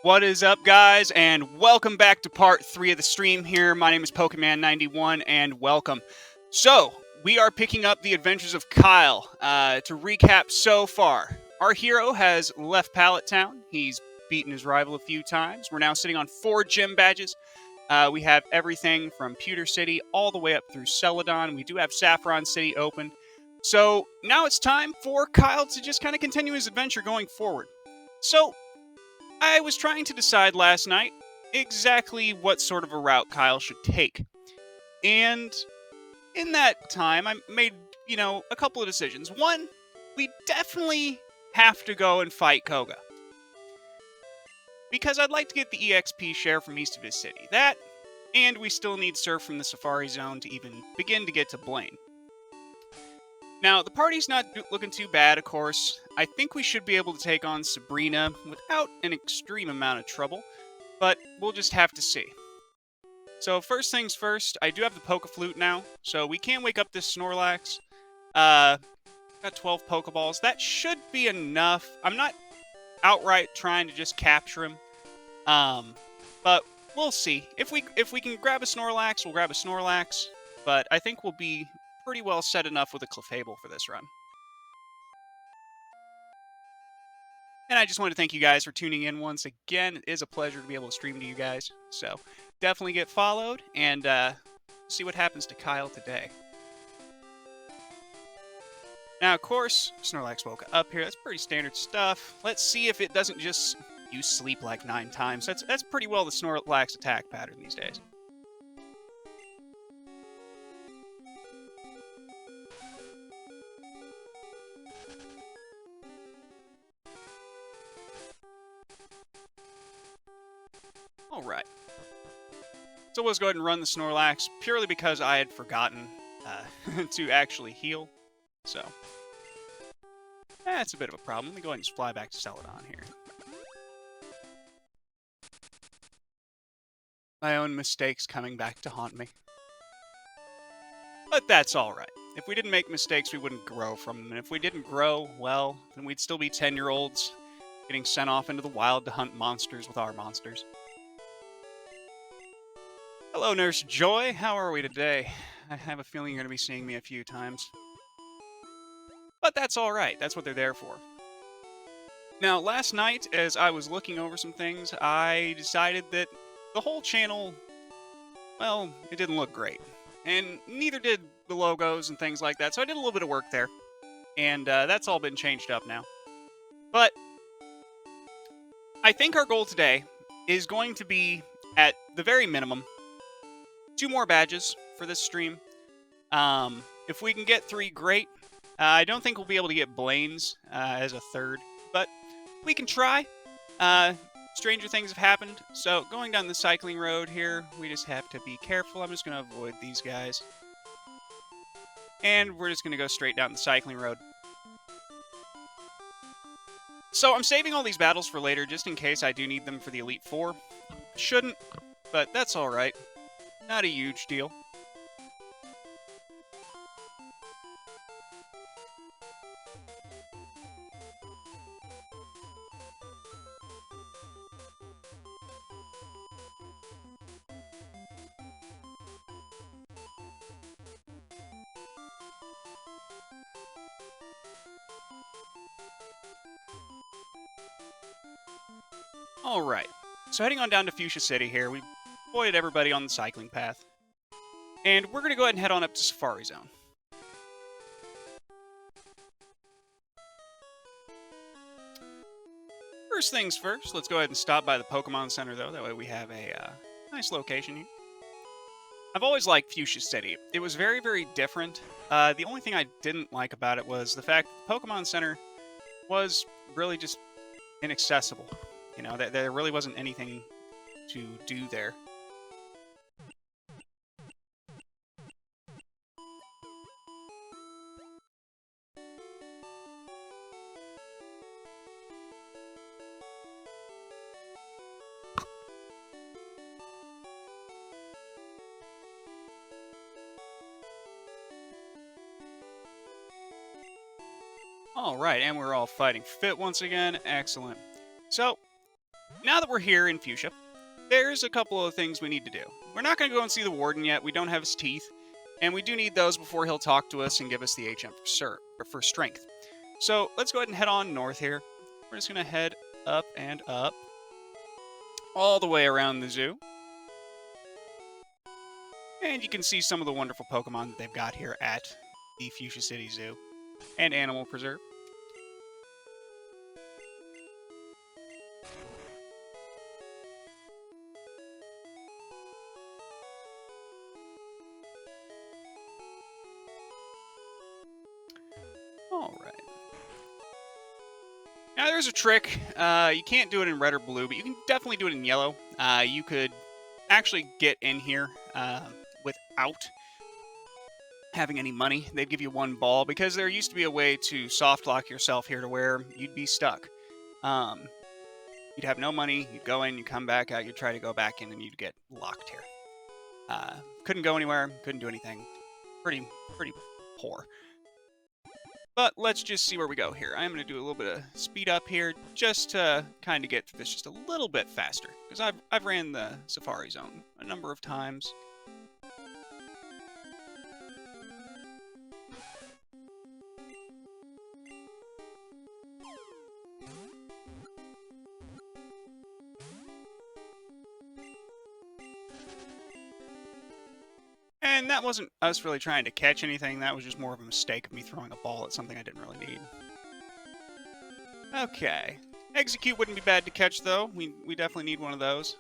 What is up, guys, and welcome back to part 3 of the stream here. My name is Pokemon91, and welcome. So, we are picking up the adventures of Kyle. To recap so far, our hero has left Pallet Town. He's beaten his rival a few times. We're now sitting on 4 gym badges. We have everything from Pewter City all the way up through Celadon. We do have Saffron City open. So, now it's time for Kyle to just kind of continue his adventure going forward. So, I was trying to decide last night exactly what sort of a route Kyle should take. And in that time, I made, a couple of decisions. One, we definitely have to go and fight Koga, because I'd like to get the EXP share from east of his city. That, and we still need Surf from the Safari Zone to even begin to get to Blaine. Now, the party's not looking too bad, of course. I think we should be able to take on Sabrina without an extreme amount of trouble, but we'll just have to see. So, first things first, I do have the Poke-Flute now, so we can wake up this Snorlax. Got 12 Pokeballs. That should be enough. I'm not outright trying to just capture him, but we'll see. If we can grab a Snorlax, we'll grab a Snorlax, but I think we'll be pretty well set enough with a Clefable for this run. And I just want to thank you guys for tuning in once again. It is a pleasure to be able to stream to you guys. So definitely get followed and see what happens to Kyle today. Now, of course, Snorlax woke up here. That's pretty standard stuff. Let's see if it doesn't just use Sleep like 9 times. That's pretty well the Snorlax attack pattern these days. Alright. So let's go ahead and run the Snorlax, purely because I had forgotten to actually heal. So, that's a bit of a problem. Let me go ahead and just fly back to Celadon here. My own mistakes coming back to haunt me. But that's alright. If we didn't make mistakes, we wouldn't grow from them. And if we didn't grow, well, then we'd still be 10-year-olds getting sent off into the wild to hunt monsters with our monsters. Hello, Nurse Joy. How are we today? I have a feeling you're going to be seeing me a few times. But that's alright. That's what they're there for. Now, last night, as I was looking over some things, I decided that the whole channel, well, it didn't look great. And neither did the logos and things like that, so I did a little bit of work there. And that's all been changed up now. But I think our goal today is going to be, at the very minimum, 2 more badges for this stream. If we can get 3, great. I don't think we'll be able to get Blaine's as a 3rd, but we can try. Stranger things have happened. So going down the cycling road here, we just have to be careful. I'm just going to avoid these guys. And we're just going to go straight down the cycling road. So I'm saving all these battles for later, just in case I do need them for the Elite Four. Shouldn't, but that's alright. Not a huge deal. Alright, so heading on down to Fuchsia City here, we avoided everybody on the cycling path. And we're going to go ahead and head on up to Safari Zone. First things first, let's go ahead and stop by the Pokemon Center though, that way we have a nice location here. I've always liked Fuchsia City. It was very, very different. The only thing I didn't like about it was the fact that the Pokemon Center was really just inaccessible. You know, there really wasn't anything to do there. Alright, and we're all fighting fit once again. Excellent. So, now that we're here in Fuchsia, there's a couple of things we need to do. We're not going to go and see the Warden yet. We don't have his teeth. And we do need those before he'll talk to us and give us the HM for strength. So let's go ahead and head on north here. We're just going to head up and up. All the way around the zoo. And you can see some of the wonderful Pokemon that they've got here at the Fuchsia City Zoo and Animal Preserve. Alright. Now there's a trick. You can't do it in red or blue, but you can definitely do it in yellow. You could actually get in here without having any money. They'd give you one ball, because there used to be a way to soft lock yourself here to where you'd be stuck. You'd have no money, you'd go in, you'd come back out, you'd try to go back in, and you'd get locked here. Couldn't go anywhere, couldn't do anything. Pretty poor. But let's just see where we go here. I'm going to do a little bit of speed up here, just to kind of get through this just a little bit faster, because I've ran the Safari Zone a number of times. And that wasn't us really trying to catch anything. That was just more of a mistake of me throwing a ball at something I didn't really need. Okay. Execute wouldn't be bad to catch, though. We definitely need one of those.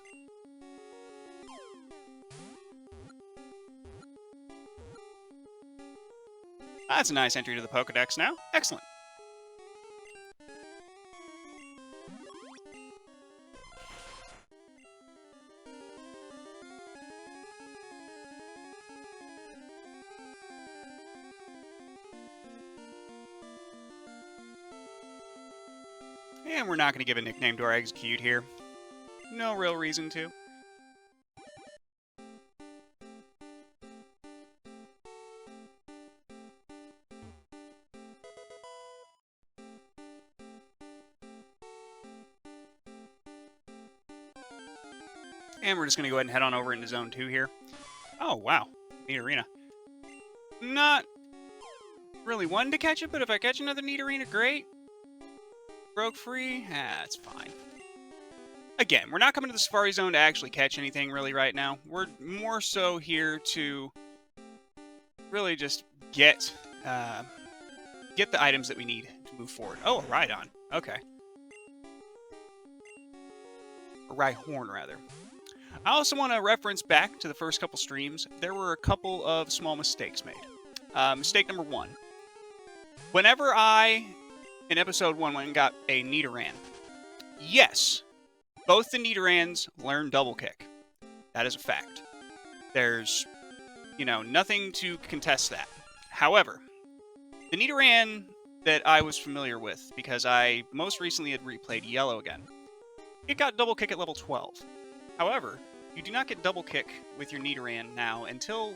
That's a nice entry to the Pokedex now. Excellent. And we're not going to give a nickname to our Execute here. No real reason to. And we're just going to go ahead and head on over into Zone 2 here. Oh, wow. Neat arena. Not really one to catch it, but if I catch another neat arena, great. Broke free? That's fine. Again, we're not coming to the Safari Zone to actually catch anything really right now. We're more so here to really just get the items that we need to move forward. Oh, a Rhydon. Okay. A Rhyhorn, rather. I also want to reference back to the first couple streams. There were a couple of small mistakes made. Mistake number 1. Whenever I, in episode 1, went and got a Nidoran, yes, both the Nidorans learn Double Kick. That is a fact. There's, nothing to contest that. However, the Nidoran that I was familiar with, because I most recently had replayed Yellow again, it got Double Kick at level 12. However, you do not get Double Kick with your Nidoran now until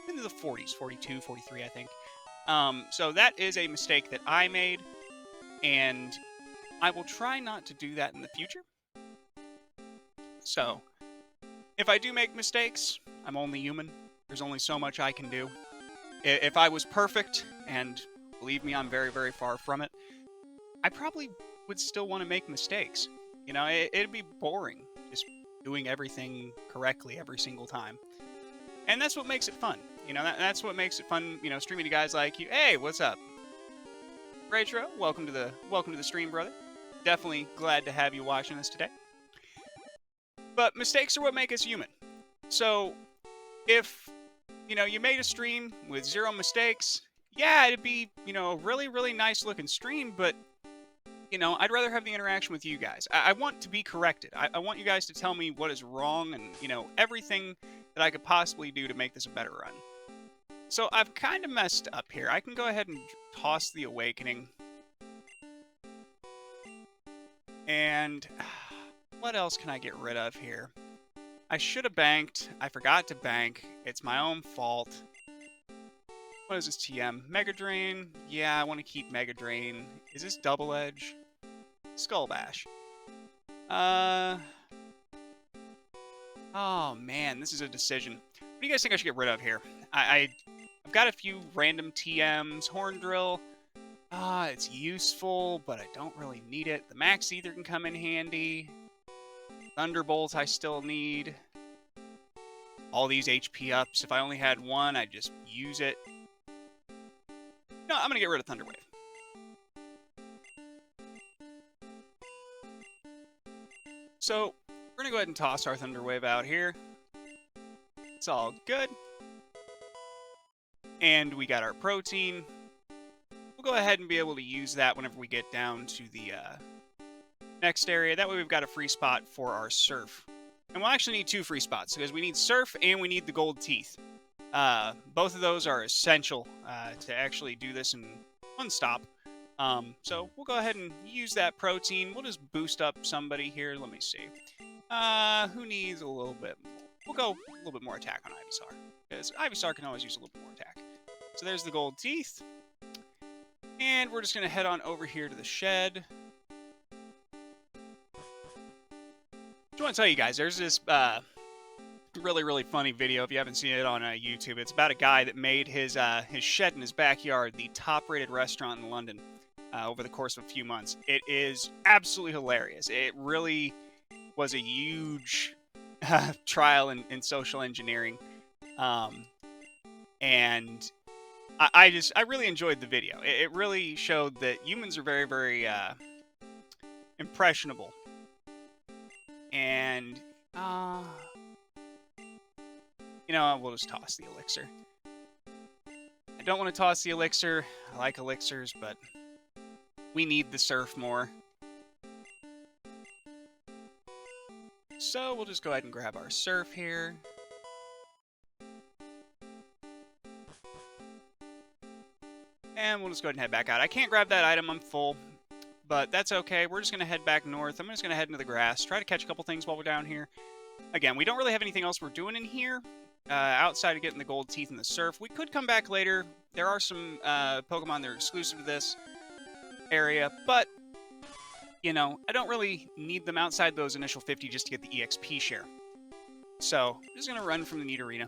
into the 40s, 42, 43, I think. So that is a mistake that I made, and I will try not to do that in the future. So, if I do make mistakes, I'm only human. There's only so much I can do. If I was perfect, and believe me, I'm very, very far from it, I probably would still want to make mistakes. It'd be boring just doing everything correctly every single time. And that's what makes it fun. That's what makes it fun, streaming to guys like you. Hey, what's up? Retro, welcome to the stream, brother. Definitely glad to have you watching us today. But mistakes are what make us human. So, if, you made a stream with 0 mistakes, yeah, it'd be, a really, really nice looking stream, but, I'd rather have the interaction with you guys. I want to be corrected. I want you guys to tell me what is wrong and, everything that I could possibly do to make this a better run. So I've kind of messed up here. I can go ahead and toss the Awakening. And what else can I get rid of here? I should have banked. I forgot to bank. It's my own fault. What is this TM? Mega Drain? Yeah, I want to keep Mega Drain. Is this Double Edge? Skull Bash. Oh, man, this is a decision. What do you guys think I should get rid of here? I've got a few random TMs. Horn Drill. It's useful, but I don't really need it. The Max Ether can come in handy. Thunderbolt I still need. All these HP ups. If I only had one, I'd just use it. No, I'm going to get rid of Thunderwave. So, we're going to go ahead and toss our Thunderwave out here. It's all good. And we got our protein. We'll go ahead and be able to use that whenever we get down to the next area. That way we've got a free spot for our Surf. And we'll actually need 2 free spots, because we need Surf and we need the gold teeth. Both of those are essential to actually do this in one stop. So we'll go ahead and use that protein. We'll just boost up somebody here. Let me see. Who needs a little bit more? We'll go a little bit more attack on Ivysaur, because Ivysaur can always use a little bit more attack. So there's the gold teeth. And we're just going to head on over here to the shed. I want to tell you guys, there's this really, really funny video, if you haven't seen it on YouTube. It's about a guy that made his shed in his backyard the top-rated restaurant in London over the course of a few months. It is absolutely hilarious. It really was a huge trial in social engineering. And I really enjoyed the video. It really showed that humans are very, very impressionable. And, you know, we'll just toss the elixir. I don't want to toss the elixir. I like elixirs, but we need the Surf more. So we'll just go ahead and grab our Surf here. And we'll just go ahead and head back out. I can't grab that item, I'm full. But that's okay. We're just going to head back north. I'm just going to head into the grass. Try to catch a couple things while we're down here. Again, we don't really have anything else we're doing in here. Outside of getting the gold teeth and the Surf. We could come back later. There are some Pokemon that are exclusive to this area. But, you know, I don't really need them outside those initial 50 just to get the EXP share. So, I'm just going to run from the Nidorina.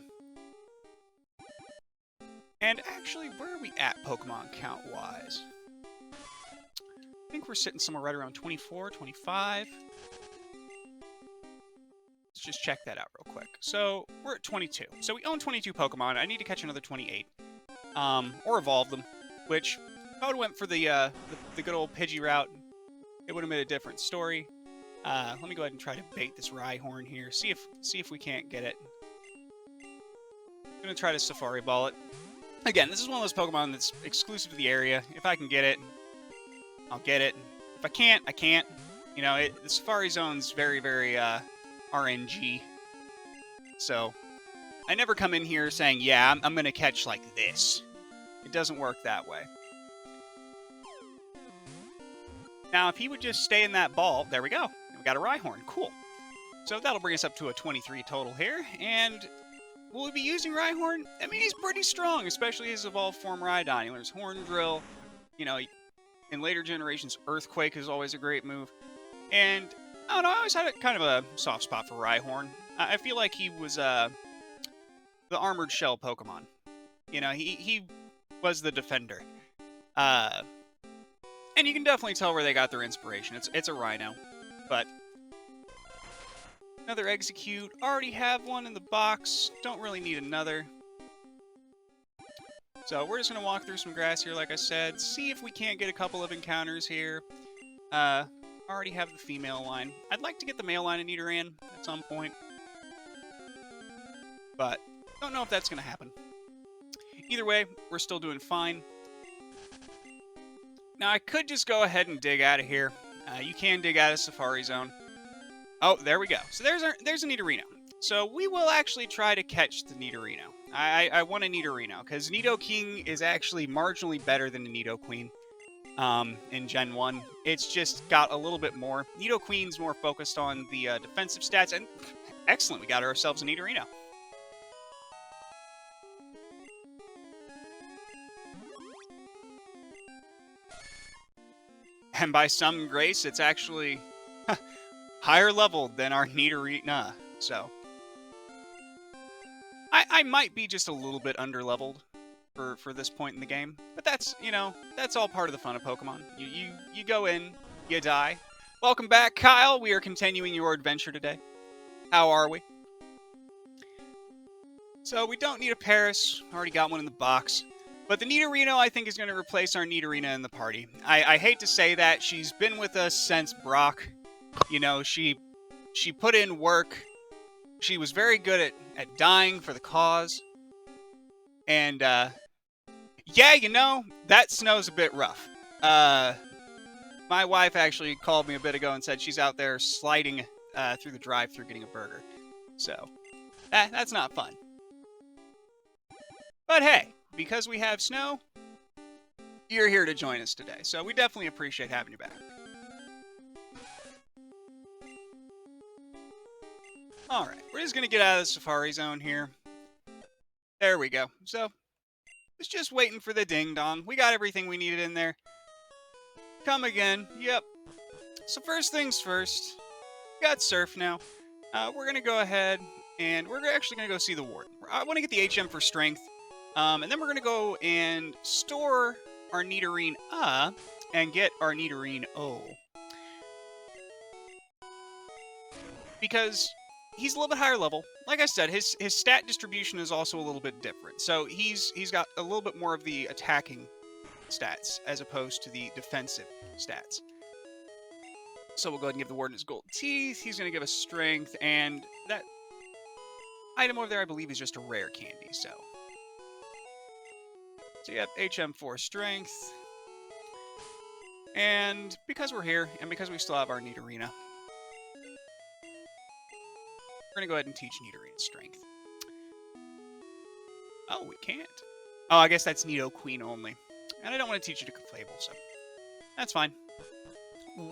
And actually, where are we at Pokemon count-wise? I think we're sitting somewhere right around 24, 25. Let's just check that out real quick. So, we're at 22. So, we own 22 Pokemon. I need to catch another 28. Or evolve them. Which, if I would have went for the good old Pidgey route, it would have made a different story. Let me go ahead and try to bait this Rhyhorn here. See if we can't get it. I'm going to try to Safari Ball it. Again, this is one of those Pokemon that's exclusive to the area. If I can get it, I'll get it. If I can't, I can't. You know, the Safari Zone's very, very RNG. So, I never come in here saying, yeah, I'm going to catch like this. It doesn't work that way. Now, if he would just stay in that ball, there we go. We got a Rhyhorn. Cool. So that'll bring us up to a 23 total here. And will we be using Rhyhorn? I mean, he's pretty strong, especially his evolved form Rhydon. There's Horn Drill. You know, in later generations, Earthquake is always a great move. And, I don't know, I always had kind of a soft spot for Rhyhorn. I feel like he was the Armored Shell Pokemon. You know, he was the defender. And you can definitely tell where they got their inspiration. It's a Rhino. But another Execute. Already have one in the box. Don't really need another. So we're just going to walk through some grass here, like I said. See if we can't get a couple of encounters here. Already have the female line. I'd like to get the male line in Nidoran at some point. But don't know if that's going to happen. Either way, we're still doing fine. Now, I could just go ahead and dig out of here. You can dig out of Safari Zone. Oh, there we go. So there's a Nidorino. So we will actually try to catch the Nidorino. I want a Nidorino, because Nidoking is actually marginally better than the Nidoqueen in Gen 1. It's just got a little bit more. Nidoqueen's more focused on the defensive stats, and excellent, we got ourselves a Nidorino. And by some grace, it's actually higher level than our Nidorina. So, I might be just a little bit underleveled for this point in the game, but that's, you know, that's all part of the fun of Pokemon. You go in, you die. Welcome back, Kyle. We are continuing your adventure today. How are we? So we don't need a Paris. Already got one in the box. But the Nidorino, I think, is going to replace our Nidorina in the party. I hate to say that. She's been with us since Brock. You know, she put in work. She was very good at dying for the cause. And, yeah, you know, that snow's a bit rough. My wife actually called me a bit ago and said she's out there sliding through the drive-thru getting a burger. So, that's not fun. But hey, because we have snow, you're here to join us today. So we definitely appreciate having you back. Alright, we're just going to get out of the Safari Zone here. There we go. So, it's just waiting for the ding-dong. We got everything we needed in there. Come again. Yep. So first things first, we got Surf now. We're going to go ahead, and we're actually going to go see the Warden. I want to get the HM for Strength. And then we're going to go and store our Nidorina and get our Nidorino. Because he's a little bit higher level. Like I said, his stat distribution is also a little bit different. So he's got a little bit more of the attacking stats as opposed to the defensive stats. So we'll go ahead and give the Warden his gold teeth. He's going to give us strength. And that item over there, I believe, is just a rare candy. So you have HM4 strength. And because we're here, and because we still have our Nidorina, we're going to go ahead and teach Nidorina strength. Oh, we can't. Oh, I guess that's Nidoqueen only. And I don't want to teach you to Confable, so that's fine.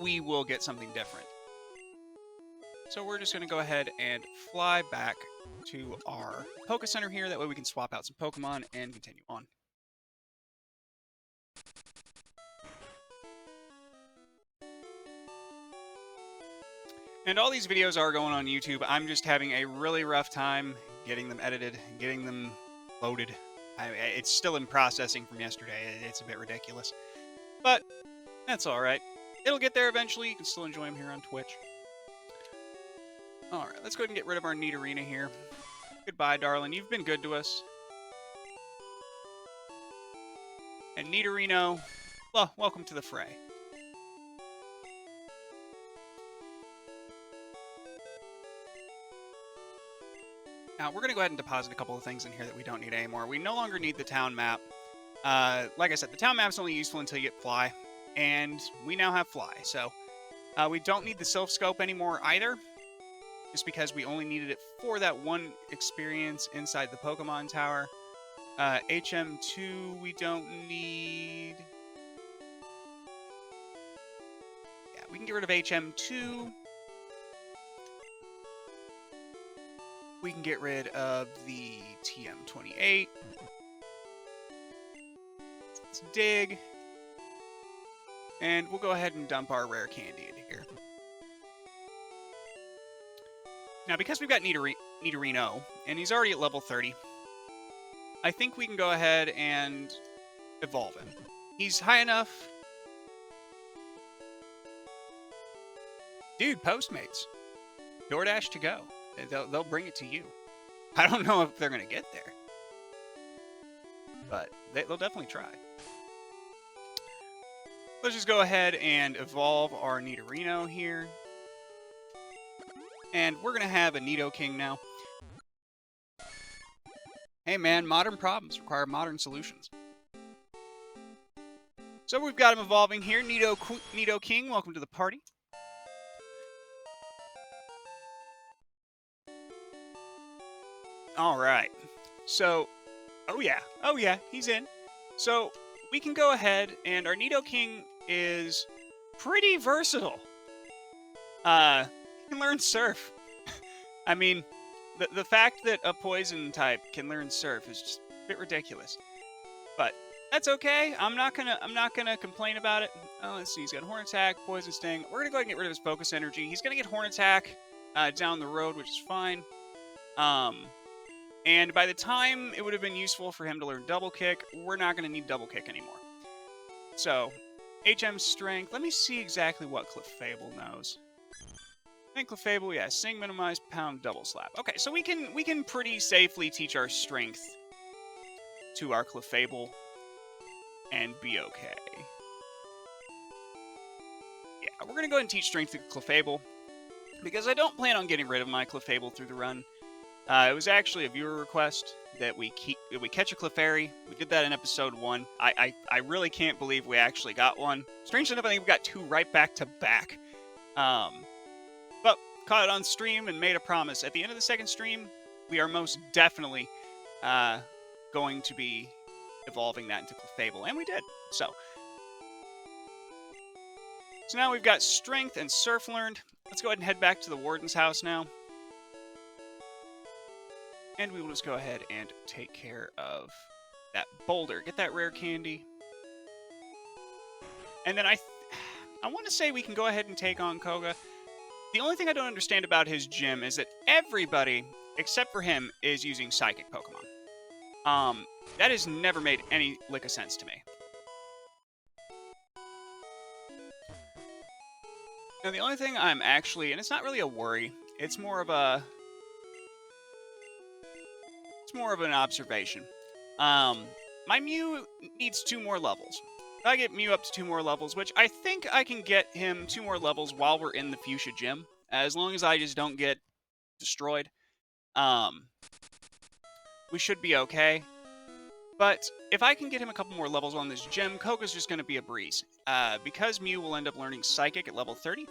We will get something different. So we're just going to go ahead and fly back to our Poké Center here. That way we can swap out some Pokemon and continue on. And all these videos are going on YouTube. I'm just having a really rough time getting them edited, getting them loaded. It's still in processing from yesterday. It's a bit ridiculous. But that's alright. It'll get there eventually. You can still enjoy them here on Twitch. Alright, let's go ahead and get rid of our Nidorina here. Goodbye, darling. You've been good to us. And Nidorino, well, welcome to the fray. Now, we're going to go ahead and deposit a couple of things in here that we don't need anymore. We no longer need the town map. Like I said, the town map's only useful until you get Fly. And we now have Fly. So, we don't need the Silph Scope anymore either. Just because we only needed it for that one experience inside the Pokemon Tower. HM2 we don't need. Yeah, we can get rid of HM2. We can get rid of the TM28. Let's dig. And we'll go ahead and dump our rare candy into here. Now, because we've got Nidorino, and he's already at level 30, I think we can go ahead and evolve him. He's high enough. Dude, Postmates. DoorDash to go. They'll bring it to you. I don't know if they're going to get there. But they'll definitely try. Let's just go ahead and evolve our Nidorino here. And we're going to have a Nidoking now. Hey man, modern problems require modern solutions. So we've got him evolving here. Nidoking, welcome to the party. Alright, so, oh yeah, he's in. So, we can go ahead, and our Nidoking is pretty versatile. He can learn Surf. I mean, the fact that a poison type can learn Surf is just a bit ridiculous. But, that's okay, I'm not gonna complain about it. Oh, let's see, he's got Horn Attack, Poison Sting. We're gonna go ahead and get rid of his Focus Energy. He's gonna get Horn Attack down the road, which is fine. And by the time it would have been useful for him to learn Double Kick, we're not going to need Double Kick anymore. So, HM Strength. Let me see exactly what Clefable knows. I think Clefable, yeah, Sing, Minimize, Pound, Double Slap. Okay, so we can pretty safely teach our Strength to our Clefable and be okay. Yeah, we're going to go ahead and teach Strength to Clefable, because I don't plan on getting rid of my Clefable through the run. It was actually a viewer request that we catch a Clefairy. We did that in episode 1. I really can't believe we actually got one. Strangely enough, I think we got 2 right back to back. But caught it on stream and made a promise. At the end of the second stream, we are most definitely going to be evolving that into Clefable, and we did. So now we've got Strength and Surf learned. Let's go ahead and head back to the Warden's house now. And we will just go ahead and take care of that boulder. Get that rare candy. And then I want to say we can go ahead and take on Koga. The only thing I don't understand about his gym is that everybody, except for him, is using Psychic Pokemon. That has never made any lick of sense to me. Now, the only thing I'm actually, and it's not really a worry, it's more of an observation. My Mew needs 2 more levels. If I get Mew up to 2 more levels, which I think I can get him 2 more levels while we're in the Fuchsia Gym, as long as I just don't get destroyed, we should be okay. But if I can get him a couple more levels on this gym, Koga's just going to be a breeze. Because Mew will end up learning Psychic at level 30.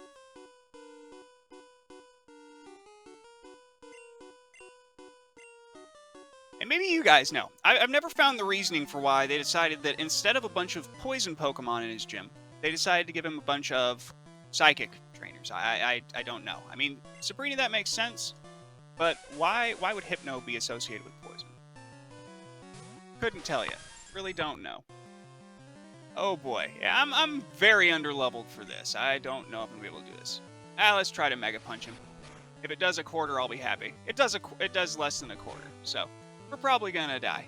And maybe you guys know. I've never found the reasoning for why they decided that instead of a bunch of poison Pokemon in his gym, they decided to give him a bunch of Psychic trainers. I don't know. I mean, Sabrina, that makes sense. But why would Hypno be associated with poison? Couldn't tell you. Really don't know. Oh boy. Yeah, I'm very underleveled for this. I don't know if I'm going to be able to do this. Let's try to Mega Punch him. If it does a quarter, I'll be happy. It does less than a quarter, so we're probably going to die.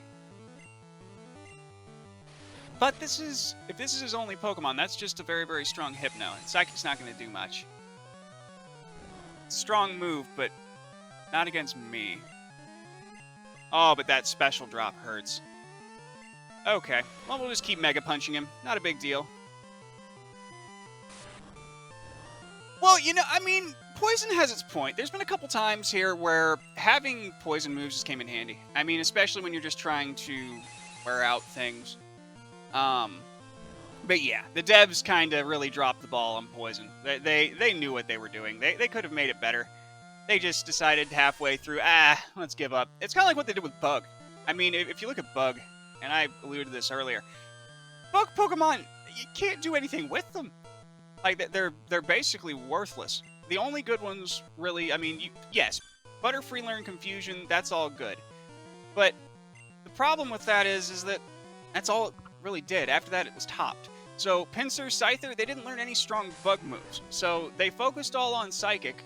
But if this is his only Pokemon, that's just a very, very strong Hypno, and Psychic's not going to do much. Strong move, but not against me. Oh, but that special drop hurts. Okay, well, we'll just keep Mega Punching him. Not a big deal. Well, you know, I mean, Poison has its point. There's been a couple times here where having Poison moves just came in handy. I mean, especially when you're just trying to wear out things. But yeah, the devs kind of really dropped the ball on Poison. They knew what they were doing. They could have made it better. They just decided halfway through, let's give up. It's kind of like what they did with Bug. I mean, if you look at Bug, and I alluded to this earlier, Bug Pokemon, you can't do anything with them. Like, they're basically worthless. The only good ones, really, I mean, yes, Butterfree learn Confusion, that's all good. But the problem with that is that that's all it really did. After that, it was topped. So, Pinsir, Scyther, they didn't learn any strong Bug moves. So, they focused all on Psychic,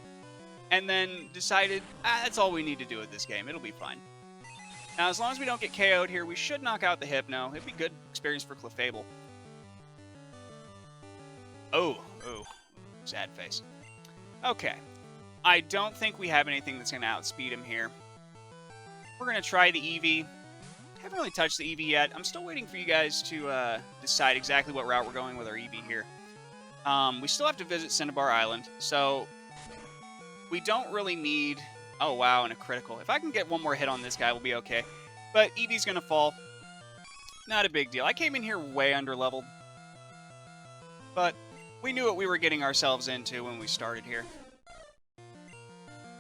and then decided, that's all we need to do with this game. It'll be fine. Now, as long as we don't get KO'd here, we should knock out the Hypno. It'd be good experience for Clefable. Oh, sad face. Okay. I don't think we have anything that's going to outspeed him here. We're going to try the Eevee. Haven't really touched the Eevee yet. I'm still waiting for you guys to decide exactly what route we're going with our Eevee here. We still have to visit Cinnabar Island, so we don't really need... Oh, wow, and a critical. If I can get one more hit on this guy, we'll be okay. But Eevee's going to fall. Not a big deal. I came in here way underleveled. But we knew what we were getting ourselves into when we started here.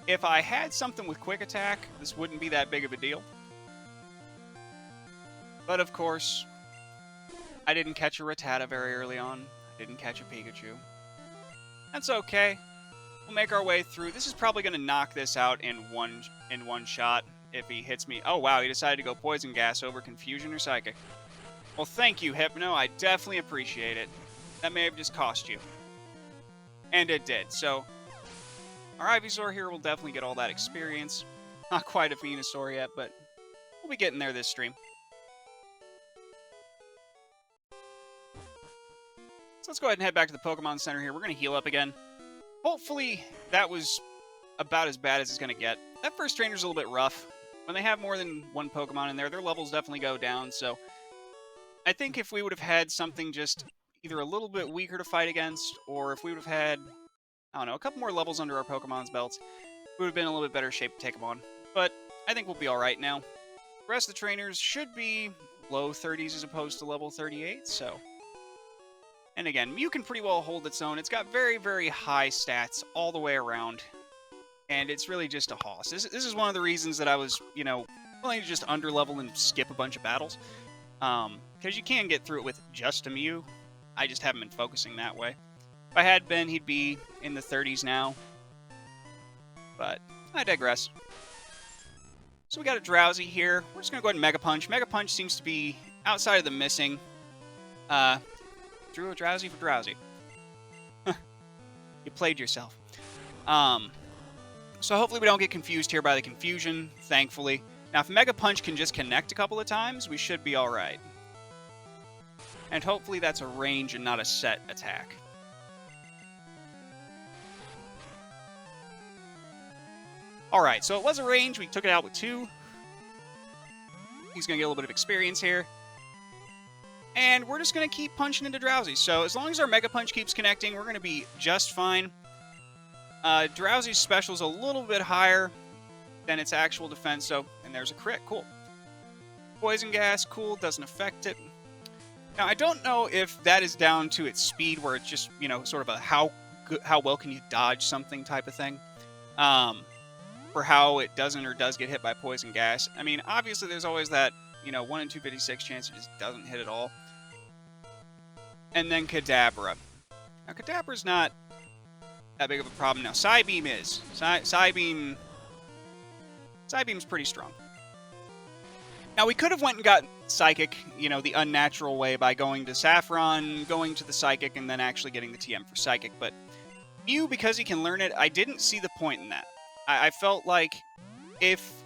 If I had something with Quick Attack, this wouldn't be that big of a deal. But, of course, I didn't catch a Rattata very early on. I didn't catch a Pikachu. That's okay. We'll make our way through. This is probably going to knock this out in one shot if he hits me. Oh, wow, he decided to go Poison Gas over Confusion or Psychic. Well, thank you, Hypno. I definitely appreciate it. That may have just cost you. And it did. So, our Ivysaur here will definitely get all that experience. Not quite a Venusaur yet, but We'll be getting there this stream. So let's go ahead and head back to the Pokemon Center here. We're going to heal up again. Hopefully that was about as bad as it's going to get. That first trainer's a little bit rough. When they have more than one Pokemon in there, their levels definitely go down. So I think if we would have had something just either a little bit weaker to fight against, or if we would have had, I don't know, a couple more levels under our Pokemon's belts, we would have been in a little bit better shape to take them on. But I think we'll be alright now. The rest of the trainers should be low 30s as opposed to level 38, so... And again, Mew can pretty well hold its own. It's got very, very high stats all the way around. And it's really just a hoss. This is one of the reasons that I was, you know, willing to just underlevel and skip a bunch of battles. Because you can get through it with just a Mew. I just haven't been focusing that way. If I had been, he'd be in the 30s now. But I digress. So we got a Drowsy here. We're just going to go ahead and Mega Punch. Mega Punch seems to be outside of the missing. Drew a Drowsy for Drowsy. You played yourself. So hopefully we don't get confused here by the confusion, thankfully. Now, if Mega Punch can just connect a couple of times, we should be alright. And hopefully that's a range and not a set attack. Alright, so it was a range. We took it out with 2. He's going to get a little bit of experience here. And we're just going to keep punching into Drowsy. So as long as our Mega Punch keeps connecting, we're going to be just fine. Drowsy's special is a little bit higher than its actual defense, so... And there's a crit. Cool. Poison Gas, cool. Doesn't affect it. Now, I don't know if that is down to its speed, where it's just, you know, sort of a how well can you dodge something type of thing. For how it doesn't or does get hit by Poison Gas. I mean, obviously there's always that, you know, 1 in 256 chance it just doesn't hit at all. And then Kadabra. Now, Kadabra's not that big of a problem. Now, Psybeam is. Psybeam's pretty strong. Now, we could have went and got Psychic, you know, the unnatural way by going to Saffron, going to the Psychic, and then actually getting the TM for Psychic. But Mew, because he can learn it, I didn't see the point in that. I felt like if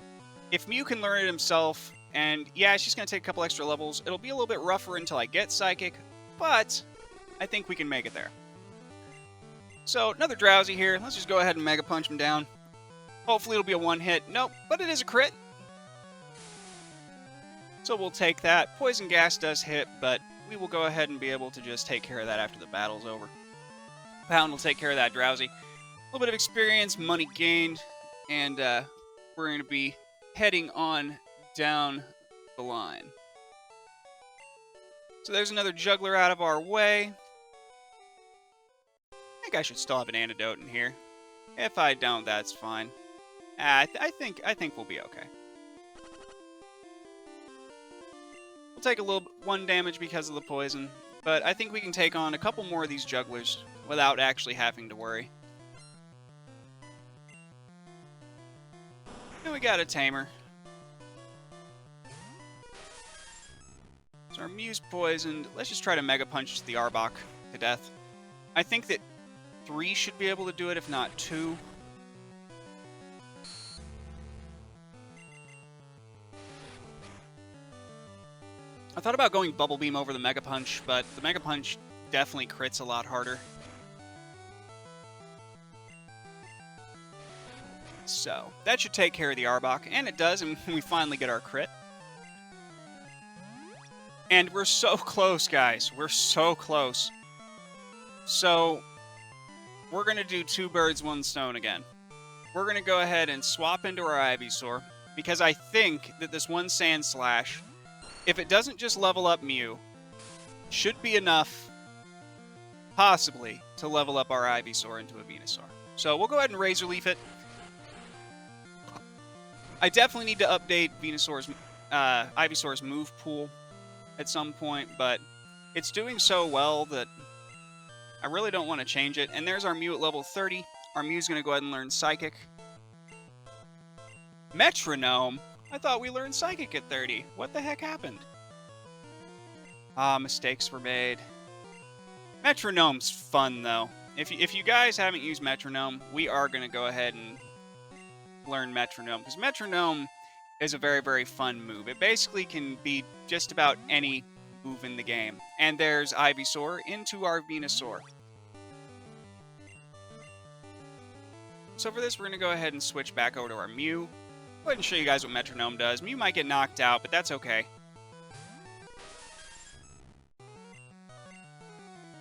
Mew can learn it himself, and yeah, it's just going to take a couple extra levels, it'll be a little bit rougher until I get Psychic, but I think we can make it there. So, another Drowsy here. Let's just go ahead and Mega Punch him down. Hopefully it'll be a one-hit. Nope, but it is a crit. So we'll take that. Poison Gas does hit, but we will go ahead and be able to just take care of that after the battle's over. Pound will take care of that Drowsy. A little bit of experience, money gained, and we're going to be heading on down the line. So there's another Juggler out of our way. I think I should still have an antidote in here. If I don't, that's fine. I think we'll be okay. We'll take a little 1 damage because of the poison, but I think we can take on a couple more of these Jugglers without actually having to worry. And we got a Tamer. So our Mew's poisoned. Let's just try to Mega Punch the Arbok to death. I think that 3 should be able to do it, if not 2. I thought about going Bubble Beam over the Mega Punch, but the Mega Punch definitely crits a lot harder. So, that should take care of the Arbok, and it does, and we finally get our crit. And we're so close, guys. We're so close. So, we're going to do 2 birds, 1 stone again. We're going to go ahead and swap into our Ivysaur, because I think that this 1 Sand Slash, if it doesn't just level up Mew, should be enough, possibly, to level up our Ivysaur into a Venusaur. So, we'll go ahead and Razor Leaf it. I definitely need to update Ivysaur's move pool at some point, but it's doing so well that I really don't want to change it. And there's our Mew at level 30. Our Mew's going to go ahead and learn Psychic. Metronome? I thought we learned Psychic at 30. What the heck happened? Ah, mistakes were made. Metronome's fun, though. If you guys haven't used Metronome, we are going to go ahead and learn Metronome, because Metronome is a very, very fun move. It basically can be just about any move in the game. And there's Ivysaur into our Venusaur. So for this, we're going to go ahead and switch back over to our Mew. Go ahead and show you guys what Metronome does. Mew might get knocked out, but that's okay.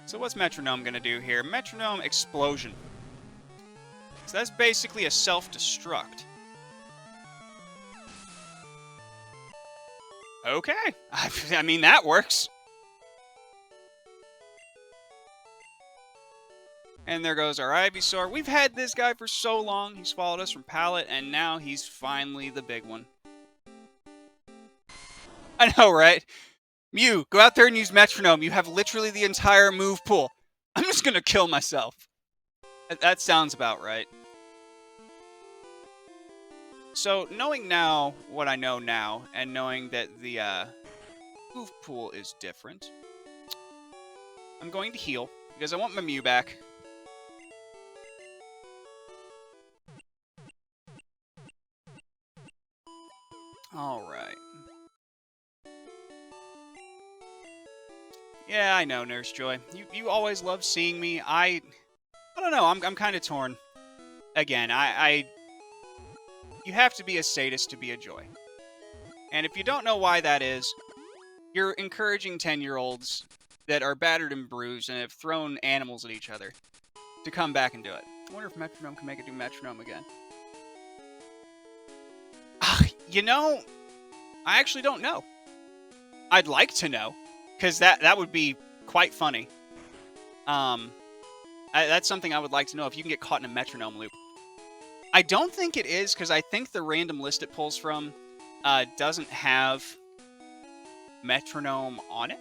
So what's Metronome going to do here? Metronome Explosion. So that's basically a self-destruct. Okay. I mean, that works. And there goes our Ivysaur. We've had this guy for so long. He's followed us from Pallet, and now he's finally the big one. I know, right? Mew, go out there and use Metronome. You have literally the entire move pool. I'm just going to kill myself. That sounds about right. So, knowing now what I know now, and knowing that the move pool is different, I'm going to heal, because I want my Mew back. Alright. Yeah, I know, Nurse Joy. You always love seeing me. I don't know, I'm kind of torn. Again, you have to be a sadist to be a joy. And if you don't know why that is, you're encouraging 10-year-olds that are battered and bruised and have thrown animals at each other to come back and do it. I wonder if Metronome can make it do Metronome again. You know, I actually don't know. I'd like to know, because that would be quite funny. That's something I would like to know, if you can get caught in a Metronome loop. I don't think it is, because I think the random list it pulls from doesn't have Metronome on it.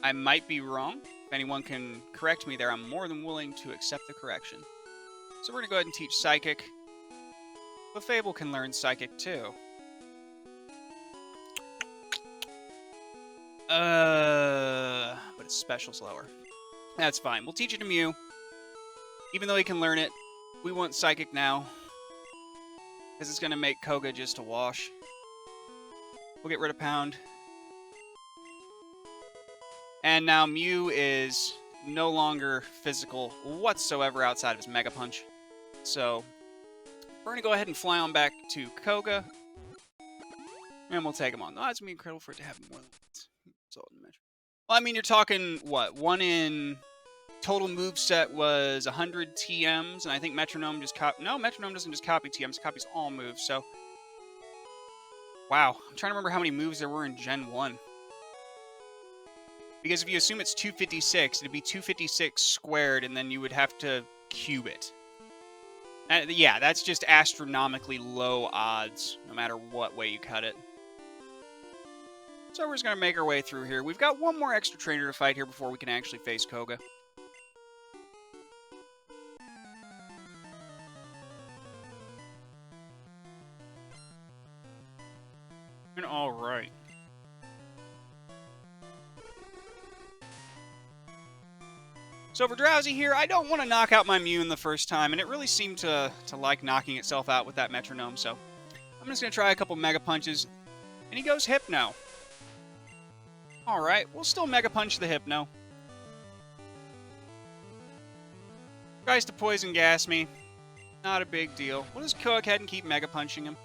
I might be wrong. If anyone can correct me there, I'm more than willing to accept the correction. So we're going to go ahead and teach Psychic. But Fable can learn Psychic too. But its special's lower. That's fine. We'll teach it to Mew. Even though he can learn it, we want Psychic now. Because it's going to make Koga just a wash. We'll get rid of Pound. And now Mew is no longer physical whatsoever outside of his Mega Punch. So, we're going to go ahead and fly on back to Koga. And we'll take him on. Oh, it's going to be incredible for it to have more than once. Well, I mean, you're talking, what? One in total moveset was 100 TMs, and I think Metronome just no, Metronome doesn't just copy TMs, it copies all moves, so... Wow, I'm trying to remember how many moves there were in Gen 1. Because if you assume it's 256, it'd be 256 squared, and then you would have to cube it. Yeah, that's just astronomically low odds, no matter what way you cut it. So we're just going to make our way through here. We've got one more extra trainer to fight here before we can actually face Koga. And alright. So for Drowsy here, I don't want to knock out my Mew in the first time, and it really seemed to like knocking itself out with that Metronome, so I'm just going to try a couple Mega Punches, and he goes Hypno. Alright, we'll still Mega Punch the Hypno. Tries to Poison Gas me. Not a big deal. We'll just go ahead and keep Mega Punching him.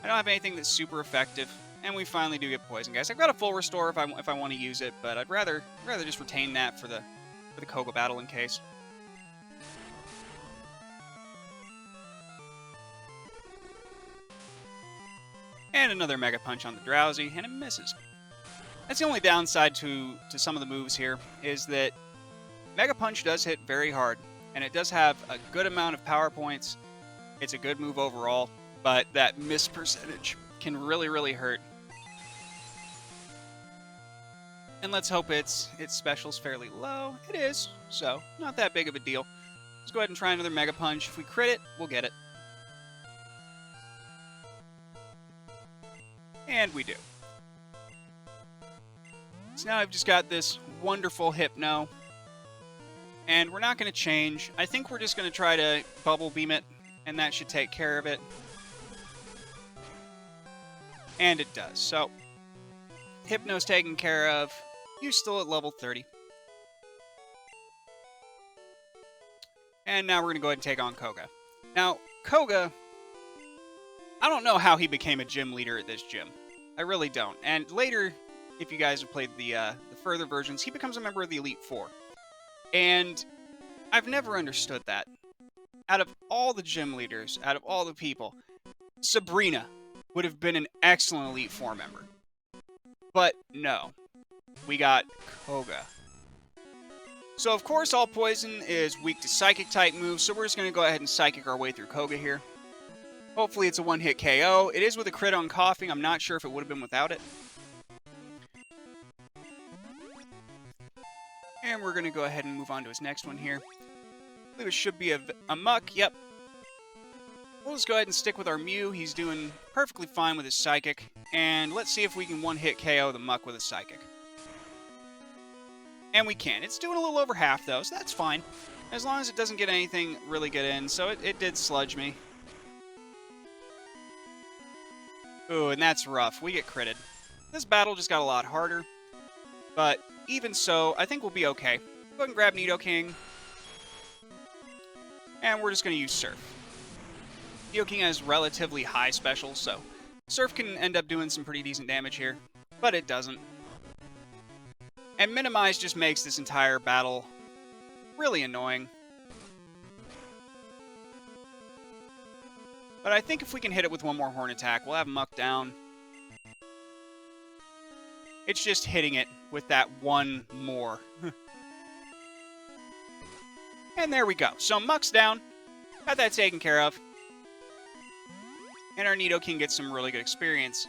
I don't have anything that's super effective, and we finally do get Poison Gas. I've got a full restore if I want to use it, but I'd rather just retain that for the Koga battle in case. And another Mega Punch on the Drowsy, and it misses. That's the only downside to some of the moves here, is that Mega Punch does hit very hard, and it does have a good amount of power points. It's a good move overall, but that miss percentage can really, really hurt. And let's hope its special's fairly low. It is, so not that big of a deal. Let's go ahead and try another Mega Punch. If we crit it, we'll get it. And we do. So now I've just got this wonderful Hypno. And we're not going to change. I think we're just going to try to Bubble Beam it, and that should take care of it. And it does. So, Hypno's taken care of. You're still at level 30. And now we're going to go ahead and take on Koga. Now, Koga, I don't know how he became a gym leader at this gym. I really don't. And later, if you guys have played the further versions, he becomes a member of the Elite Four. And I've never understood that. Out of all the gym leaders, out of all the people, Sabrina would have been an excellent Elite Four member. But no. We got Koga. So, of course, all poison is weak to Psychic-type moves, so we're just going to go ahead and Psychic our way through Koga here. Hopefully it's a one-hit KO. It is with a crit on Coughing. I'm not sure if it would have been without it. And we're going to go ahead and move on to his next one here. I believe it should be a Muck. Yep. We'll just go ahead and stick with our Mew. He's doing perfectly fine with his Psychic. And let's see if we can one-hit KO the Muck with a Psychic. And we can. It's doing a little over half, though, so that's fine. As long as it doesn't get anything really good in. So it did sludge me. Ooh, and that's rough. We get critted. This battle just got a lot harder. But even so, I think we'll be okay. Go ahead and grab Nidoking. And we're just going to use Surf. Nidoking has relatively high specials, so Surf can end up doing some pretty decent damage here. But it doesn't. And Minimize just makes this entire battle really annoying. But I think if we can hit it with one more Horn attack, we'll have Muck down. It's just hitting it with that one more. And there we go. So Muck's down. Got that taken care of. And our Nidoking gets some really good experience.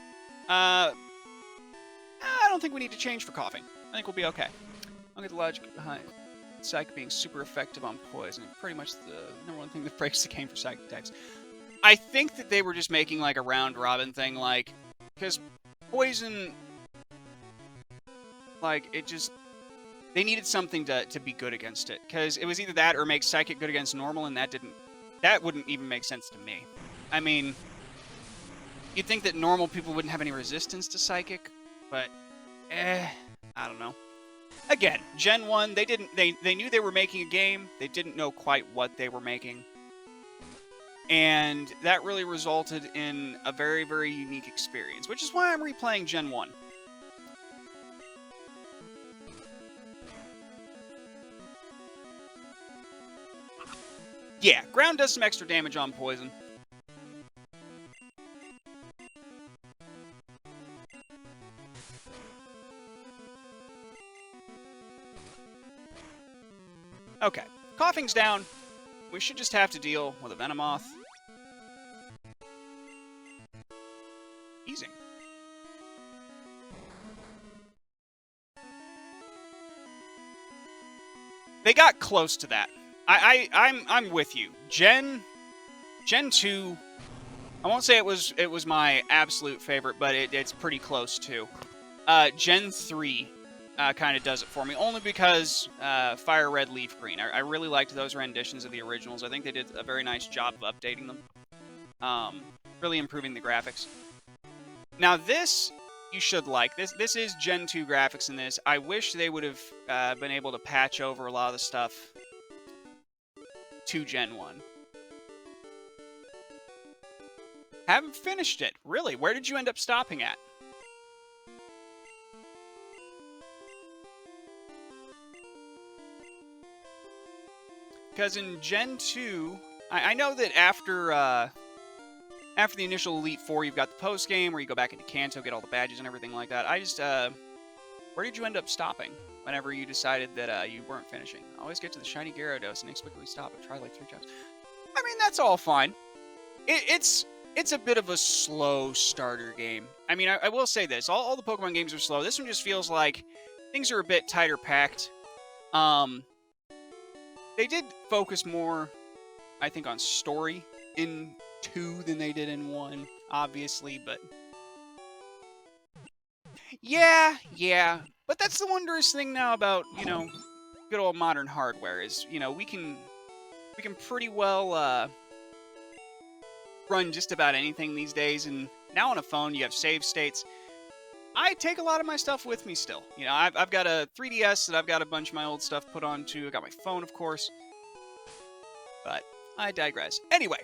I don't think we need to change for Coughing. I think we'll be okay. I'll get the logic behind Psychic being super effective on Poison. Pretty much the number one thing that breaks the game for Psychic types. I think that they were just making like a round-robin thing, like, because Poison, like, it just, they needed something to be good against it. Because it was either that or make Psychic good against normal, and that wouldn't even make sense to me. I mean, you'd think that normal people wouldn't have any resistance to Psychic, but, I don't know. Again, Gen 1, they knew they were making a game. They didn't know quite what they were making. And that really resulted in a very, very unique experience, which is why I'm replaying Gen 1. Yeah, Ground does some extra damage on Poison. Okay, Coughing's down. We should just have to deal with a Venomoth. Easy. They got close to that. I'm with you. Gen 2. I won't say it was my absolute favorite, but it's pretty close too. Gen 3 kind of does it for me, only because Fire Red, Leaf Green. I really liked those renditions of the originals. I think they did a very nice job of updating them, really improving the graphics. Now this, you should like. This is Gen 2 graphics in this. I wish they would have been able to patch over a lot of the stuff to Gen 1. Haven't finished it. Really? Where did you end up stopping at? Because in Gen 2, I know that after the initial Elite Four, you've got the post-game where you go back into Kanto, get all the badges and everything like that. I just, where did you end up stopping whenever you decided that you weren't finishing? Always get to the Shiny Gyarados and inexplicably stop. I tried like 3 times. I mean, that's all fine. It's a bit of a slow starter game. I mean, I will say this. All the Pokemon games are slow. This one just feels like things are a bit tighter packed. They did focus more, I think, on story in 2 than they did in 1, obviously, but yeah. But that's the wondrous thing now about, you know, good old modern hardware is, you know, we can pretty well run just about anything these days and now on a phone, you have save states. I take a lot of my stuff with me still. You know, I've got a 3DS that I've got a bunch of my old stuff put onto. I got my phone, of course. But I digress. Anyway,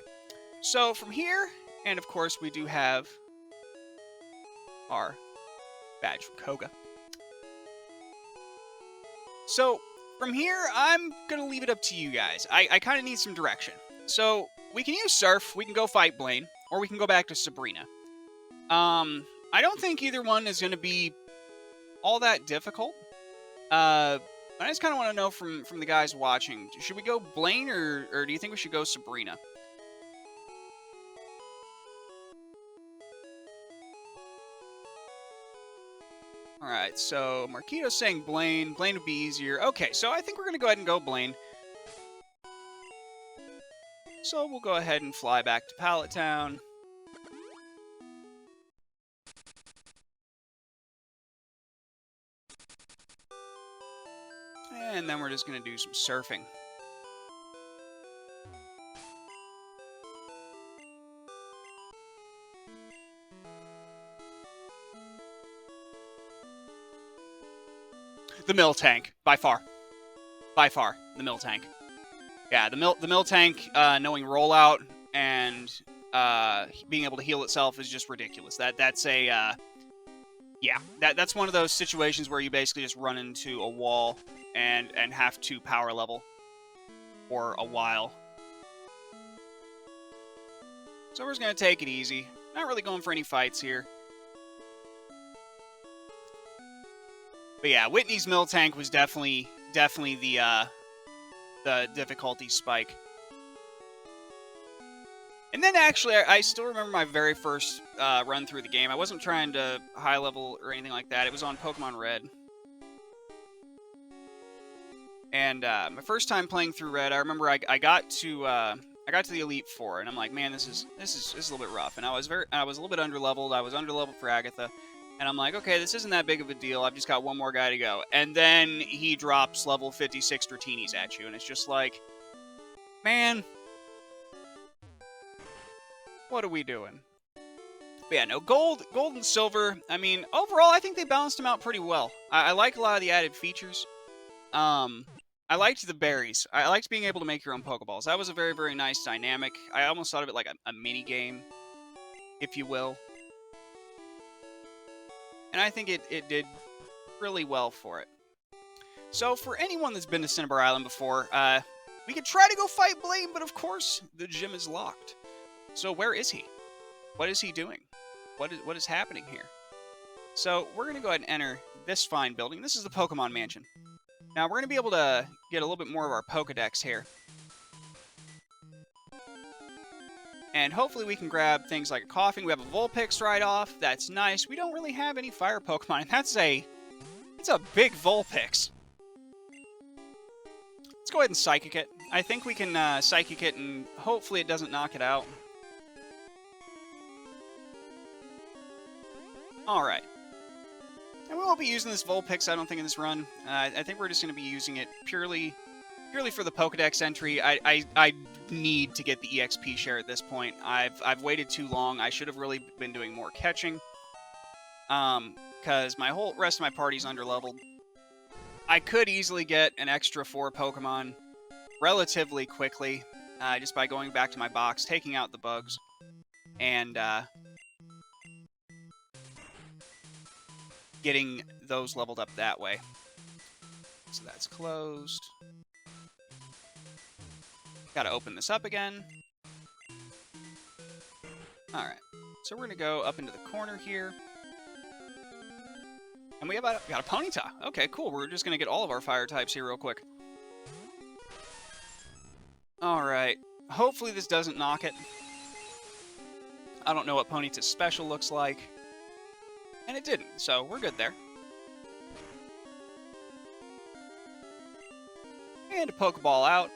so from here, and of course we do have our badge from Koga. So from here, I'm going to leave it up to you guys. I kind of need some direction. So we can use Surf, we can go fight Blaine, or we can go back to Sabrina. I don't think either one is going to be all that difficult. I just kind of want to know from the guys watching, should we go Blaine or do you think we should go Sabrina? Alright, so Marquito's saying Blaine. Blaine would be easier. Okay, so I think we're going to go ahead and go Blaine. So we'll go ahead and fly back to Pallet Town. And then we're just going to do some surfing. The mill tank, by far. By far, the mill tank. Yeah, the mill tank, knowing rollout and being able to heal itself is just ridiculous. That's a yeah, that's one of those situations where you basically just run into a wall and have to power level for a while. So we're just gonna take it easy. Not really going for any fights here. But yeah, Whitney's mill tank was definitely the difficulty spike. And then actually, I still remember my very first run through the game. I wasn't trying to high level or anything like that. It was on Pokemon Red. And my first time playing through Red, I remember I got to the Elite Four, and I'm like, man, this is a little bit rough. And I was a little bit underleveled. I was underleveled for Agatha. And I'm like, okay, this isn't that big of a deal. I've just got one more guy to go. And then he drops level 56 Dratinis at you. And it's just like, man, what are we doing? But yeah, no, gold and silver, I mean, overall, I think they balanced them out pretty well. I like a lot of the added features. I liked the berries. I liked being able to make your own Pokeballs. That was a very, very nice dynamic. I almost thought of it like a mini-game, if you will. And I think it did really well for it. So for anyone that's been to Cinnabar Island before, we could try to go fight Blaine, but of course, the gym is locked. So where is he? What is he doing? What is happening here? So we're going to go ahead and enter this fine building. This is the Pokemon Mansion. Now we're going to be able to get a little bit more of our Pokedex here. And hopefully we can grab things like a Coughing. We have a Vulpix right off. That's nice. We don't really have any fire Pokemon. And that's a big Vulpix. Let's go ahead and Psychic it. I think we can Psychic it and hopefully it doesn't knock it out. Alright. And we won't be using this Vulpix, I don't think, in this run. I think we're just going to be using it purely for the Pokedex entry. I need to get the EXP share at this point. I've waited too long. I should have really been doing more catching. Because my whole rest of my party's underleveled. I could easily get an extra 4 Pokemon relatively quickly, just by going back to my box, taking out the bugs, and getting those leveled up that way. So that's closed. Gotta open this up again. Alright, so we're gonna go up into the corner here. And we got a Ponyta. Okay, cool. We're just gonna get all of our fire types here real quick. Alright, hopefully this doesn't knock it. I don't know what Ponyta's special looks like. And it didn't, so we're good there. And a Pokeball out.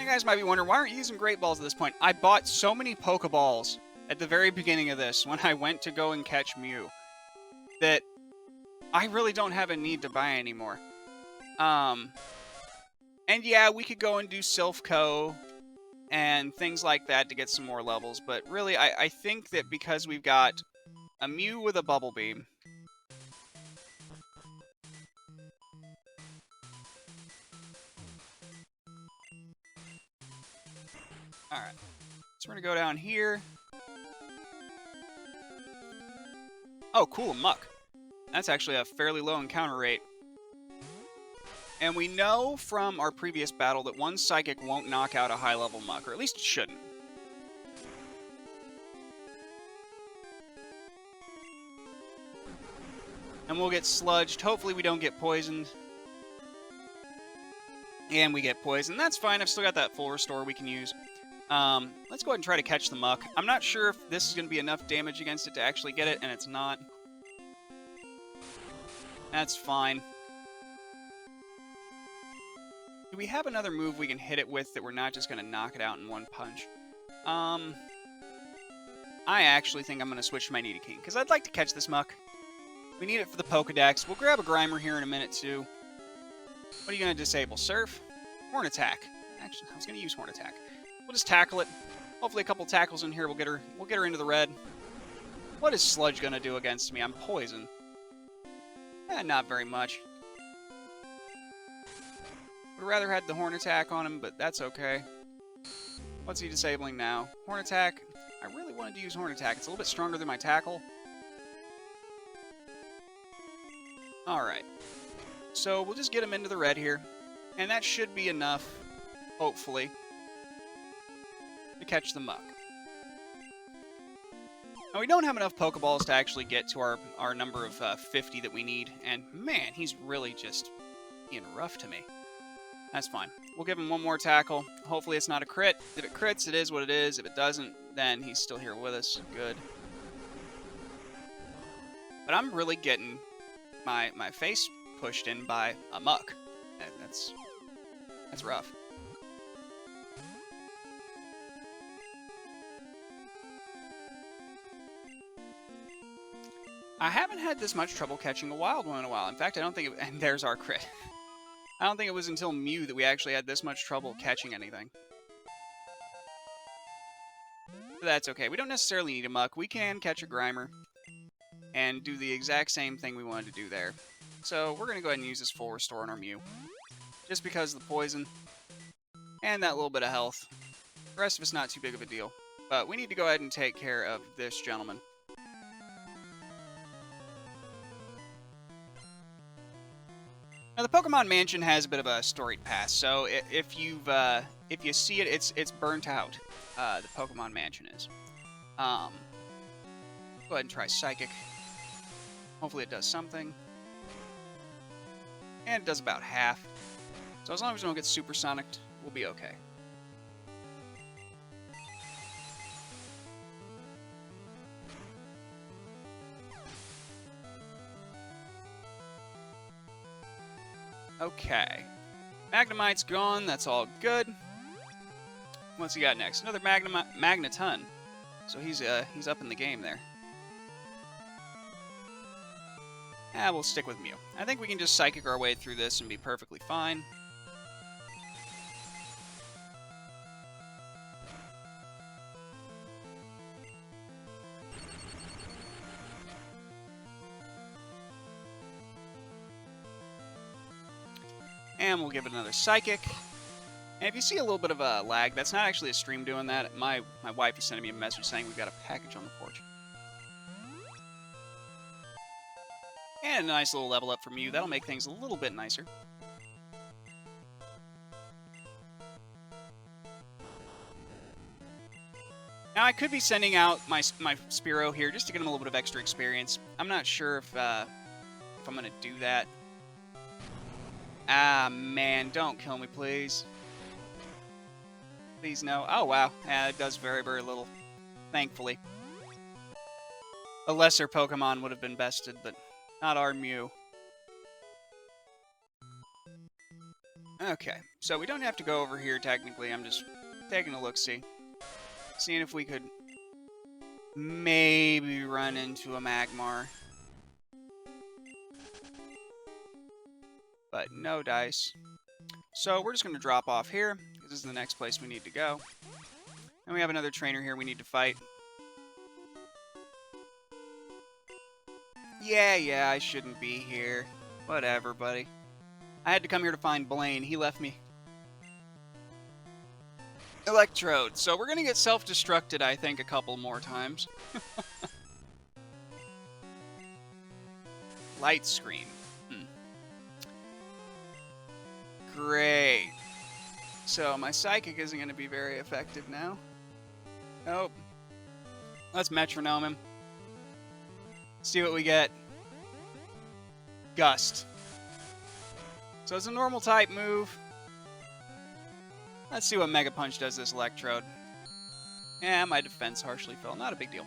You guys might be wondering, why aren't you using Great Balls at this point? I bought so many Pokeballs at the very beginning of this, when I went to go and catch Mew, that I really don't have a need to buy anymore. And yeah, we could go and do Silph Co. and things like that to get some more levels. But really, I think that because we've got a Mew with a Bubble Beam, alright, so we're going to go down here. Oh, cool, Muck. That's actually a fairly low encounter rate. And we know from our previous battle that one Psychic won't knock out a high-level Muck, or at least it shouldn't. And we'll get sludged. Hopefully we don't get poisoned. And we get poisoned. That's fine. I've still got that full restore we can use. Let's go ahead and try to catch the Muck. I'm not sure if this is going to be enough damage against it to actually get it, and it's not. That's fine. Do we have another move we can hit it with that we're not just going to knock it out in one punch? I actually think I'm going to switch to my Nidoking, because I'd like to catch this Muck. We need it for the Pokedex. We'll grab a Grimer here in a minute, too. What are you going to disable? Surf? Horn Attack. Actually, I was going to use Horn Attack. We'll just tackle it. Hopefully a couple tackles in here will get her into the red. What is Sludge going to do against me? I'm poisoned. Not very much. Would rather had the Horn Attack on him, but that's okay. What's he disabling now? Horn Attack. I really wanted to use Horn Attack. It's a little bit stronger than my tackle. Alright. So we'll just get him into the red here. And that should be enough, hopefully, to catch the Muck. Now, we don't have enough Pokeballs to actually get to our number of 50 that we need. And, man, he's really just being rough to me. That's fine. We'll give him one more tackle. Hopefully it's not a crit. If it crits, it is what it is. If it doesn't, then he's still here with us. Good. But I'm really getting my face pushed in by a Muck. That's rough. I haven't had this much trouble catching a wild one in a while. In fact, I don't think it... And there's our crit. I don't think it was until Mew that we actually had this much trouble catching anything. But that's okay. We don't necessarily need a Muck. We can catch a Grimer and do the exact same thing we wanted to do there. So we're going to go ahead and use this full restore on our Mew. Just because of the poison and that little bit of health. The rest of it's not too big of a deal. But we need to go ahead and take care of this gentleman. Now, the Pokemon Mansion has a bit of a storied past, so if you see it, it's burnt out. The Pokemon Mansion is. Go ahead and try Psychic. Hopefully it does something. And it does about half. So as long as we don't get supersonicked, we'll be okay. Okay. Magnemite's gone. That's all good. What's he got next? Another Magneton. So he's up in the game there. We'll stick with Mew. I think we can just Psychic our way through this and be perfectly fine. And we'll give it another Psychic. And if you see a little bit of a lag, that's not actually a stream doing that. My wife is sending me a message saying we've got a package on the porch. And a nice little level up from Mew. That'll make things a little bit nicer. Now, I could be sending out my Spearow here just to get him a little bit of extra experience. I'm not sure if I'm going to do that. Ah, man, don't kill me, please. Please, no. Oh, wow. Yeah, it does very, very little. Thankfully. A lesser Pokemon would have been bested, but not our Mew. Okay, so we don't have to go over here, technically. I'm just taking a look-see. Seeing if we could maybe run into a Magmar. But no dice. So we're just going to drop off here, because this is the next place we need to go. And we have another trainer here we need to fight. Yeah, I shouldn't be here. Whatever, buddy. I had to come here to find Blaine. He left me Electrode. So we're going to get self-destructed, I think, a couple more times. Light screen. Great. So my Psychic isn't going to be very effective now. Nope. Let's metronome him. See what we get. Gust. So it's a normal type move. Let's see what Mega Punch does to this Electrode. Yeah, my defense harshly fell. Not a big deal.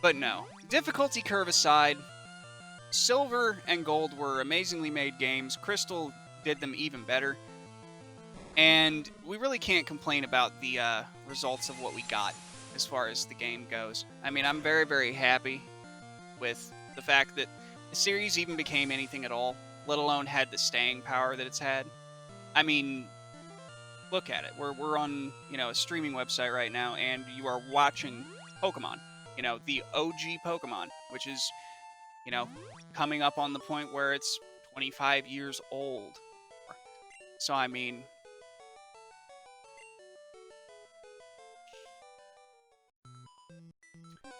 But no. Difficulty curve aside, Silver and Gold were amazingly made games. Crystal did them even better. And we really can't complain about the results of what we got as far as the game goes. I mean, I'm very, very happy with the fact that the series even became anything at all, let alone had the staying power that it's had. I mean, look at it. We're on, a streaming website right now, and you are watching Pokemon. The OG Pokemon, which is, coming up on the point where it's 25 years old. So, I mean,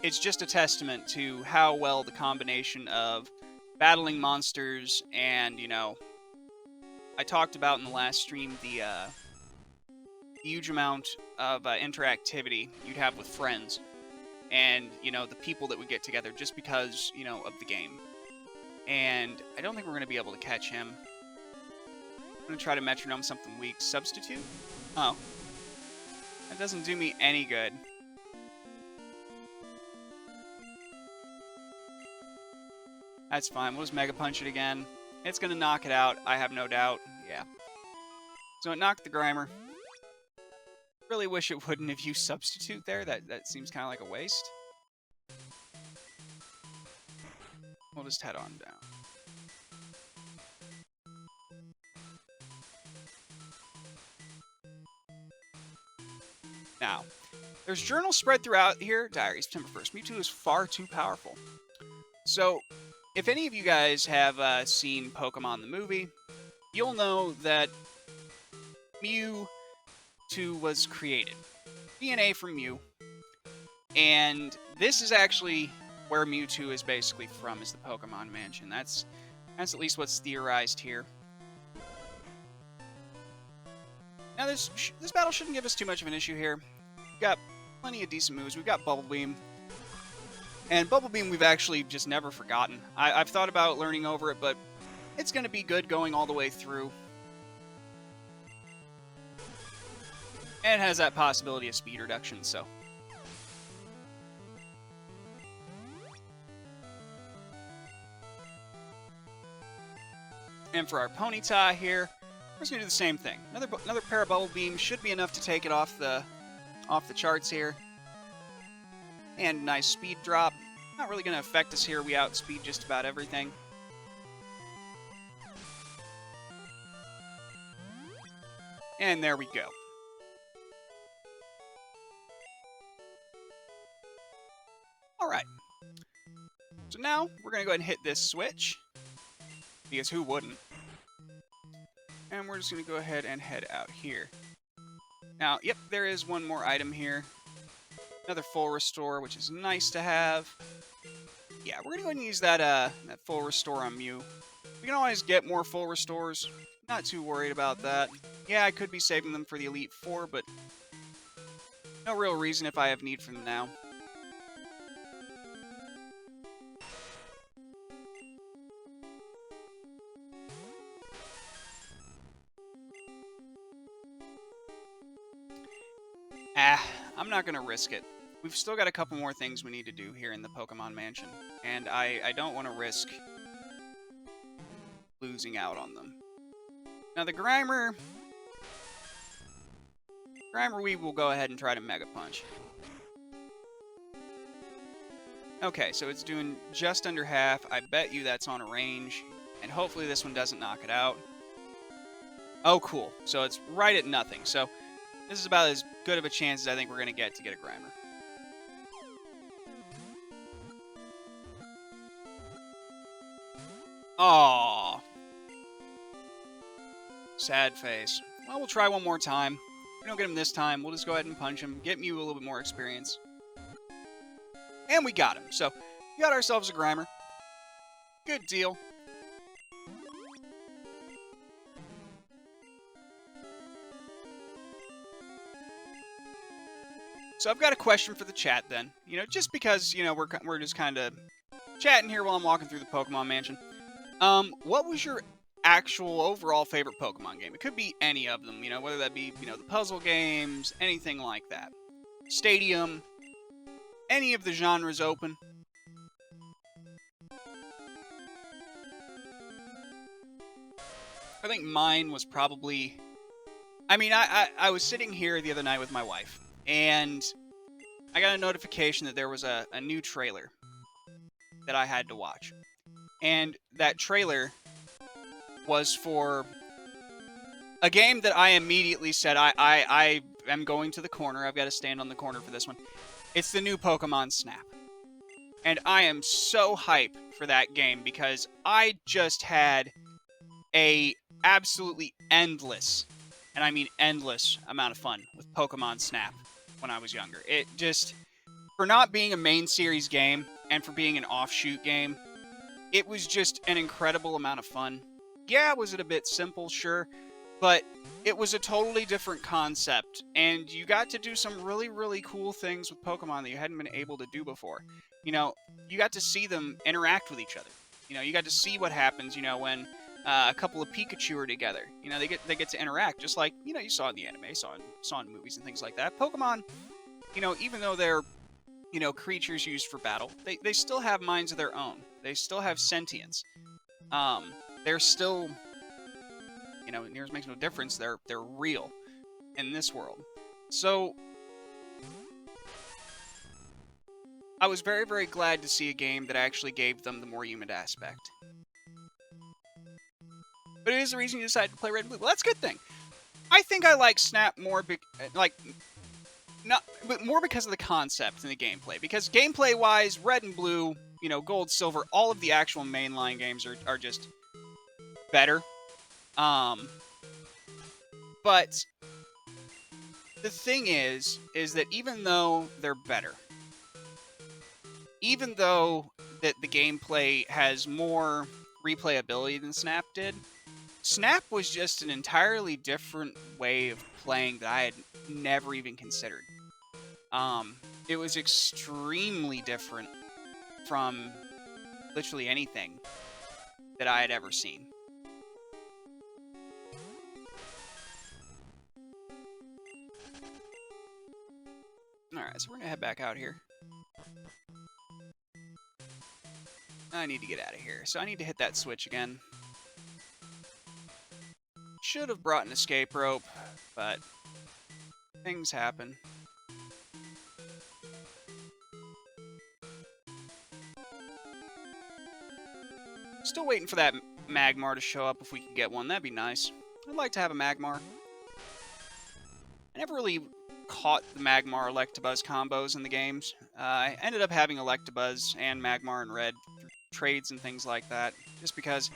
it's just a testament to how well the combination of battling monsters and, I talked about in the last stream the huge amount of interactivity you'd have with friends. And, the people that would get together just because, of the game. And I don't think we're going to be able to catch him. I'm going to try to metronome something weak. Substitute? Oh. That doesn't do me any good. That's fine. We'll just Mega Punch it again. It's going to knock it out, I have no doubt. Yeah. So it knocked the Grimer. Really wish it wouldn't have used Substitute there. That seems kind of like a waste. We'll just head on down. Now, there's journals spread throughout here. Diary, September 1st. Mewtwo is far too powerful. So, if any of you guys have seen Pokemon the movie, you'll know that Mewtwo was created. DNA from Mew. And this is actually where Mewtwo is basically from, is the Pokemon Mansion. That's at least what's theorized here. Now, this battle shouldn't give us too much of an issue here. We've got plenty of decent moves. We've got Bubble Beam. And Bubble Beam we've actually just never forgotten. I've thought about learning over it, but it's going to be good going all the way through. And it has that possibility of speed reduction, so. And for our Ponyta here, we're just going to do the same thing. Another pair of Bubble Beams should be enough to take it off the charts here. And nice speed drop. Not really going to affect us here. We outspeed just about everything. And there we go. Alright. So now, we're going to go ahead and hit this switch. Because who wouldn't? And we're just going to go ahead and head out here. Now, yep, there is one more item here. Another full restore, which is nice to have. Yeah, we're going to go ahead and use that full restore on Mew. We can always get more full restores. Not too worried about that. Yeah, I could be saving them for the Elite Four, but no real reason if I have need for them now. I'm not going to risk it. We've still got a couple more things we need to do here in the Pokemon Mansion, and I don't want to risk losing out on them. Now, the Grimer we will go ahead and try to Mega Punch. Okay, so it's doing just under half. I bet you that's on a range, And hopefully this one doesn't knock it out. Oh, cool. So it's right at nothing. So this is about as good of a chance as I think we're going to get a Grimer. Aww. Sad face. Well, we'll try one more time. If we don't get him this time, we'll just go ahead and punch him, get Mew a little bit more experience. And we got him. So, we got ourselves a Grimer. Good deal. So I've got a question for the chat then. You know, just because, you know, we're just kind of chatting here while I'm walking through the Pokemon Mansion. What was your actual overall favorite Pokemon game? It could be any of them, you know, whether that be, you know, the puzzle games, anything like that. Stadium, any of the genres open. I think mine was probably... I mean, I was sitting here the other night with my wife, and I got a notification that there was a new trailer that I had to watch. And that trailer was for a game that I immediately said, I am going to the corner. I've got to stand on the corner for this one. It's the new Pokemon Snap. And I am so hyped for that game because I just had a absolutely endless, and I mean endless, amount of fun with Pokemon Snap when I was younger. It just, for not being a main series game and for being an offshoot game, it was just an incredible amount of fun. Yeah, was it a bit simple? Sure. But it was a totally different concept, and you got to do some really, really cool things with Pokemon that you hadn't been able to do before. You know, you got to see them interact with each other. You know, you got to see what happens, you know, when a couple of Pikachu are together. You know, they get to interact, just like, you know, you saw in the anime, saw in movies and things like that. Pokemon, you know, even though they're, you know, creatures used for battle, they still have minds of their own. They still have sentience. They're still, you know, it makes no difference. They're real in this world. So I was very, very glad to see a game that actually gave them the more human aspect. But it is the reason you decided to play Red and Blue. Well, that's a good thing. I think I like Snap more, but more because of the concept and the gameplay. Because gameplay-wise, Red and Blue, you know, Gold, Silver, all of the actual mainline games are just better. But the thing is that even though they're better, even though that the gameplay has more replayability than Snap did, Snap was just an entirely different way of playing that I had never even considered. It was extremely different from literally anything that I had ever seen. Alright, so we're gonna head back out here. I need to get out of here, so I need to hit that switch again. Should have brought an escape rope, but things happen. Still waiting for that Magmar to show up if we can get one. That'd be nice. I'd like to have a Magmar. I never really caught the Magmar Electabuzz combos in the games. I ended up having Electabuzz and Magmar in Red through trades and things like that, just because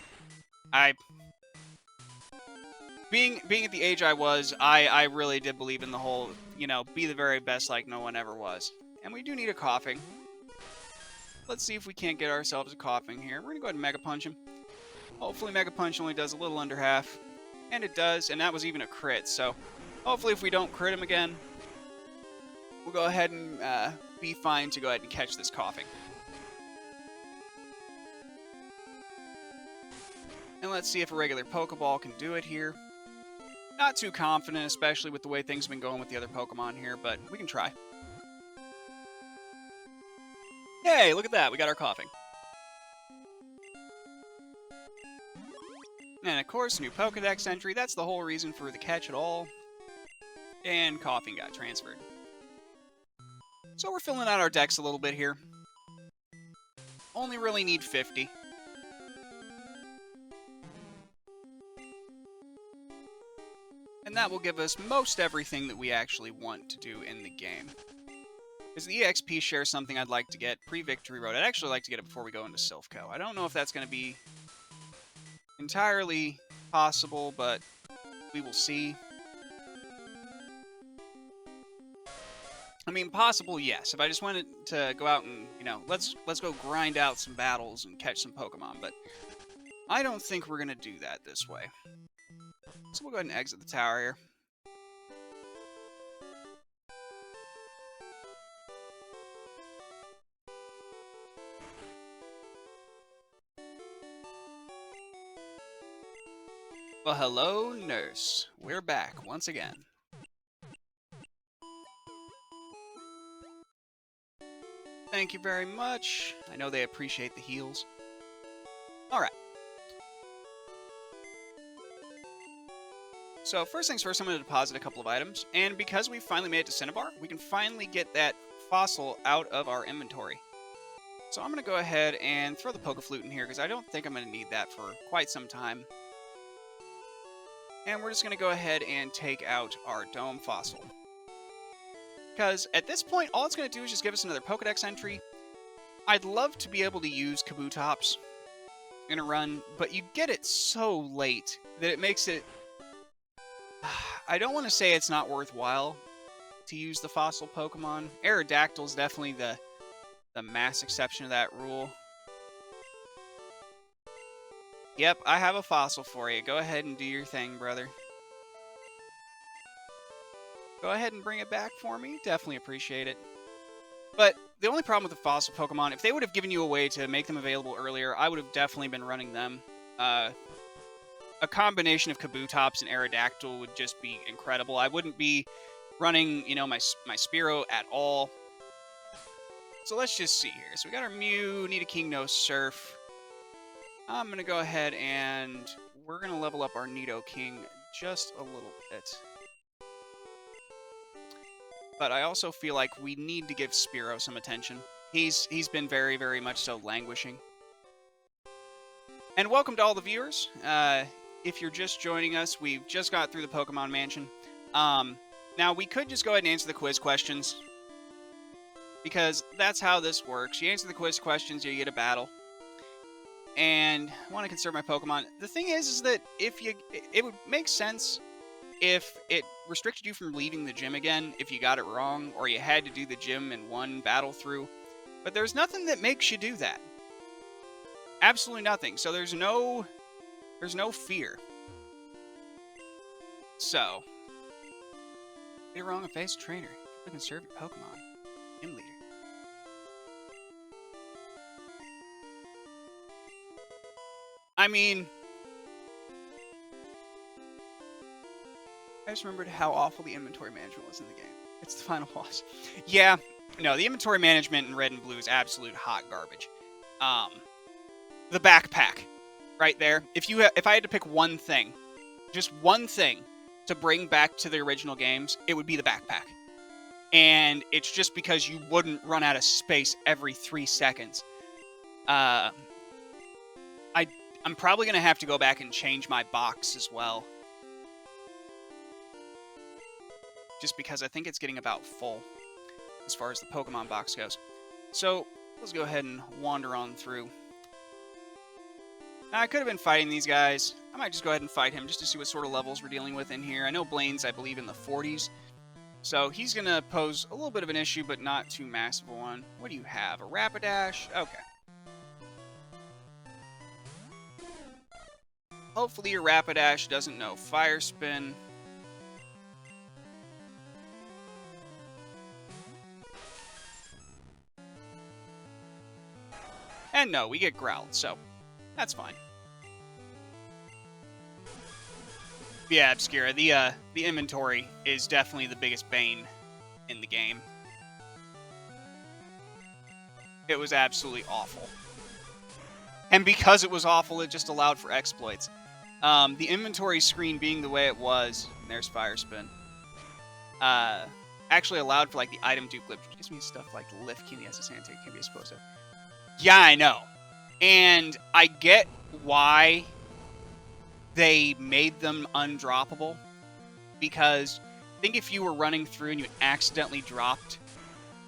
being at the age I was, I really did believe in the whole, you know, be the very best like no one ever was. And we do need a Coughing. Let's see if we can't get ourselves a Coughing here. We're gonna go ahead and Mega Punch him. Hopefully Mega Punch only does a little under half. And it does, and that was even a crit, so hopefully if we don't crit him again, we'll go ahead and be fine to go ahead and catch this Coughing. And let's see if a regular Pokeball can do it here. Not too confident, especially with the way things have been going with the other Pokemon here, but we can try. Hey, look at that, we got our Coughing. And of course, new Pokedex entry, that's the whole reason for the catch at all. And Coughing got transferred. So we're filling out our decks a little bit here. Only really need 50. And that will give us most everything that we actually want to do in the game. Because the EXP share is something I'd like to get pre-Victory Road. I'd actually like to get it before we go into Silph Co. I don't know if that's going to be entirely possible, but we will see. I mean, possible, yes. If I just wanted to go out and, you know, let's go grind out some battles and catch some Pokemon, but I don't think we're going to do that this way. So we'll go ahead and exit the tower here. Well, hello, nurse. We're back once again. Thank you very much. I know they appreciate the heals. Alright. So, first things first, I'm going to deposit a couple of items. And because we finally made it to Cinnabar, we can finally get that fossil out of our inventory. So I'm going to go ahead and throw the Pokeflute in here, because I don't think I'm going to need that for quite some time. And we're just going to go ahead and take out our Dome Fossil. Because at this point, all it's going to do is just give us another Pokedex entry. I'd love to be able to use Kabutops in a run, but you get it so late that it makes it... I don't want to say it's not worthwhile to use the fossil Pokemon. Aerodactyl is definitely the mass exception to that rule. Yep, I have a fossil for you. Go ahead and do your thing, brother. Go ahead and bring it back for me. Definitely appreciate it. But the only problem with the fossil Pokemon, if they would have given you a way to make them available earlier, I would have definitely been running them. A combination of Kabutops and Aerodactyl would just be incredible. I wouldn't be running, you know, my Spearow at all. So let's just see here. So we got our Mew, Nidoking, no Surf. I'm going to go ahead and we're going to level up our Nidoking just a little bit. But I also feel like we need to give Spearow some attention. He's been very, very much so languishing. And welcome to all the viewers. If you're just joining us, we've just got through the Pokemon Mansion. Now, we could just go ahead and answer the quiz questions, because that's how this works. You answer the quiz questions, you get a battle. And I want to conserve my Pokemon. The thing is that it would make sense if it restricted you from leaving the gym again if you got it wrong, or you had to do the gym in one battle through. But there's nothing that makes you do that. Absolutely nothing. So there's no fear. So, get it wrong and face a trainer. You can serve your Pokemon. Gym leader. I mean, I just remembered how awful the inventory management was in the game. It's the final boss. Yeah, no, the inventory management in Red and Blue is absolute hot garbage. The backpack, right there. If I had to pick one thing, just one thing to bring back to the original games, it would be the backpack. And it's just because you wouldn't run out of space every 3 seconds. I'm probably going to have to go back and change my box as well. Just because I think it's getting about full as far as the Pokemon box goes. So, let's go ahead and wander on through. Now, I could have been fighting these guys. I might just go ahead and fight him just to see what sort of levels we're dealing with in here. I know Blaine's, I believe, in the 40s. So, he's going to pose a little bit of an issue, but not too massive a one. What do you have? A Rapidash? Okay. Hopefully your Rapidash doesn't know Fire Spin. And no, we get growled, so that's fine. Yeah, Obscura, the inventory is definitely the biggest bane in the game. It was absolutely awful. And because it was awful, it just allowed for exploits. The inventory screen being the way it was, there's Fire Spin, actually allowed for like the item dupe glitch, which gives me stuff like Lift, Kinesis, Antique, can be exposed to. Yeah, I know. And I get why they made them undroppable. because I think if you were running through and you accidentally dropped,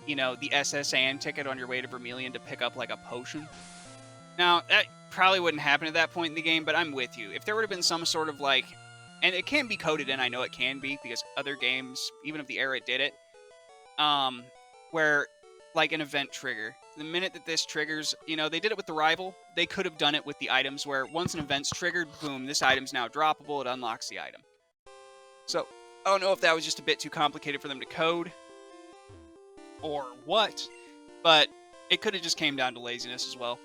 you know, the SSAN ticket on your way to Vermilion to pick up, like, a potion. Now, that probably wouldn't happen at that point in the game, but I'm with you. If there would have been some sort of, like... And it can be coded in, I know it can be, because other games, even if the era did it, where, like, an event trigger. The minute that this triggers, you know, they did it with the rival. They could have done it with the items where once an event's triggered, boom, this item's now droppable, it unlocks the item. So, I don't know if that was just a bit too complicated for them to code, or what, but it could have just came down to laziness as well.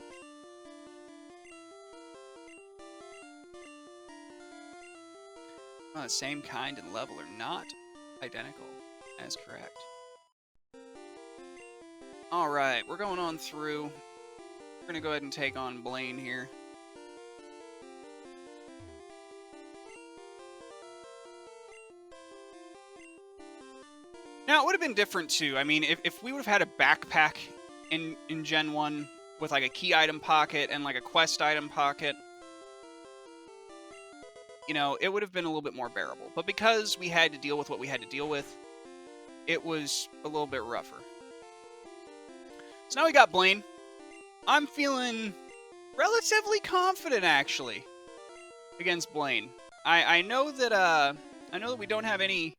The same kind and level are not identical. That is correct. Alright, we're going on through. We're going to go ahead and take on Blaine here. Now, it would have been different, too. I mean, if we would have had a backpack in Gen 1 with, like, a key item pocket and, like, a quest item pocket, you know, it would have been a little bit more bearable. But because we had to deal with what we had to deal with, it was a little bit rougher. So now we got Blaine. I'm feeling relatively confident, actually, against Blaine. I know that we don't have any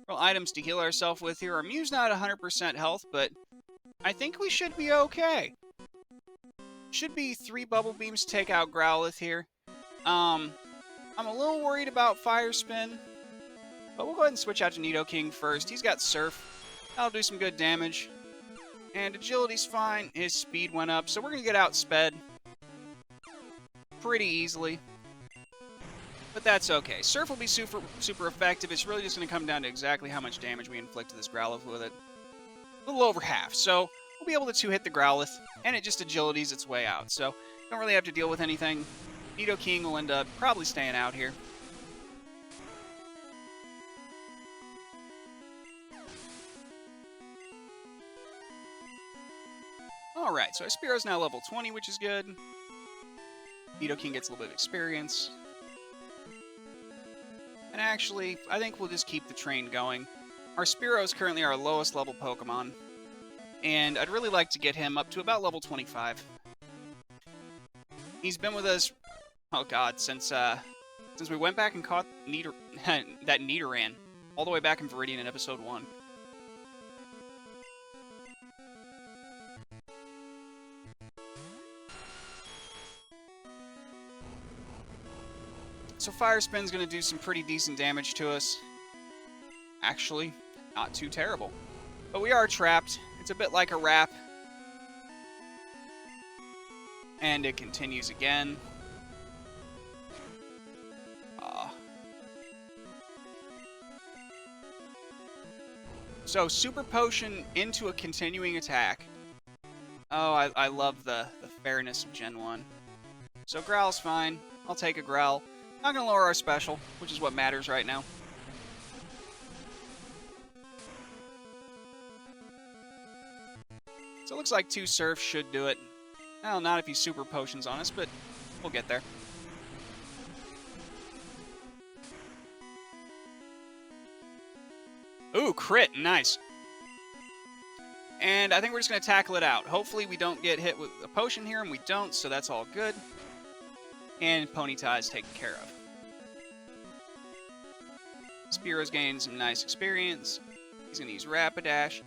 real items to heal ourselves with here. Our Mew's not 100% health, but I think we should be okay. Should be 3 bubble beams to take out Growlithe here. I'm a little worried about Fire Spin, but we'll go ahead and switch out to Nidoking first. He's got Surf. That'll do some good damage. And Agility's fine. His speed went up, so we're going to get outsped pretty easily. But that's okay. Surf will be super effective. It's really just going to come down to exactly how much damage we inflict to this Growlithe with it. A little over half, so we'll be able to 2-hit the Growlithe, and it just Agilities its way out. So don't really have to deal with anything. Nidoking will end up probably staying out here. Alright, so our Spearow's now level 20, which is good. Nidoking gets a little bit of experience. And actually, I think we'll just keep the train going. Our Spearow is currently our lowest level Pokemon, and I'd really like to get him up to about level 25. He's been with us, oh god, since we went back and caught that Nidoran, all the way back in Viridian in episode 1. So Fire Spin's going to do some pretty decent damage to us. Actually, not too terrible. But we are trapped. It's a bit like a wrap. And it continues again. So, Super Potion into a continuing attack. Oh, I love the fairness of Gen 1. So Growl's fine. I'll take a Growl. Not going to lower our special, which is what matters right now. So it looks like 2 Surf should do it. Well, not if he Super Potions on us, but we'll get there. Ooh, crit. Nice. And I think we're just going to tackle it out. Hopefully we don't get hit with a potion here, and we don't, so that's all good. And Ponyta is taken care of. Spearow's gained some nice experience. He's going to use Rapidash.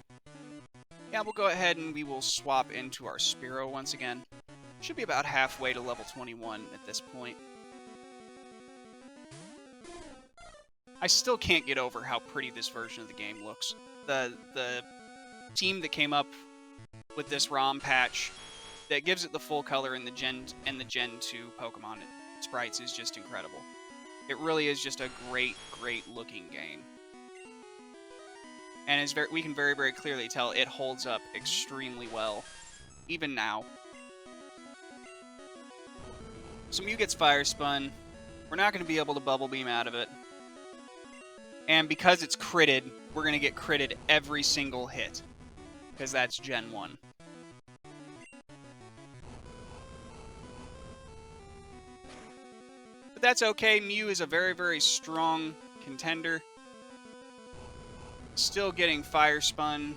Yeah, we'll go ahead and we will swap into our Spearow once again. Should be about halfway to level 21 at this point. I still can't get over how pretty this version of the game looks. The team that came up with this ROM patch that gives it the full color in the Gen 2 Pokemon sprites is just incredible. It really is just a great looking game. And it's we can very, very clearly tell it holds up extremely well, even now. So Mew gets Fire Spun. We're not going to be able to Bubble Beam out of it. And because it's critted, we're going to get critted every single hit. Because that's Gen 1. But that's okay. Mew is a very, very strong contender. Still getting fire spun.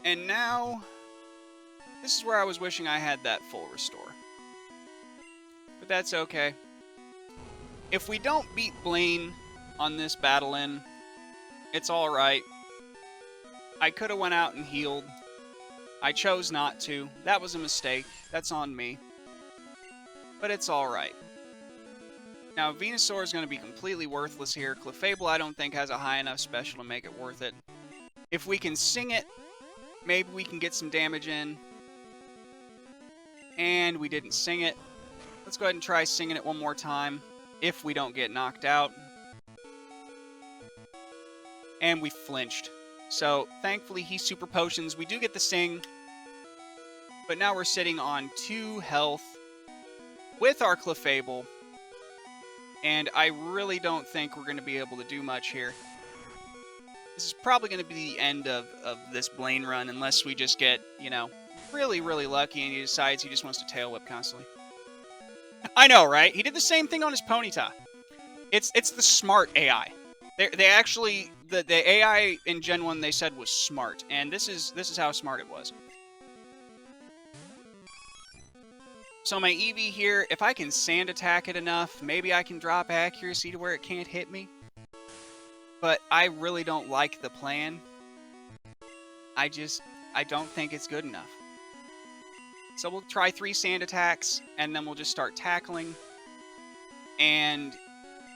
And now, this is where I was wishing I had that full restore. But that's okay. If we don't beat Blaine on this battle-in, it's alright. I could have went out and healed. I chose not to. That was a mistake. That's on me. But it's alright. Now, Venusaur is going to be completely worthless here. Clefable, I don't think, has a high enough special to make it worth it. If we can sing it, maybe we can get some damage in. And we didn't sing it. Let's go ahead and try singing it one more time, if we don't get knocked out. And we flinched. So, thankfully, he super potions. We do get the sing. But now we're sitting on 2 health with our Clefable. And I really don't think we're going to be able to do much here. This is probably going to be the end of this Blaine run, unless we just get, you know, really, really lucky and he decides he just wants to tail whip constantly. I know, right? He did the same thing on his Ponyta. It's the smart AI. They actually, the AI in Gen 1 they said was smart, and this is how smart it was. So my Eevee here, if I can sand attack it enough, maybe I can drop accuracy to where it can't hit me. But I really don't like the plan. I don't think it's good enough. So we'll try 3 sand attacks, and then we'll just start tackling. And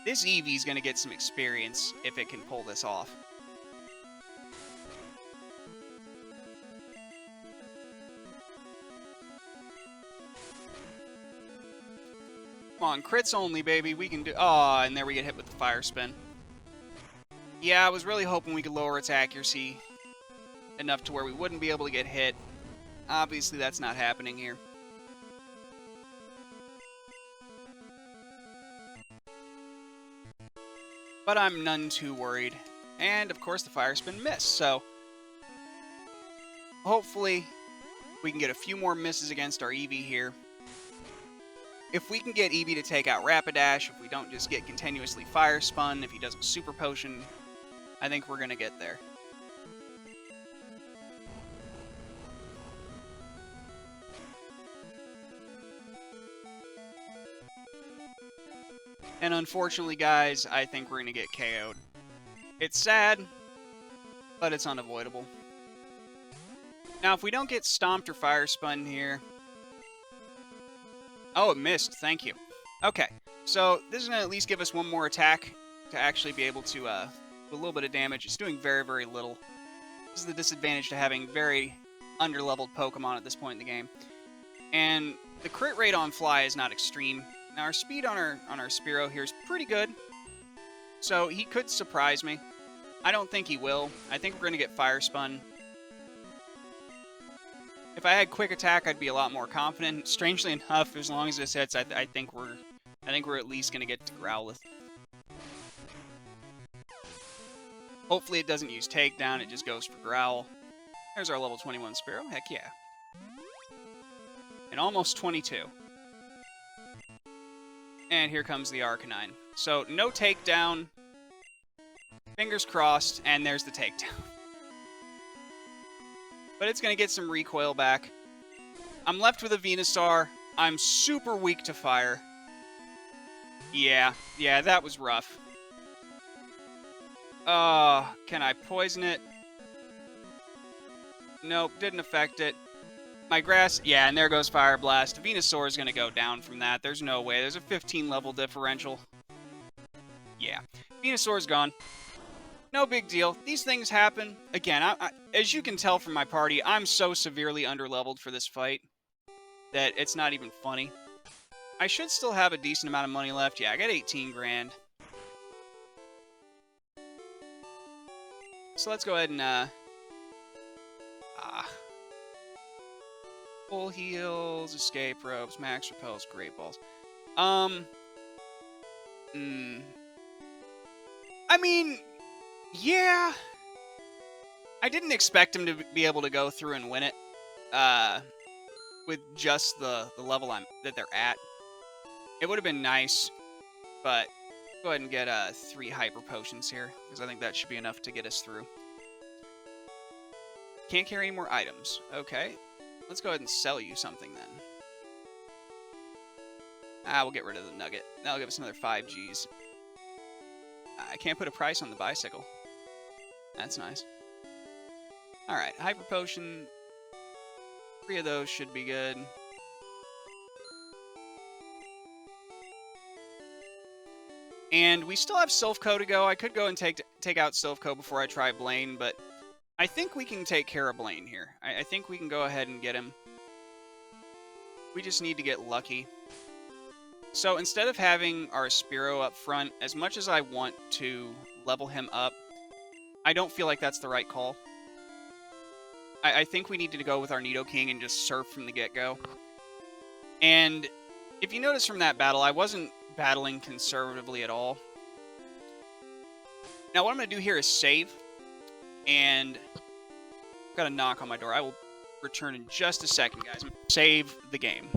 this Eevee's going to get some experience if it can pull this off. Come on, crits only, baby. We can do... Oh, and there we get hit with the fire spin. Yeah, I was really hoping we could lower its accuracy enough to where we wouldn't be able to get hit. Obviously, that's not happening here. But I'm none too worried. And, of course, the fire spin missed, so... hopefully, we can get a few more misses against our Eevee here. If we can get Eevee to take out Rapidash, if we don't just get continuously fire spun, if he doesn't super potion, I think we're going to get there. And unfortunately, guys, I think we're going to get KO'd. It's sad, but it's unavoidable. Now, if we don't get stomped or fire spun here... Oh, it missed. Thank you. Okay, so this is going to at least give us one more attack to actually be able to do a little bit of damage. It's doing very, very little. This is the disadvantage to having very underleveled Pokemon at this point in the game. And the crit rate on Fly is not extreme. Now, our speed on our Spearow here is pretty good. So he could surprise me. I don't think he will. I think we're going to get Fire Spun. If I had Quick Attack, I'd be a lot more confident. Strangely enough, as long as this hits, I think we're at least going to get to Growlithe. Hopefully it doesn't use Takedown, it just goes for Growl. There's our level 21 Spearow, heck yeah. And almost 22. And here comes the Arcanine. So, no Takedown. Fingers crossed, and there's the Takedown. But it's going to get some recoil back. I'm left with a Venusaur. I'm super weak to fire. Yeah, that was rough. Can I poison it? Nope, didn't affect it. My grass, yeah, and there goes Fire Blast. Venusaur is going to go down from that. There's no way. There's a 15 level differential. Yeah, Venusaur's gone. No big deal. These things happen. Again, as you can tell from my party, I'm so severely underleveled for this fight that it's not even funny. I should still have a decent amount of money left. Yeah, I got 18 grand. So let's go ahead and, full heals, escape ropes, max repels, great balls. I mean... yeah, I didn't expect him to be able to go through and win it with just the level that they're at. It would have been nice, but Go ahead and get 3 Hyper Potions here, because I think that should be enough to get us through. Can't carry any more items. Okay. Let's go ahead and sell you something then. We'll get rid of the nugget. That'll give us another 5 Gs. I can't put a price on the bicycle. That's nice. Alright, Hyper Potion. 3 of those should be good. And we still have Silph to go. I could go and take out Silph before I try Blaine, but I think we can take care of Blaine here. I think we can go ahead and get him. We just need to get lucky. So instead of having our Spearow up front, as much as I want to level him up, I don't feel like that's the right call. I think we need to go with our Nidoking and just surf from the get-go. And if you notice from that battle, I wasn't battling conservatively at all. Now what I'm going to do here is save. And I've got a knock on my door. I will return in just a second, guys. Save the game.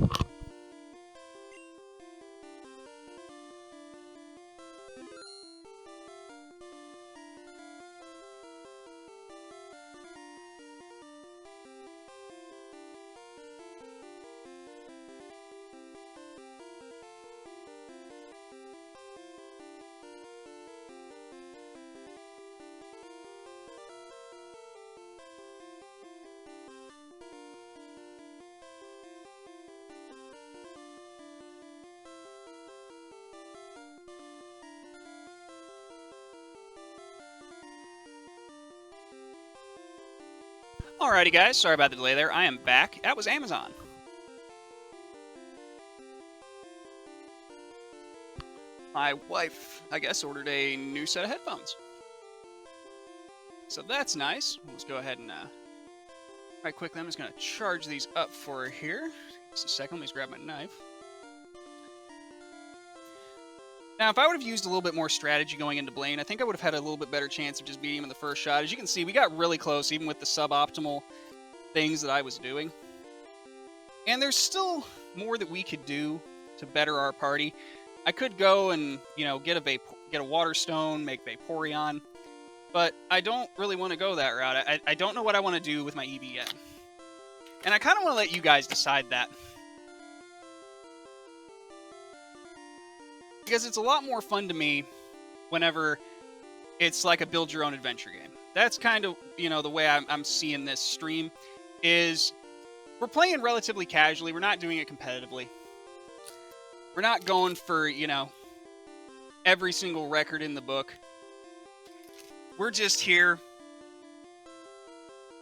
Alrighty guys, sorry about the delay there. I am back. That was Amazon. My wife, I guess, ordered a new set of headphones. So that's nice. Let's go ahead and, right quickly, I'm just going to charge these up for her here. Just a second, let me just grab my knife. Now, if I would have used a little bit more strategy going into Blaine, I think I would have had a little bit better chance of just beating him in the first shot. As you can see, we got really close, even with the suboptimal things that I was doing. And there's still more that we could do to better our party. I could go and, you know, get a Water Stone, make Vaporeon, but I don't really want to go that route. I don't know what I want to do with my EV yet. And I kind of want to let you guys decide that. Because it's a lot more fun to me whenever it's like a build-your-own-adventure game. That's kind of, you know, the way I'm seeing this stream, is we're playing relatively casually. We're not doing it competitively. We're not going for, you know, every single record in the book. We're just here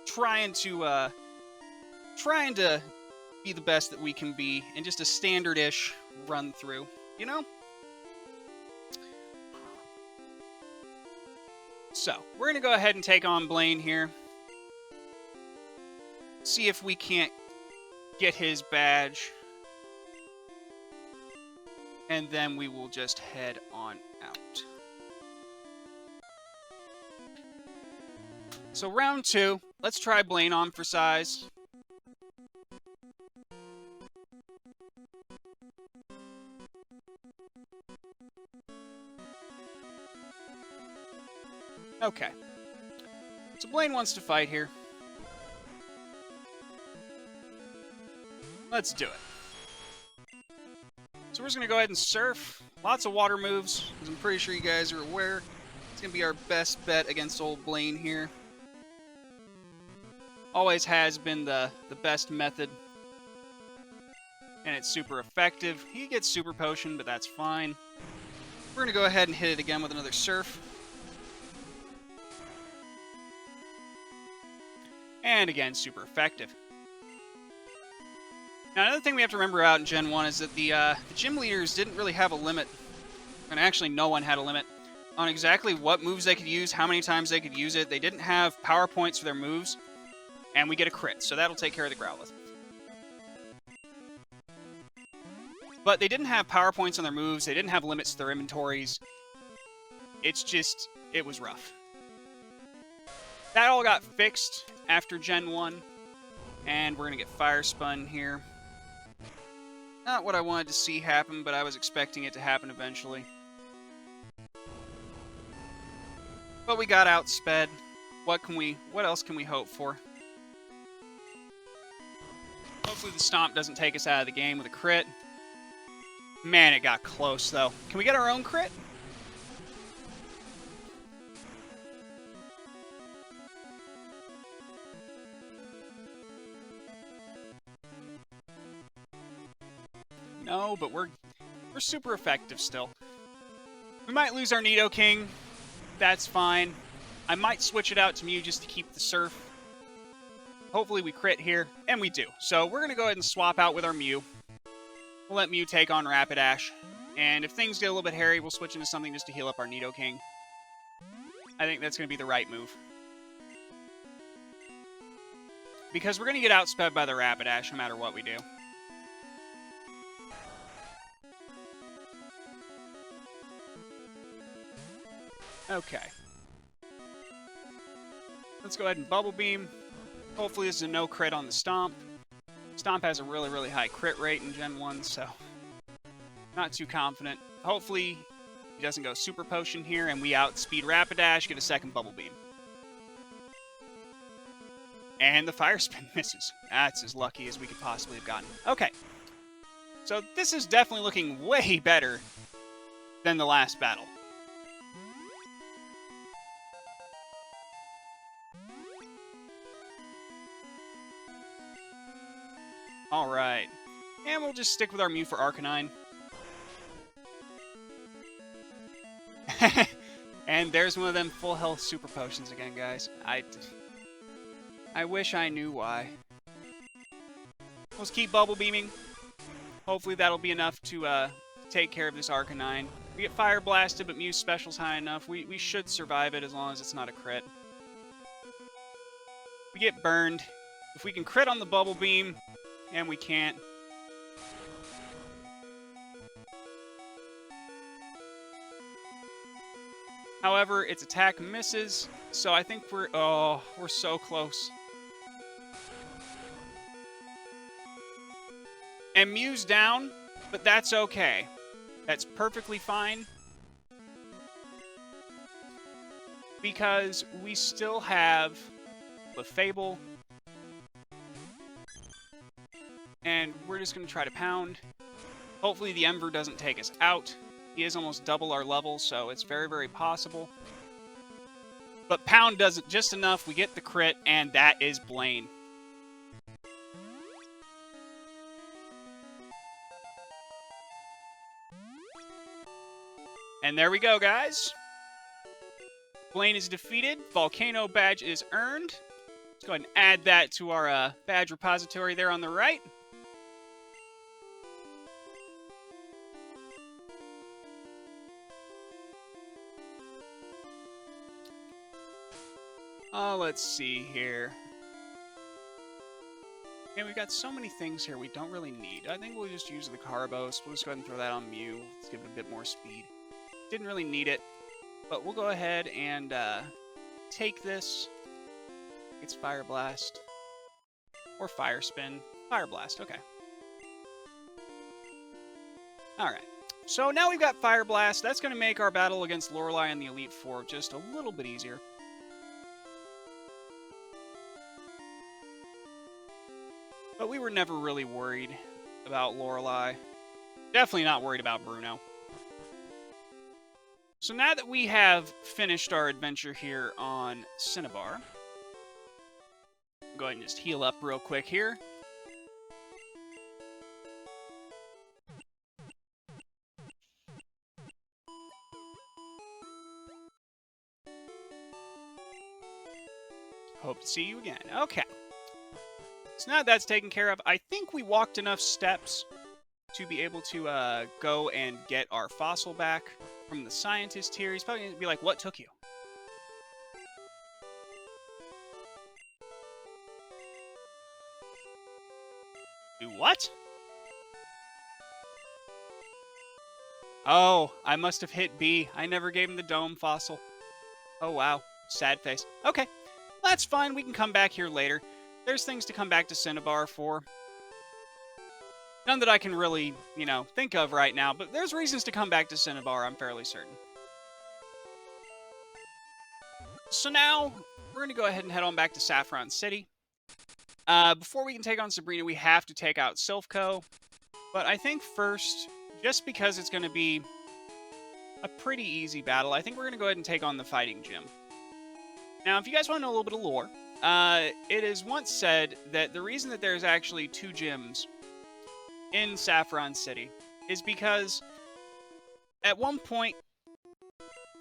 trying to be the best that we can be in just a standard-ish run-through, you know? So, we're going to go ahead and take on Blaine here. See if we can't get his badge. And then we will just head on out. So round 2, let's try Blaine on for size. Okay. So Blaine wants to fight here. Let's do it. So we're just going to go ahead and surf. Lots of water moves, as I'm pretty sure you guys are aware. It's going to be our best bet against old Blaine here. Always has been the best method. And it's super effective. He gets Super Potion, but that's fine. We're going to go ahead and hit it again with another surf. And again, super effective. Now, another thing we have to remember out in Gen 1 is that the gym leaders didn't really have a limit, and actually no one had a limit, on exactly what moves they could use, how many times they could use it. They didn't have power points for their moves, and we get a crit, so that'll take care of the Growlithe. But they didn't have power points on their moves, they didn't have limits to their inventories. It's just, it was rough. That all got fixed after Gen 1, and we're going to get Fire Spun here. Not what I wanted to see happen, but I was expecting it to happen eventually. But we got outsped. What else can we hope for? Hopefully the Stomp doesn't take us out of the game with a crit. Man, it got close, though. Can we get our own crit? No, but we're super effective still. We might lose our Nidoking. That's fine. I might switch it out to Mew just to keep the Surf. Hopefully we crit here, and we do. So we're going to go ahead and swap out with our Mew. We'll let Mew take on Rapidash. And if things get a little bit hairy, we'll switch into something just to heal up our Nidoking. I think that's going to be the right move. Because we're going to get outsped by the Rapidash no matter what we do. Okay. Let's go ahead and Bubble Beam. Hopefully this is a no crit on the Stomp. Stomp has a really, really high crit rate in Gen 1, so not too confident. Hopefully he doesn't go Super Potion here, and we outspeed Rapidash, get a second Bubble Beam. And the Fire Spin misses. That's as lucky as we could possibly have gotten. Okay. So this is definitely looking way better than the last battle. Alright. And we'll just stick with our Mew for Arcanine. And there's one of them full health Super Potions again, guys. I wish I knew why. Let's keep Bubble Beaming. Hopefully that'll be enough to take care of this Arcanine. We get Fire Blasted, but Mew's special's high enough. We should survive it as long as it's not a crit. We get burned. If we can crit on the Bubble Beam, and we can't. However, its attack misses, so I think we're so close. And Mew's down, but that's okay. That's perfectly fine. Because we still have Clefable. And we're just going to try to pound. Hopefully the Ember doesn't take us out. He is almost double our level, so it's very, very possible. But pound does it just enough. We get the crit, and that is Blaine. And there we go, guys. Blaine is defeated. Volcano badge is earned. Let's go ahead and add that to our badge repository there on the right. Let's see here. And we've got so many things here we don't really need. I think we'll just use the Carbos. We'll just go ahead and throw that on Mew. Let's give it a bit more speed. Didn't really need it, but we'll go ahead and take this. It's Fire Blast. Or Fire Spin. Fire Blast, okay. Alright. So now we've got Fire Blast. That's going to make our battle against Lorelei and the Elite Four just a little bit easier. But we were never really worried about Lorelei. Definitely not worried about Bruno. So now that we have finished our adventure here on Cinnabar, go ahead and just heal up real quick here. Hope to see you again. Okay. So now that's taken care of, I think we walked enough steps to be able to go and get our fossil back from the scientist here. He's probably going to be like, what took you? Do what? Oh, I must have hit B. I never gave him the dome fossil. Oh, wow. Sad face. Okay. That's fine. We can come back here later. There's things to come back to Cinnabar for. None that I can really, think of right now, but there's reasons to come back to Cinnabar, I'm fairly certain. So now, we're going to go ahead and head on back to Saffron City. Before we can take on Sabrina, we have to take out Silph. But I think first, just because it's going to be a pretty easy battle, I think we're going to go ahead and take on the Fighting Gym. Now, if you guys want to know a little bit of lore, it is once said that the reason that there's actually 2 gyms in Saffron City is because at one point,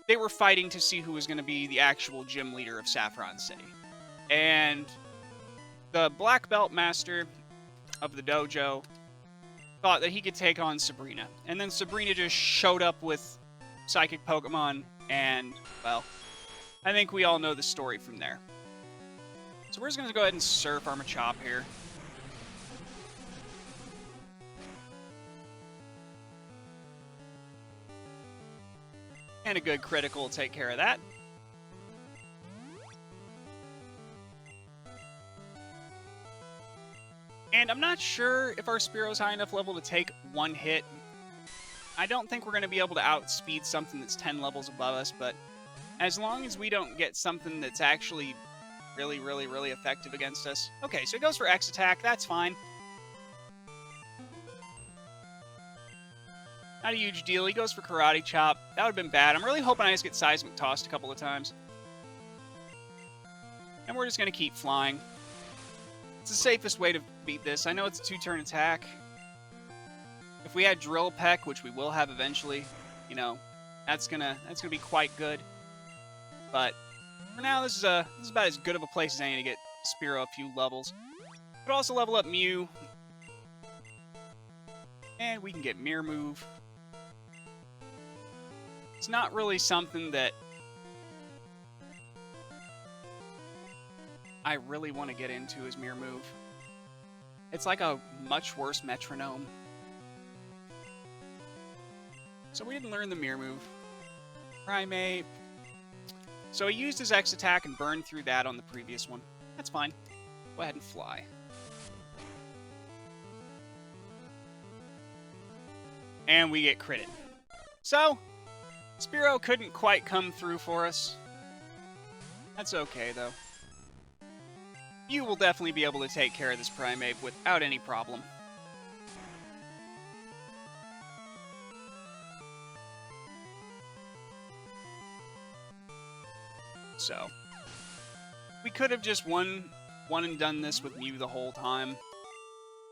they were fighting to see who was going to be the actual gym leader of Saffron City. And the Black Belt Master of the dojo thought that he could take on Sabrina. And then Sabrina just showed up with Psychic Pokemon, and, well, I think we all know the story from there. So we're just going to go ahead and surf our Machop here. And a good critical will take care of that. And I'm not sure if our Spearo's high enough level to take 1 hit. I don't think we're going to be able to outspeed something that's 10 levels above us, but as long as we don't get something that's actually really, really, really effective against us. Okay, so it goes for X attack. That's fine. Not a huge deal. He goes for Karate Chop. That would have been bad. I'm really hoping I just get Seismic Tossed a couple of times. And we're just going to keep flying. It's the safest way to beat this. I know it's a 2-turn attack. If we had Drill Peck, which we will have eventually, you know, that's gonna be quite good. But for now, this is about as good of a place as any to get Spearow a few levels. Could also level up Mew. And we can get Mirror Move. It's not really something that I really want to get into as Mirror Move. It's like a much worse Metronome. So we didn't learn the Mirror Move. Primate. So he used his X attack and burned through that on the previous one. That's fine. Go ahead and fly. And we get critted. So, Spearow couldn't quite come through for us. That's okay, though. You will definitely be able to take care of this Primate without any problem. So, we could have just won and done this with Mew the whole time.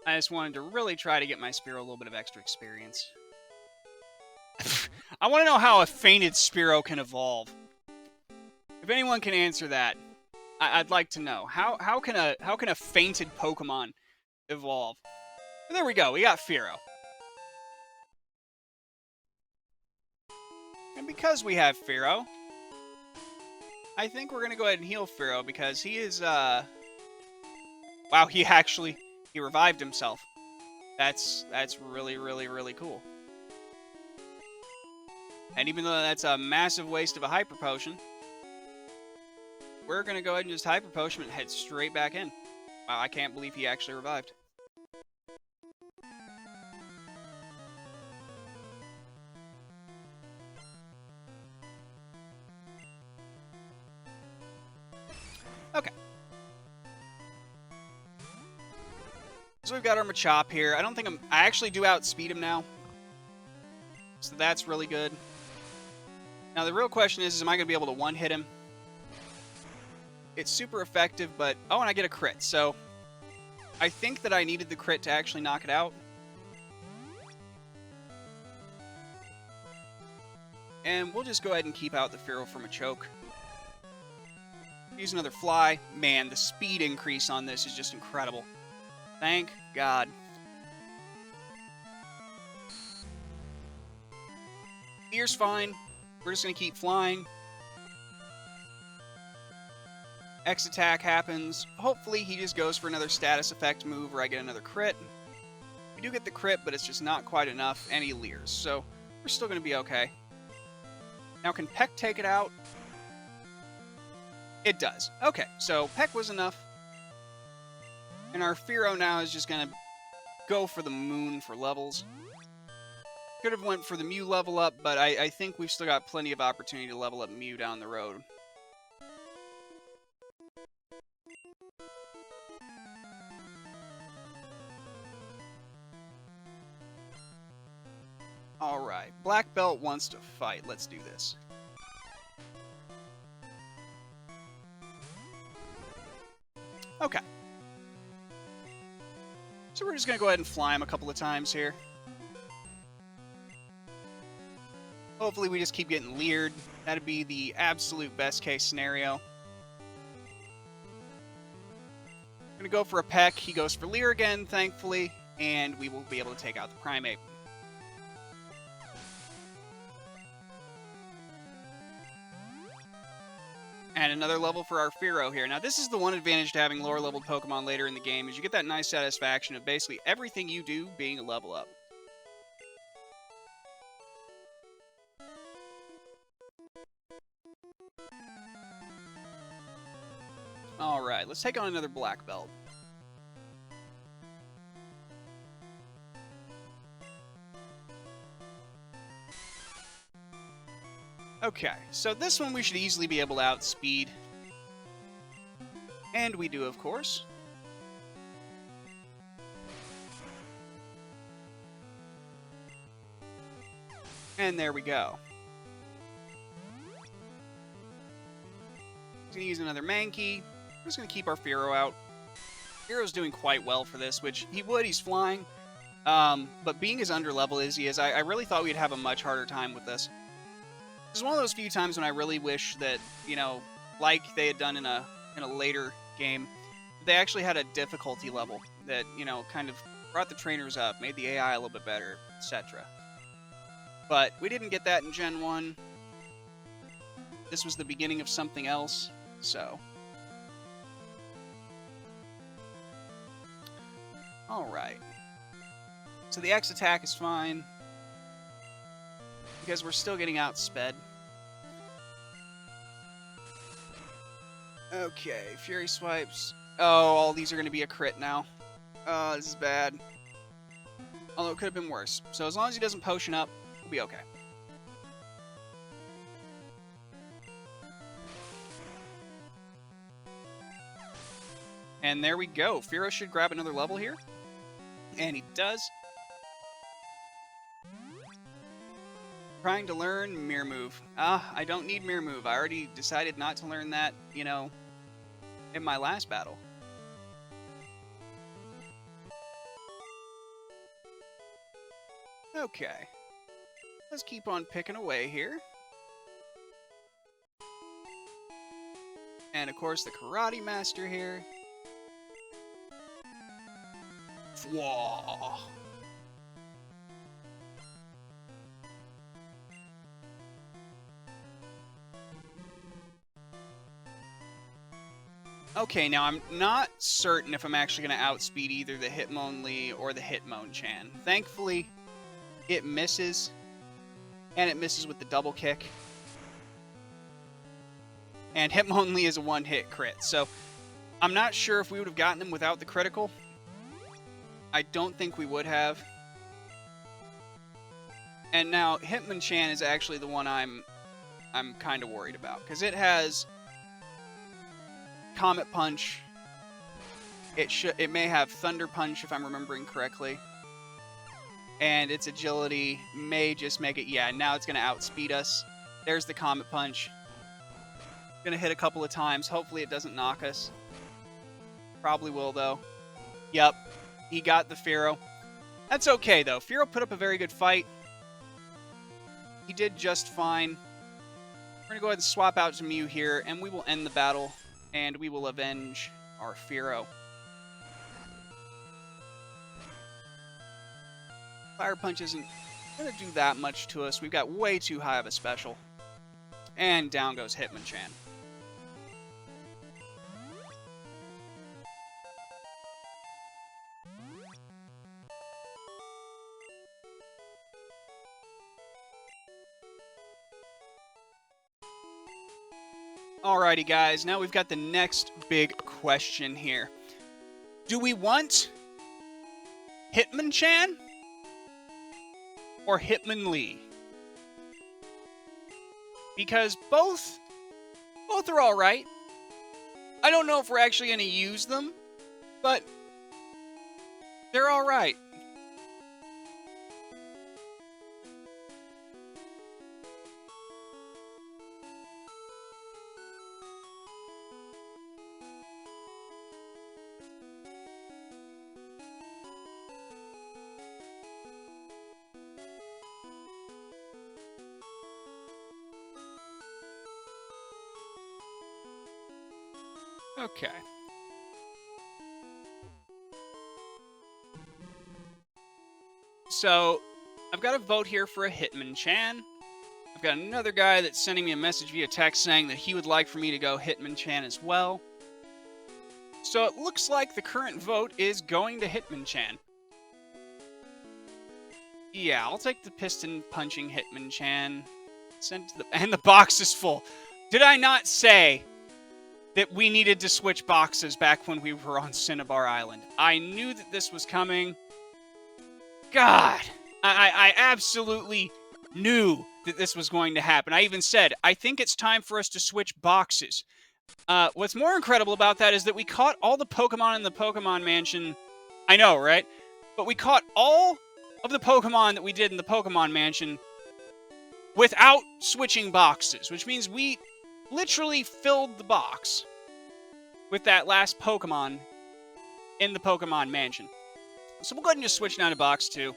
I just wanted to really try to get my Spearow a little bit of extra experience. I want to know how a fainted Spearow can evolve. If anyone can answer that, I'd like to know. How can a fainted Pokemon evolve? But there we go. We got Fearow. And because we have Fearow, I think we're going to go ahead and heal Fearow because he is, wow, he revived himself. That's really, really, really cool. And even though that's a massive waste of a Hyper Potion, we're going to go ahead and just Hyper Potion and head straight back in. Wow, I can't believe he actually revived. Okay. So we've got our Machop here. I actually do outspeed him now. So that's really good. Now the real question is am I going to be able to one-hit him? It's super effective, but... Oh, and I get a crit. So I think that I needed the crit to actually knock it out. And we'll just go ahead and keep out the Fearow from a choke. Use another Fly. Man, the speed increase on this is just incredible. Thank God. Fear's fine. We're just going to keep flying. X attack happens. Hopefully he just goes for another status effect move or I get another crit. We do get the crit, but it's just not quite enough, and he leers. So we're still going to be okay. Now can Peck take it out? It does. Okay, so Peck was enough. And our Fearow now is just going to go for the moon for levels. Could have went for the Mew level up, but I think we've still got plenty of opportunity to level up Mew down the road. Alright, Black Belt wants to fight. Let's do this. Okay. So we're just going to go ahead and fly him a couple of times here. Hopefully we just keep getting leered. That'd be the absolute best case scenario. I'm going to go for a peck. He goes for leer again, thankfully. And we will be able to take out the primate. And another level for our Fearow here. Now, this is the one advantage to having lower-leveled Pokemon later in the game, is you get that nice satisfaction of basically everything you do being a level up. Alright, let's take on another Black Belt. Okay, so this one we should easily be able to outspeed. And we do, of course. And there we go. He's going to use another Mankey. We're just going to keep our Fearow out. Fearow's doing quite well for this, which he would, he's flying. But being as under-level as he is, I really thought we'd have a much harder time with this. This is one of those few times when I really wish that, you know, like they had done in a later game, they actually had a difficulty level that, you know, kind of brought the trainers up, made the AI a little bit better, etc. But we didn't get that in Gen 1. This was the beginning of something else, so. Alright. So the X attack is fine, because we're still getting outsped. Okay, Fury Swipes. Oh, all these are going to be a crit now. Oh, this is bad. Although it could have been worse. So as long as he doesn't potion up, we'll be okay. And there we go. Fearow should grab another level here. And he does. Trying to learn Mirror Move. I don't need Mirror Move. I already decided not to learn that, you know, in my last battle. Okay. Let's keep on picking away here. And of course the Karate Master here. Whoa. Okay, now I'm not certain if I'm actually going to outspeed either the Hitmonlee or the Hitmonchan. Thankfully, it misses, and it misses with the double kick. And Hitmonlee is a one-hit crit, so I'm not sure if we would have gotten him without the critical. I don't think we would have. And now Hitmonchan is actually the one I'm kind of worried about, because it has Comet Punch. It may have Thunder Punch if I'm remembering correctly. And its agility may just make it, yeah, now it's going to outspeed us. There's the Comet Punch. Going to hit a couple of times. Hopefully it doesn't knock us. Probably will, though. Yep, he got the Fearow. That's okay, though. Fearow put up a very good fight. He did just fine. We're going to go ahead and swap out to Mew here, and we will end the battle. And we will avenge our Fearow. Fire Punch isn't going to do that much to us. We've got way too high of a special. And down goes Hitmonchan. Alrighty, guys. Now we've got the next big question here. Do we want Hitmonchan or Hitmonlee? Because both are alright. I don't know if we're actually going to use them, but they're alright. Okay. So, I've got a vote here for a Hitmonchan. I've got another guy that's sending me a message via text saying that he would like for me to go Hitmonchan as well. So it looks like the current vote is going to Hitmonchan. Yeah, I'll take the piston-punching Hitmonchan. And the box is full. Did I not say that we needed to switch boxes back when we were on Cinnabar Island? I knew that this was coming. God, I absolutely knew that this was going to happen. I even said, I think it's time for us to switch boxes. What's more incredible about that is that we caught all the Pokemon in the Pokemon Mansion. I know, right? But we caught all of the Pokemon that we did in the Pokemon Mansion without switching boxes, which means we literally filled the box with that last Pokemon in the Pokemon Mansion. So we'll go ahead and just switch down to box 2.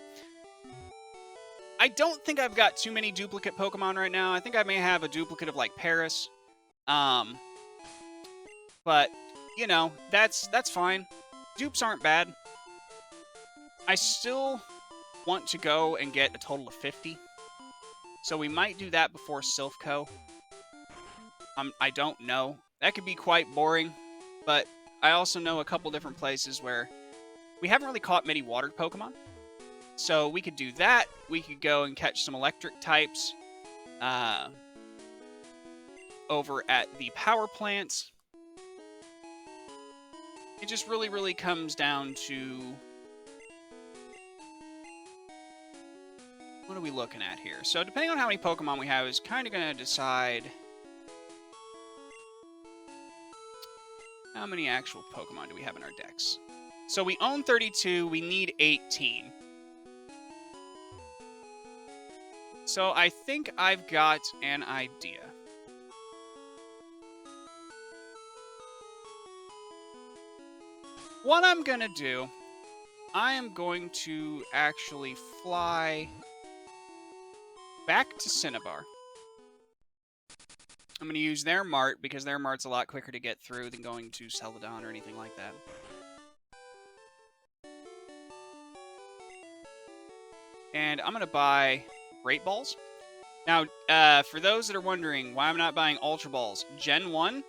I don't think I've got too many duplicate Pokemon right now. I think I may have a duplicate of, like, Paris. But, you know, that's fine. Dupes aren't bad. I still want to go and get a total of 50. So we might do that before Silph Co. I don't know. That could be quite boring. But I also know a couple different places where we haven't really caught many watered Pokemon. So we could do that. We could go and catch some electric types over at the power plants. It just really, really comes down to... what are we looking at here? So depending on how many Pokemon we have is kind of going to decide how many actual Pokemon do we have in our decks. So we own 32, we need 18. So I think I've got an idea. What I'm going to do, I am going to actually fly back to Cinnabar. I'm going to use their mart, because their mart's a lot quicker to get through than going to Celadon or anything like that. And I'm going to buy Great Balls. Now, for those that are wondering why I'm not buying Ultra Balls, Gen 1,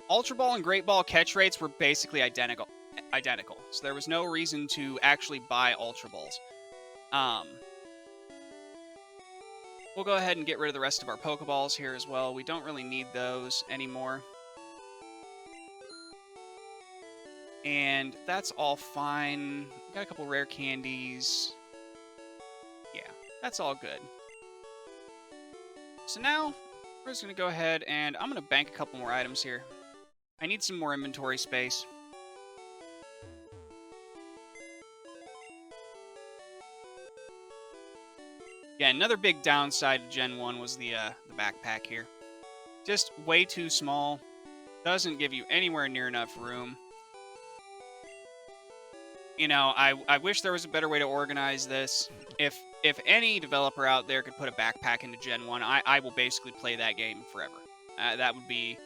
Ultra Ball and Great Ball catch rates were basically identical. So there was no reason to actually buy Ultra Balls. We'll go ahead and get rid of the rest of our Pokeballs here as well. We don't really need those anymore. And that's all fine. Got a couple rare candies. Yeah, that's all good. So now, we're just going to go ahead and I'm going to bank a couple more items here. I need some more inventory space. Yeah, another big downside to Gen 1 was the backpack here. Just way too small. Doesn't give you anywhere near enough room. You know, I wish there was a better way to organize this. If any developer out there could put a backpack into Gen 1, I will basically play that game forever. That would be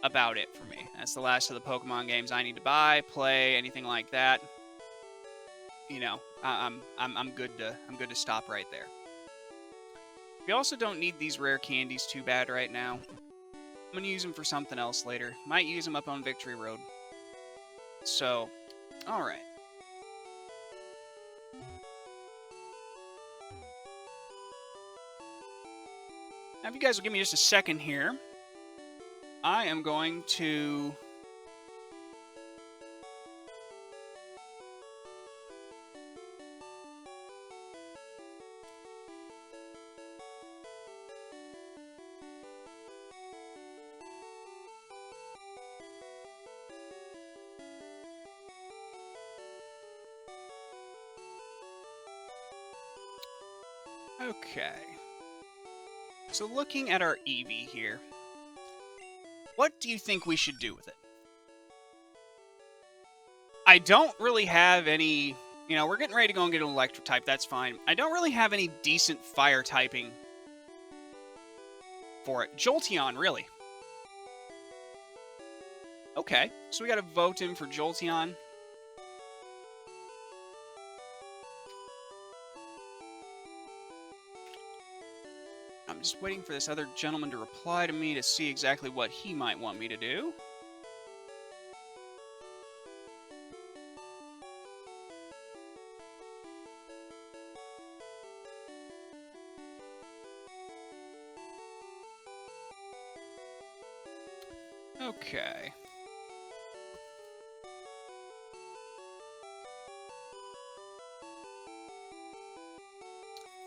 about it for me. That's the last of the Pokemon games I need to buy, play, anything like that. You know, I'm good to stop right there. We also don't need these rare candies too bad right now. I'm going to use them for something else later. Might use them up on Victory Road. So, alright. Now, if you guys will give me just a second here, I am going to... Okay. So looking at our Eevee here, what do you think we should do with it? I don't really have any... You know, we're getting ready to go and get an electric type, that's fine. I don't really have any decent fire typing for it. Jolteon, really. Oh, Okay, so we got to vote him for Jolteon. I'm just waiting for this other gentleman to reply to me to see exactly what he might want me to do. Okay.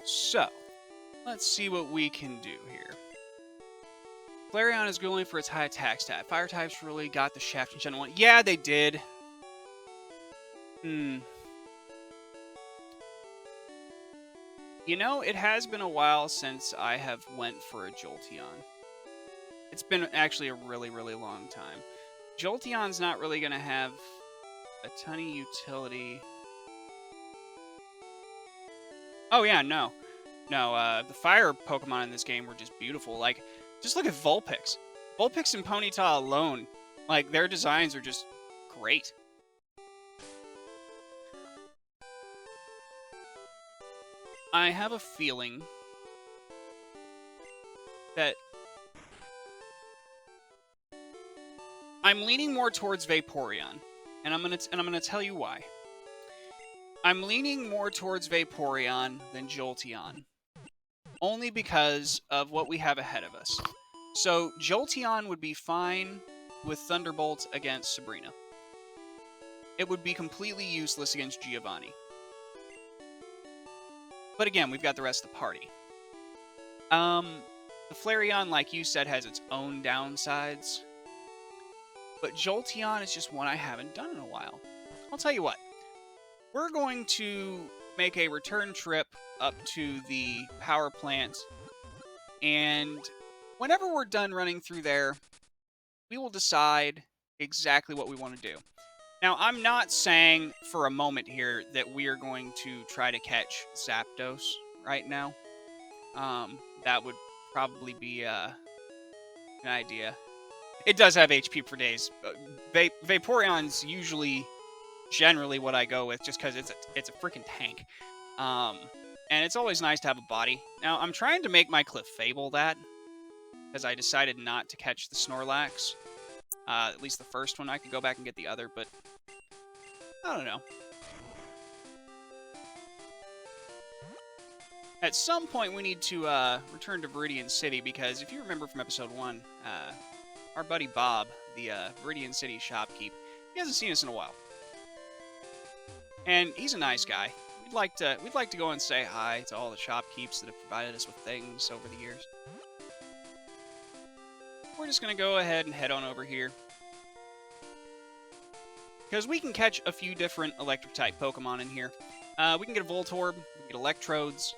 So, let's see what we can do here. Flareon is good only for its high attack stat. Fire types really got the shaft in Gen 1. Yeah, they did. You know, it has been a while since I have went for a Jolteon. It's been actually a really, really long time. Jolteon's not really going to have a ton of utility. Oh, yeah, no. No, the fire Pokemon in this game were just beautiful. Like, just look at Vulpix. Vulpix and Ponyta alone, like, their designs are just great. I have a feeling that I'm leaning more towards Vaporeon, and I'm gonna tell you why. I'm leaning more towards Vaporeon than Jolteon, only because of what we have ahead of us. So Jolteon would be fine with Thunderbolt against Sabrina. It would be completely useless against Giovanni. But again, we've got the rest of the party. The Flareon, like you said, has its own downsides. But Jolteon is just one I haven't done in a while. I'll tell you what. We're going to make a return trip up to the power plant. And whenever we're done running through there, we will decide exactly what we want to do. Now, I'm not saying for a moment here that we are going to try to catch Zapdos right now. That would probably be an idea. It does have HP for days. Vaporeon's usually generally what I go with just because it's a freaking tank. And it's always nice to have a body. Now, I'm trying to make my Clefable that, because I decided not to catch the Snorlax. At least the first one. I could go back and get the other, but I don't know. At some point, we need to return to Viridian City, because if you remember from episode 1, our buddy Bob, the Viridian City shopkeep, he hasn't seen us in a while. And he's a nice guy. We'd like to go and say hi to all the shopkeeps that have provided us with things over the years. We're just going to go ahead and head on over here, because we can catch a few different electric-type Pokemon in here. We can get a Voltorb, we can get Electrodes.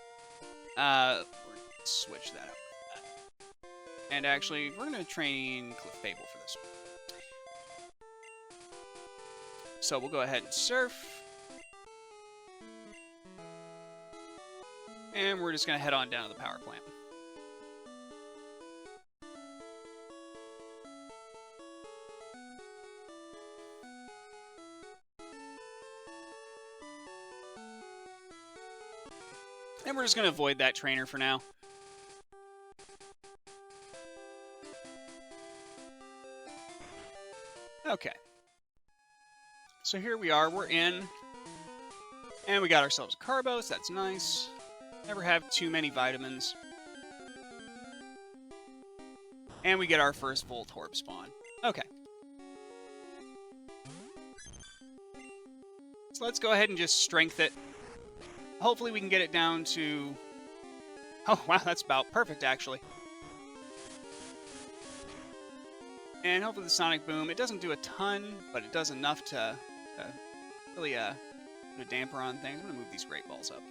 We're going to switch that up. And actually, we're going to train Clefable for this one. So we'll go ahead and Surf. And we're just going to head on down to the power plant. And we're just going to avoid that trainer for now. Okay. So here we are, we're in. And we got ourselves a Carbos, that's nice. Never have too many vitamins. And we get our first Voltorb spawn. Okay. So let's go ahead and just strength it. Hopefully we can get it down to... Oh, wow, that's about perfect, actually. And hopefully the Sonic Boom, it doesn't do a ton, but it does enough to really put a damper on things. I'm going to move these Great Balls up.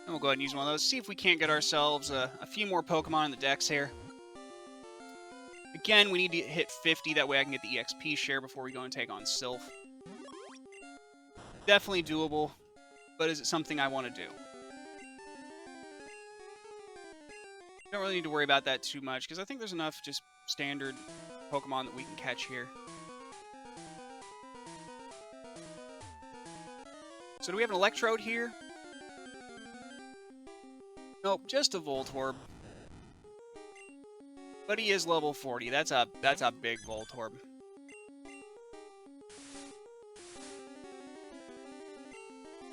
And we'll go ahead and use one of those. See if we can't get ourselves a few more Pokemon in the dex here. Again, we need to hit 50, that way I can get the EXP share before we go and take on Silph. Definitely doable, but is it something I want to do? Don't really need to worry about that too much, because I think there's enough just standard Pokemon that we can catch here. So do we have an Electrode here? Nope, just a Voltorb. But he is level 40. That's a big Voltorb.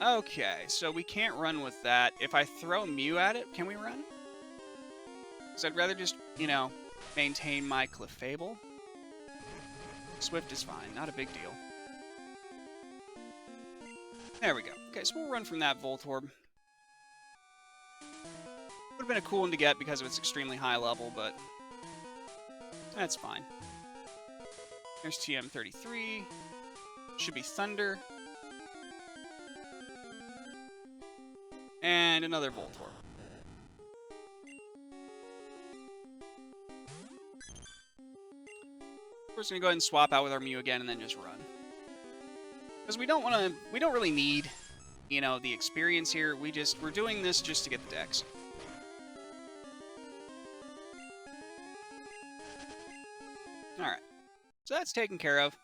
Okay, so we can't run with that. If I throw Mew at it, can we run? Because I'd rather just, you know, maintain my Clefable. Swift is fine, not a big deal. There we go. Okay, so we'll run from that Voltorb. Would have been a cool one to get because of its extremely high level, but that's fine. There's TM33. Should be Thunder. And another Voltorb. We're just gonna go ahead and swap out with our Mew again and then just run. Because we don't really need, you know, the experience here. We're doing this just to get the dex. Alright. So that's taken care of.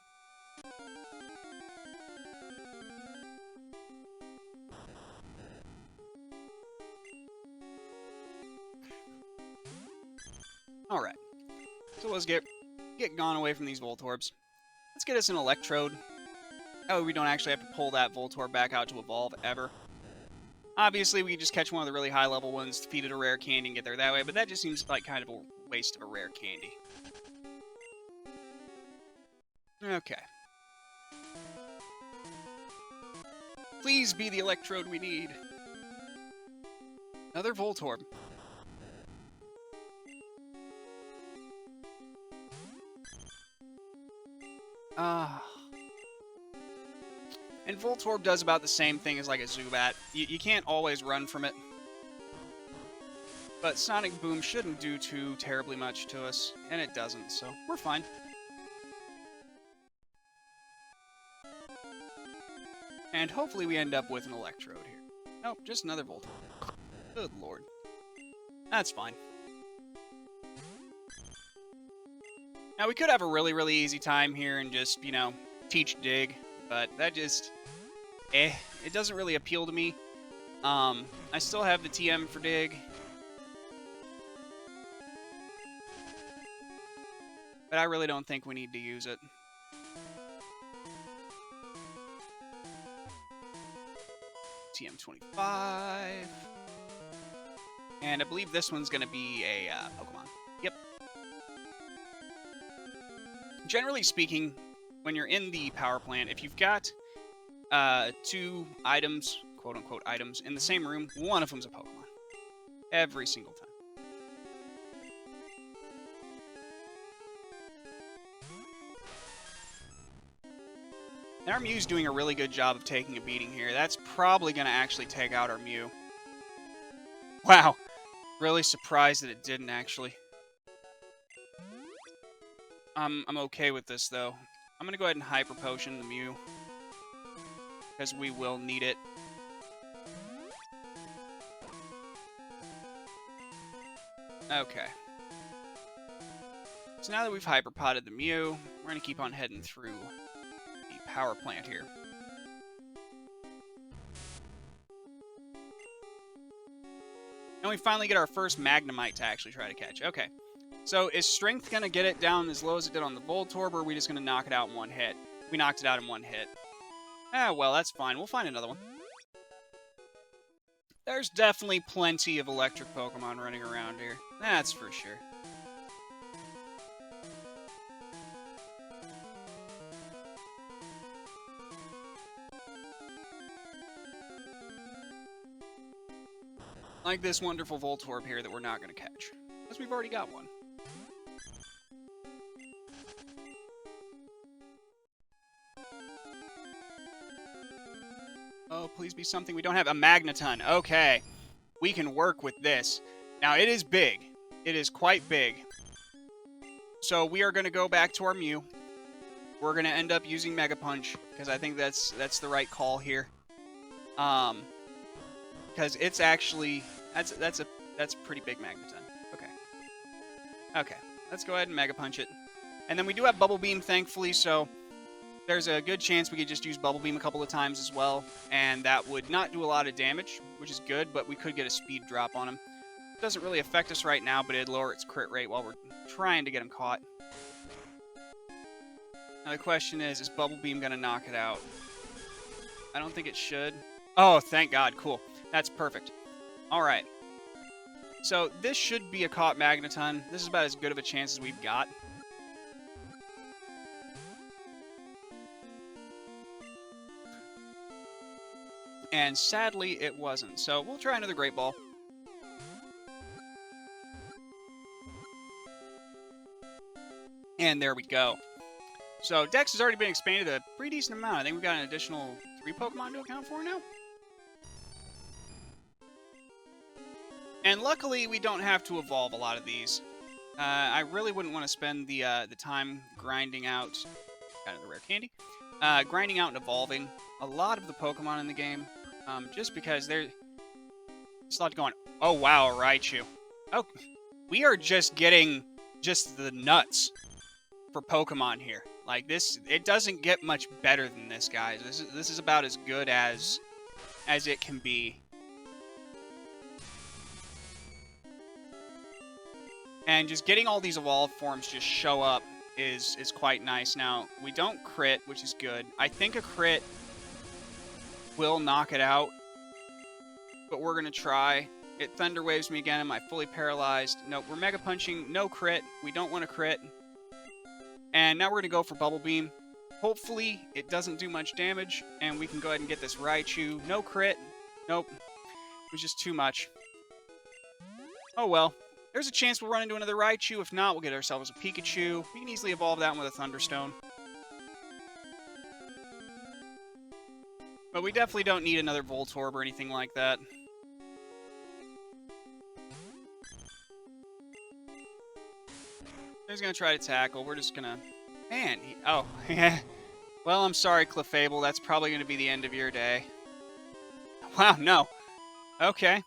Alright. So let's get gone away from these Voltorbs. Let's get us an Electrode. Oh, we don't actually have to pull that Voltorb back out to evolve, ever. Obviously, we can just catch one of the really high-level ones, feed it a rare candy, and get there that way, but that just seems like kind of a waste of a rare candy. Okay. Please be the Electrode we need. Another Voltorb. And Voltorb does about the same thing as like a Zubat. You can't always run from it. But Sonic Boom shouldn't do too terribly much to us, and it doesn't, so we're fine. And hopefully we end up with an Electrode here. Nope, just another Voltorb. Good lord. That's fine. Now we could have a really, really easy time here and just, you know, teach Dig, but that just... it doesn't really appeal to me. I still have the TM for Dig. But I really don't think we need to use it. TM25. And I believe this one's going to be a Pokemon. Yep. Generally speaking, when you're in the power plant, if you've got 2 items, quote-unquote items, in the same room, one of them's a Pokemon. Every single time. And our Mew's doing a really good job of taking a beating here. That's probably going to actually take out our Mew. Wow. Really surprised that it didn't, actually. I'm okay with this, though. I'm going to go ahead and Hyper Potion the Mew. Because we will need it. Okay. So now that we've Hyper Potted the Mew, we're going to keep on heading through the power plant here. And we finally get our first Magnemite to actually try to catch. Okay. So is Strength going to get it down as low as it did on the Voltorb, or are we just going to knock it out in one hit? We knocked it out in one hit. Ah, well, that's fine. We'll find another one. There's definitely plenty of electric Pokemon running around here. That's for sure. Like this wonderful Voltorb here that we're not going to catch. Because we've already got one. Oh, please be something we don't have. A Magneton. Okay. We can work with this. Now, it is big. It is quite big. So, we are going to go back to our Mew. We're going to end up using Mega Punch, because I think that's the right call here. Because it's actually... That's a pretty big Magneton. Okay. Okay. Let's go ahead and Mega Punch it. And then we do have Bubble Beam, thankfully, so there's a good chance we could just use Bubble Beam a couple of times as well, and that would not do a lot of damage, which is good, but we could get a speed drop on him. It doesn't really affect us right now, but it'd lower its crit rate while we're trying to get him caught. Now the question is Bubble Beam going to knock it out? I don't think it should. Oh, thank God. Cool. That's perfect. All right. So this should be a caught Magneton. This is about as good of a chance as we've got. And sadly, it wasn't. So we'll try another Great Ball. And there we go. So Dex has already been expanded a pretty decent amount. I think we've got an additional 3 Pokemon to account for now. And luckily, we don't have to evolve a lot of these. I really wouldn't want to spend the time grinding out kind of the rare candy, grinding out and evolving a lot of the Pokemon in the game, just because there's a lot going. Oh wow, Raichu! Oh, we are just getting just the nuts for Pokemon here. Like this, it doesn't get much better than this, guys. This is about as good as it can be. And just getting all these evolved forms just show up is quite nice. Now, we don't crit, which is good. I think a crit will knock it out, but we're going to try. It Thunder Waves me again. Am I fully paralyzed? Nope, we're Mega Punching. No crit. We don't want to crit. And now we're going to go for Bubble Beam. Hopefully, it doesn't do much damage, and we can go ahead and get this Raichu. No crit. Nope. It was just too much. Oh well. There's a chance we'll run into another Raichu. If not, we'll get ourselves a Pikachu. We can easily evolve that one with a Thunderstone. But we definitely don't need another Voltorb or anything like that. He's going to try to tackle. We're just going to... Man, oh, yeah. Well, I'm sorry, Clefable. That's probably going to be the end of your day. Wow, no. Okay.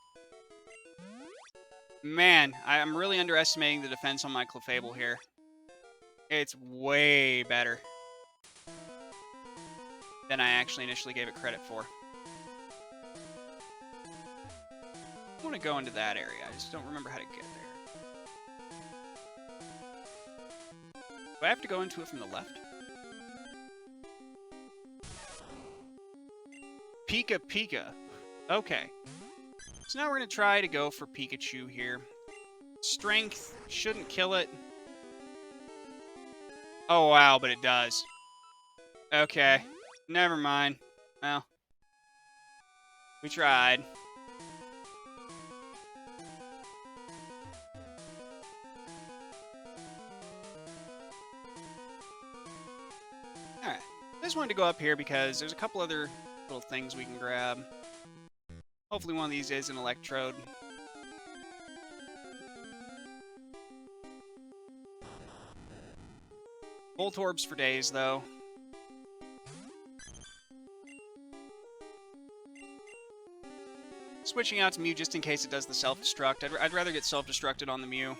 Man, I'm really underestimating the defense on my Clefable here. It's way better than I actually initially gave it credit for. I want to go into that area. I just don't remember how to get there. Do I have to go into it from the left? Pika Pika. Okay. So now we're going to try to go for Pikachu here. Strength shouldn't kill it. Oh, wow, but it does. Okay. Never mind. Well. We tried. Alright. I just wanted to go up here because there's a couple other little things we can grab. Hopefully one of these is an Electrode. Voltorbs for days, though. Switching out to Mew just in case it does the self-destruct. I'd rather get self-destructed on the Mew.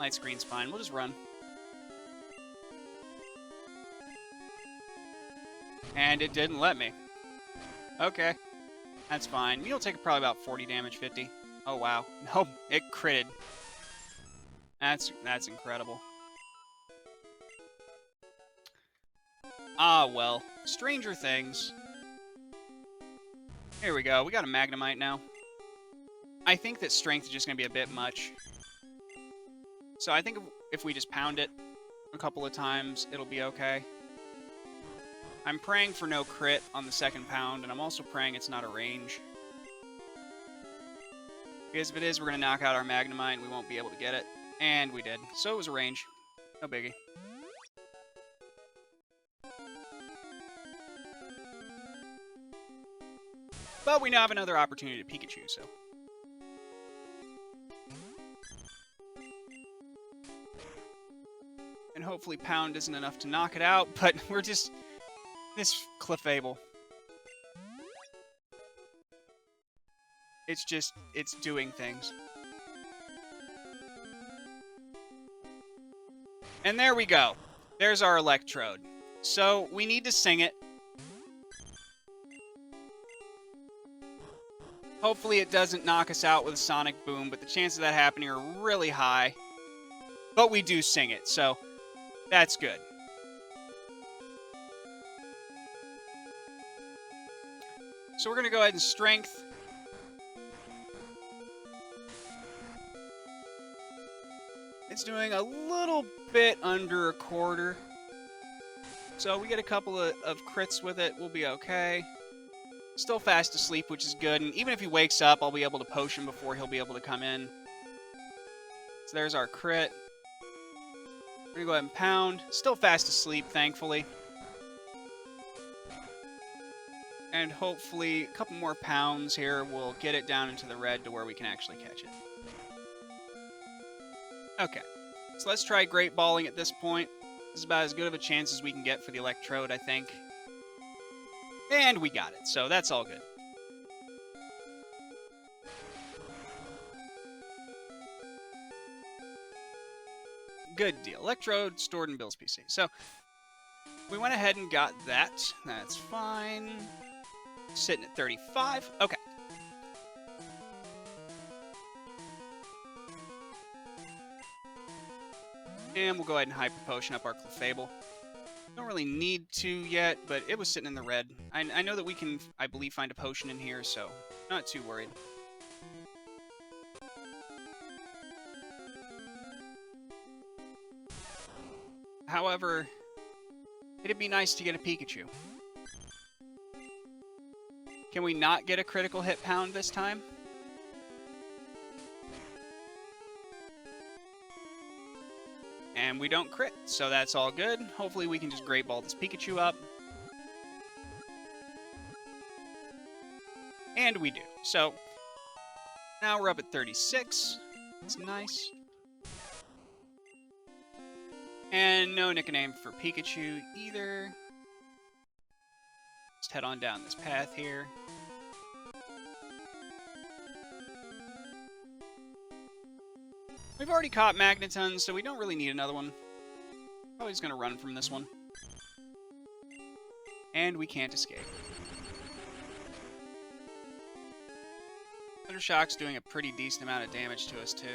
Light screen's fine. We'll just run. And it didn't let me. Okay. That's fine. Mew will take probably about 40 damage, 50. Oh, wow. Nope, it critted. That's incredible. Ah, well. Stranger things. Here we go. We got a Magnemite now. I think that strength is just going to be a bit much. So I think if we just pound it a couple of times, it'll be okay. I'm praying for no crit on the second pound, and I'm also praying it's not a range. Because if it is, we're going to knock out our Magnemite, and we won't be able to get it. And we did. So it was a range. No biggie. But we now have another opportunity to Pikachu, so... And hopefully pound isn't enough to knock it out, but we're just... This Clefable. It's just... It's doing things. And there we go. There's our Electrode. So we need to sing it. Hopefully it doesn't knock us out with a Sonic Boom, but the chances of that happening are really high. But we do sing it, so that's good. So we're going to go ahead and Strength. It's doing a little bit under a quarter. So we get a couple of crits with it, we'll be okay. Still fast asleep, which is good. And even if he wakes up, I'll be able to potion before he'll be able to come in. So there's our crit. We're going to go ahead and pound. Still fast asleep, thankfully. And hopefully a couple more pounds here will get it down into the red to where we can actually catch it. Okay. So let's try Great Balling at this point. This is about as good of a chance as we can get for the Electrode, I think. And we got it, so that's all good. Good deal. Electrode stored in Bill's PC. So, we went ahead and got that. That's fine. Sitting at 35. Okay. And we'll go ahead and Hyper Potion up our Clefable. Don't really need to yet, but it was sitting in the red. I know that we can, I believe, find a potion in here, so not too worried. However, it'd be nice to get a Pikachu. Can we not get a critical hit pound this time? And we don't crit, so that's all good. Hopefully we can just Great Ball this Pikachu up. And we do. So, now we're up at 36. That's nice. And no nickname for Pikachu either. Just head on down this path here. We've already caught Magneton, so we don't really need another one. Probably just gonna run from this one. And we can't escape. Thundershock's doing a pretty decent amount of damage to us, too.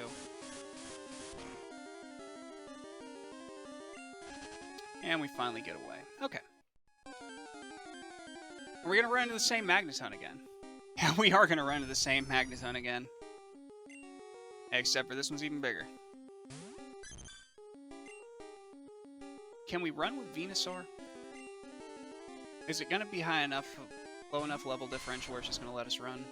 And we finally get away. Okay. Are we gonna run into the same Magneton again? Yeah, we are gonna run into the same Magneton again. Except for this one's even bigger. Can we run with Venusaur? Is it going to be high enough, low enough level differential where it's just going to let us run?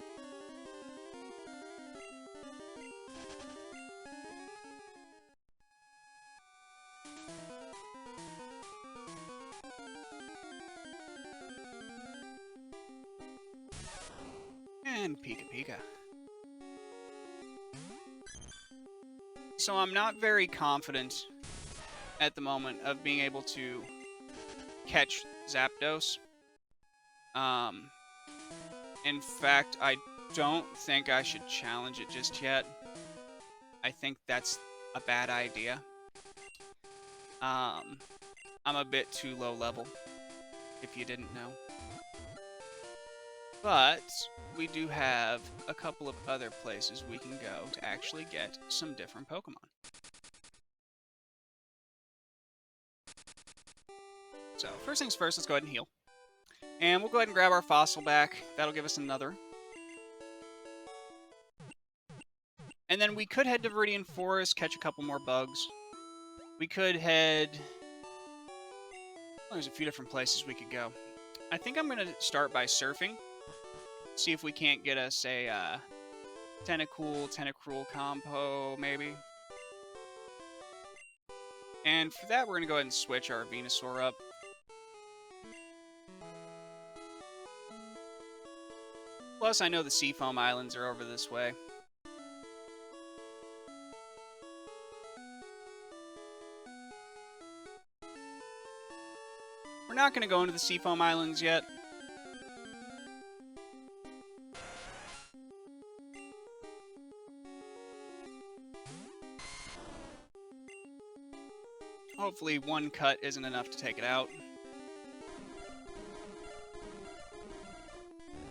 And Pika Pika. So I'm not very confident at the moment of being able to catch Zapdos. In fact, I don't think I should challenge it just yet. I think that's a bad idea. I'm a bit too low level, if you didn't know. But we do have a couple of other places we can go to actually get some different Pokemon. So, first things first, let's go ahead and heal. And we'll go ahead and grab our fossil back. That'll give us another. And then we could head to Viridian Forest, catch a couple more bugs. We could head... Well, there's a few different places we could go. I think I'm going to start by surfing. See if we can't get us a Tentacruel combo, maybe. And for that, we're going to go ahead and switch our Venusaur up. Plus, I know the Seafoam Islands are over this way. We're not going to go into the Seafoam Islands yet. hopefully one cut isn't enough to take it out.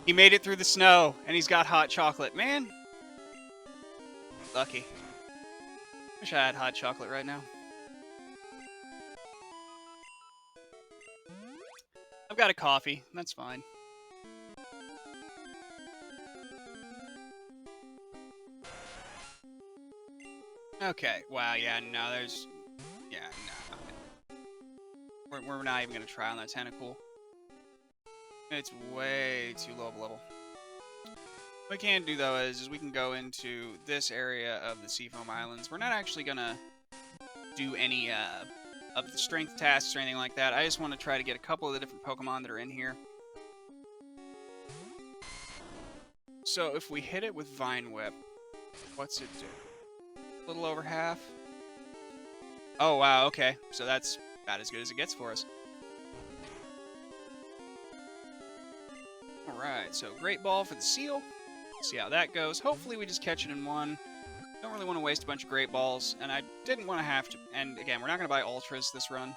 He made it through the snow, and he's got hot chocolate. Man! Lucky. Wish I had hot chocolate right now. I've got a coffee. That's fine. Okay. Wow, yeah, no, there's... Yeah, no. We're not even going to try on that tentacle. It's way too low of a level. What we can do, though, is we can go into this area of the Seafoam Islands. We're not actually going to do any of the strength tasks or anything like that. I just want to try to get a couple of the different Pokemon that are in here. So if we hit it with Vine Whip, what's it do? A little over half. Oh, wow, okay. So that's about as good as it gets for us. Alright, so Great Ball for the Seal. See how that goes. Hopefully we just catch it in one. Don't really want to waste a bunch of Great Balls, and I didn't want to have to... And again, we're not going to buy Ultras this run.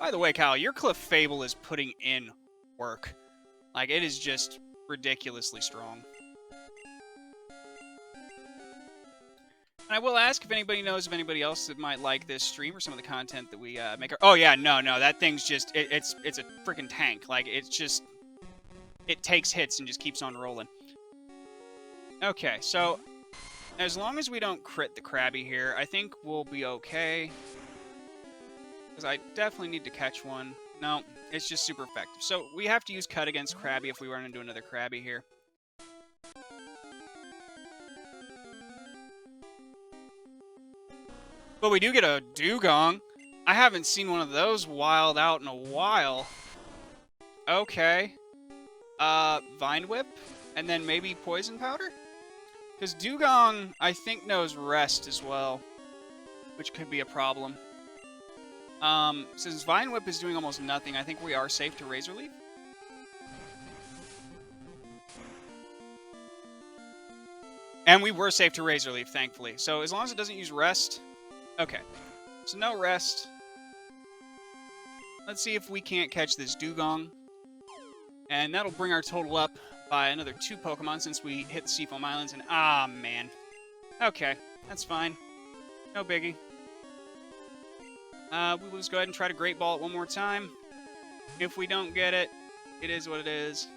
By the way, Kyle, your Clefable is putting in work. Like, it is just ridiculously strong. And I will ask if anybody knows of anybody else that might like this stream or some of the content that we make. Oh yeah, no, that thing's just it's a freaking tank. Like it's just it takes hits and just keeps on rolling. Okay, so as long as we don't crit the Krabby here, I think we'll be okay. Because I definitely need to catch one. No, it's just super effective. So we have to use Cut against Krabby if we run into another Krabby here. But we do get a Dugong. I haven't seen one of those wild out in a while. Okay. Vine Whip? And then maybe Poison Powder? Because Dugong, I think, knows Rest as well. Which could be a problem. Since Vine Whip is doing almost nothing, I think we are safe to Razor Leaf. And we were safe to Razor Leaf, thankfully. So as long as it doesn't use Rest... Okay, so no Rest. Let's see if we can't catch this Dugong. And that'll bring our total up by another 2 Pokemon since we hit the Seafoam Islands. And ah, man. Okay, that's fine. No biggie. We will just go ahead and try to Great Ball it one more time. If we don't get it, it is what it is.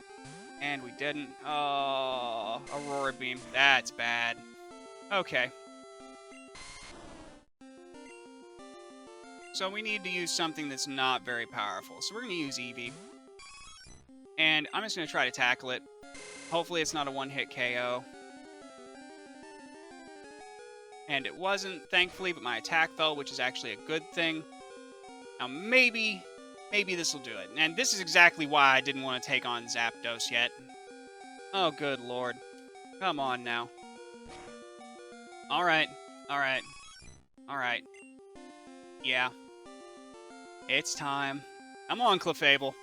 And we didn't. Oh, Aurora Beam. That's bad. Okay. So we need to use something that's not very powerful. So we're going to use Eevee. And I'm just going to try to tackle it. Hopefully it's not a one-hit KO. And it wasn't, thankfully, but my attack fell, which is actually a good thing. Now maybe this will do it. And this is exactly why I didn't want to take on Zapdos yet. Oh, good lord. Come on now. Alright. Yeah. It's time. I'm on Clefable.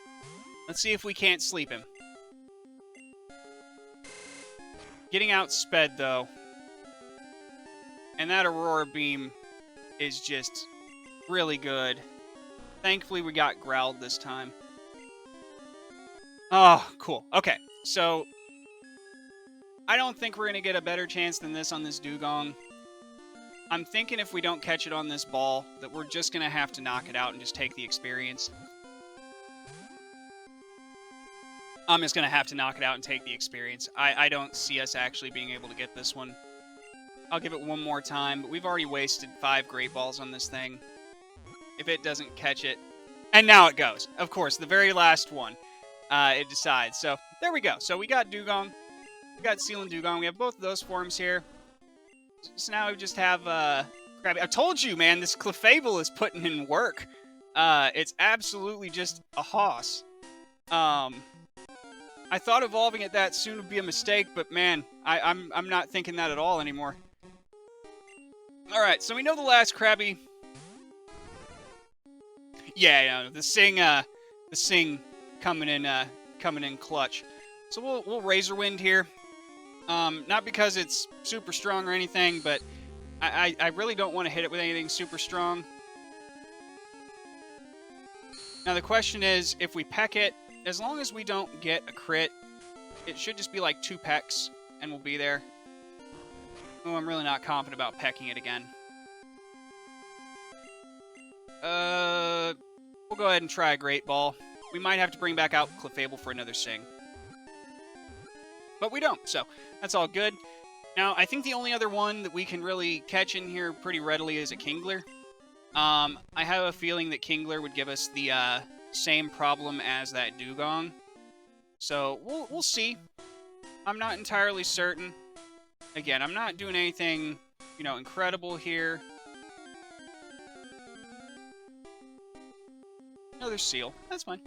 Let's see if we can't sleep him. Getting outsped, though. And that Aurora Beam is just really good. Thankfully, we got growled this time. Oh, cool. Okay, so... I don't think we're going to get a better chance than this on this Dugong. I'm thinking if we don't catch it on this ball, that we're just going to have to knock it out and just take the experience. I'm just going to have to knock it out and take the experience. I don't see us actually being able to get this one. I'll give it one more time, but we've already wasted 5 Great Balls on this thing. If it doesn't catch it... And now it goes. Of course, the very last one. It decides. So, there we go. So we got Dugong. We got Seal and Dugong. We have both of those forms here. So now we just have Krabby. I told you, man, this Clefable is putting in work. It's absolutely just a hoss. I thought evolving it that soon would be a mistake, but man, I'm not thinking that at all anymore. All right, so we know the last Krabby. Yeah, the Sing coming in clutch. So we'll Razor Wind here. Not because it's super strong or anything, but I really don't want to hit it with anything super strong. Now the question is, if we peck it, as long as we don't get a crit, it should just be like 2 pecks, and we'll be there. Oh, I'm really not confident about pecking it again. We'll go ahead and try a Great Ball. We might have to bring back out Clefable for another Sing. But we don't, so that's all good. Now, I think the only other one that we can really catch in here pretty readily is a Kingler. I have a feeling that Kingler would give us the same problem as that Dugong. So, we'll see. I'm not entirely certain. Again, I'm not doing anything, you know, incredible here. Another Seal. That's fine.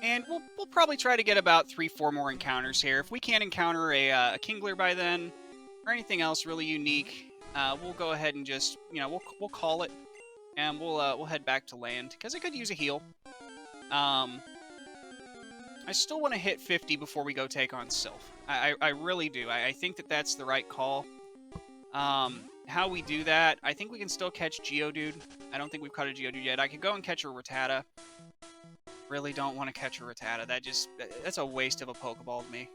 And we'll probably try to get about 3-4 more encounters here. If we can't encounter a Kingler by then, or anything else really unique, we'll go ahead and just, you know, we'll call it, and we'll head back to land, because it could use a heal. I still want to hit 50 before we go take on Silph. I really do. I think that that's the right call. How we do that, I think we can still catch Geodude. I don't think we've caught a Geodude yet. I could go and catch a Rattata. Really don't want to catch a Rattata. That's a waste of a Pokeball to me.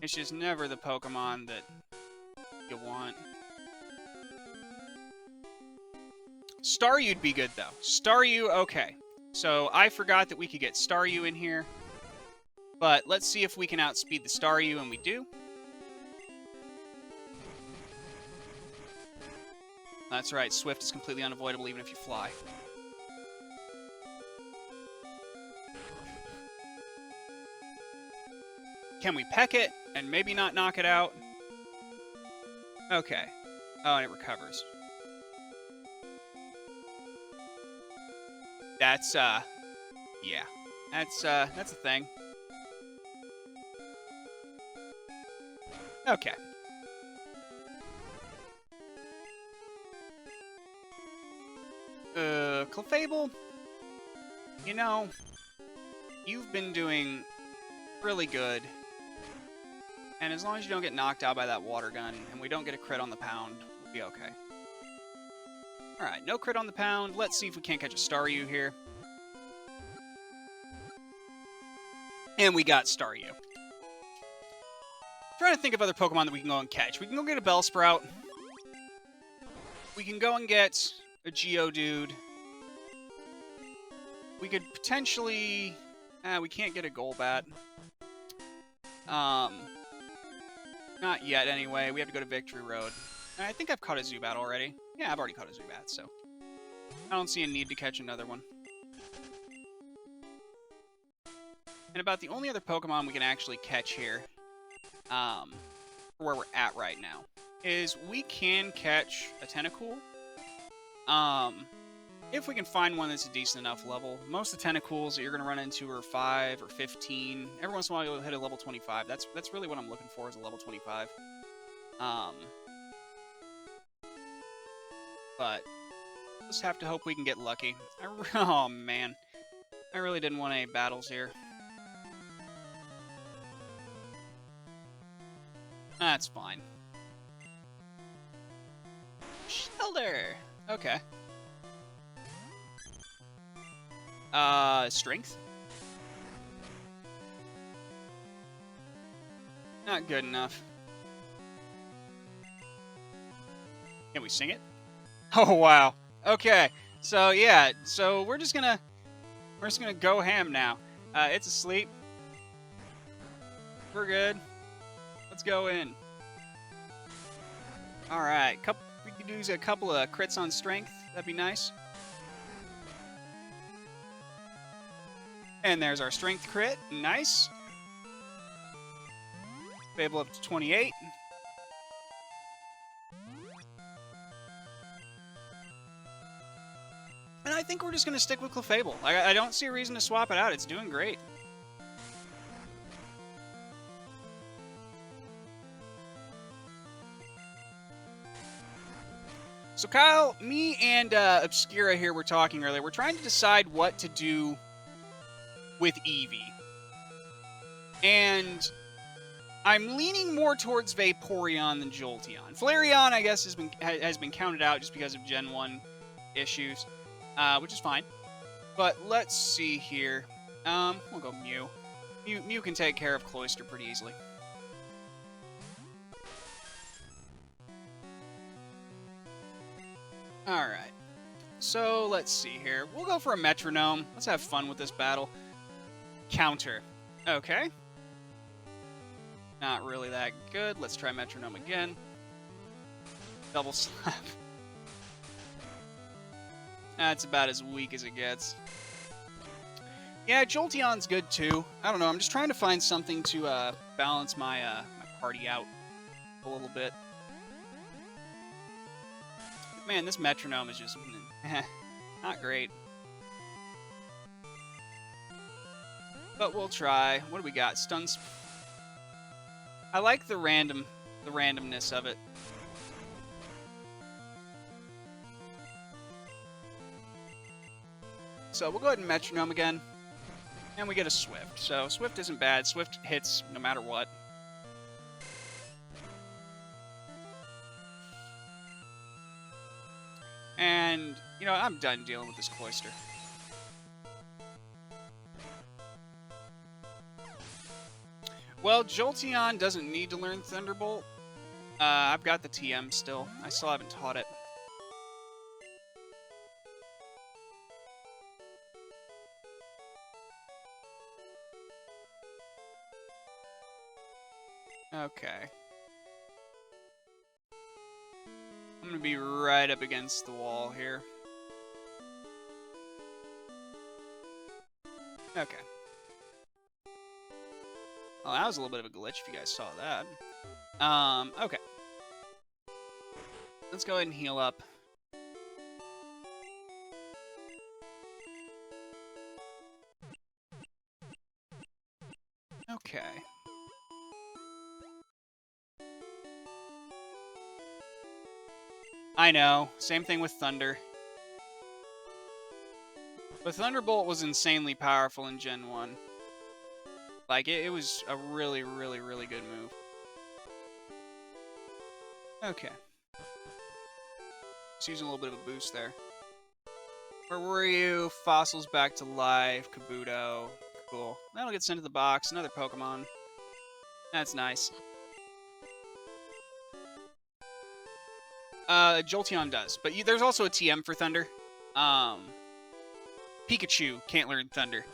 It's just never the Pokemon that you want. Staryu'd be good, though. Staryu, okay. So, I forgot that we could get Staryu in here. But let's see if we can outspeed the Staryu, and we do. That's right, Swift is completely unavoidable even if you fly. Can we peck it and maybe not knock it out? Okay. Oh, and it recovers. That's, yeah. That's a thing. Okay. Clefable, you know, you've been doing really good. And as long as you don't get knocked out by that water gun, and we don't get a crit on the pound, we'll be okay. Alright, no crit on the pound. Let's see if we can't catch a Staryu here. And we got Staryu. Trying to think of other Pokemon that we can go and catch. We can go get a Bellsprout. We can go and get a Geodude. We could potentially... we can't get a Golbat. Not yet, anyway. We have to go to Victory Road. And I think I've caught a Zubat already. Yeah, I've already caught a Zubat, so... I don't see a need to catch another one. And about the only other Pokemon we can actually catch here, where we're at right now, is we can catch a Tentacool. If we can find one that's a decent enough level. Most of the Tentacools that you're going to run into are 5 or 15. Every once in a while you'll hit a level 25. That's really what I'm looking for, is a level 25. But just have to hope we can get lucky. Oh, man. I really didn't want any battles here. That's fine. Shelter! Okay. Strength? Not good enough. Can we sing it? Oh, wow. Okay. So, yeah. So, we're just gonna go ham now. It's asleep. We're good. Let's go in. Alright. We could use a couple of crits on strength. That'd be nice. And there's our strength crit. Nice. Fable up to 28. And I think we're just going to stick with Clefable. I don't see a reason to swap it out. It's doing great. So Kyle, me and Obscura here were talking earlier. We're trying to decide what to do with Eevee. And I'm leaning more towards Vaporeon than Jolteon. Flareon, I guess, has been counted out just because of Gen 1 issues, which is fine. But let's see here. We'll go Mew. Mew can take care of Cloyster pretty easily. Alright. So, let's see here. We'll go for a Metronome. Let's have fun with this battle. Counter. Okay. Not really that good. Let's try Metronome again. Double Slap. That's about as weak as it gets. Yeah, Jolteon's good too. I don't know, I'm just trying to find something to balance my party out a little bit. Man, this Metronome is just not great. But we'll try. What do we got? Stuns. I like the randomness of it. So we'll go ahead and Metronome again. And we get a Swift. So Swift isn't bad. Swift hits no matter what. And, you know, I'm done dealing with this Cloyster. Well, Jolteon doesn't need to learn Thunderbolt. I've got the TM still. I still haven't taught it. Okay. I'm gonna be right up against the wall here. Okay. Well, that was a little bit of a glitch if you guys saw that. Okay. Let's go ahead and heal up. Okay. I know. Same thing with Thunder. But Thunderbolt was insanely powerful in Gen 1. Like, it was a really, really, really good move. Okay. Just using a little bit of a boost there. Where were you? Fossils back to life. Kabuto. Cool. That'll get sent to the box. Another Pokemon. That's nice. Jolteon does. But there's also a TM for Thunder. Pikachu can't learn Thunder.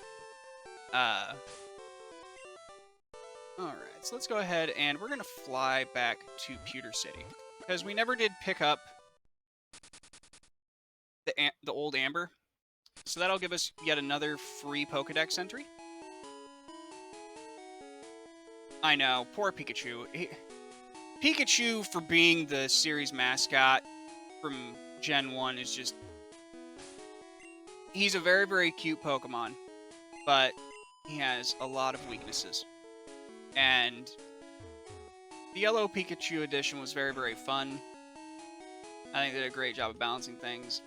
Alright, so let's go ahead and we're going to fly back to Pewter City. Because we never did pick up the old Amber. So that'll give us yet another free Pokedex entry. I know, poor Pikachu. Pikachu, for being the series mascot from Gen 1, is just... He's a very, very cute Pokemon, but he has a lot of weaknesses. And the Yellow Pikachu edition was very, very fun. I think they did a great job of balancing things.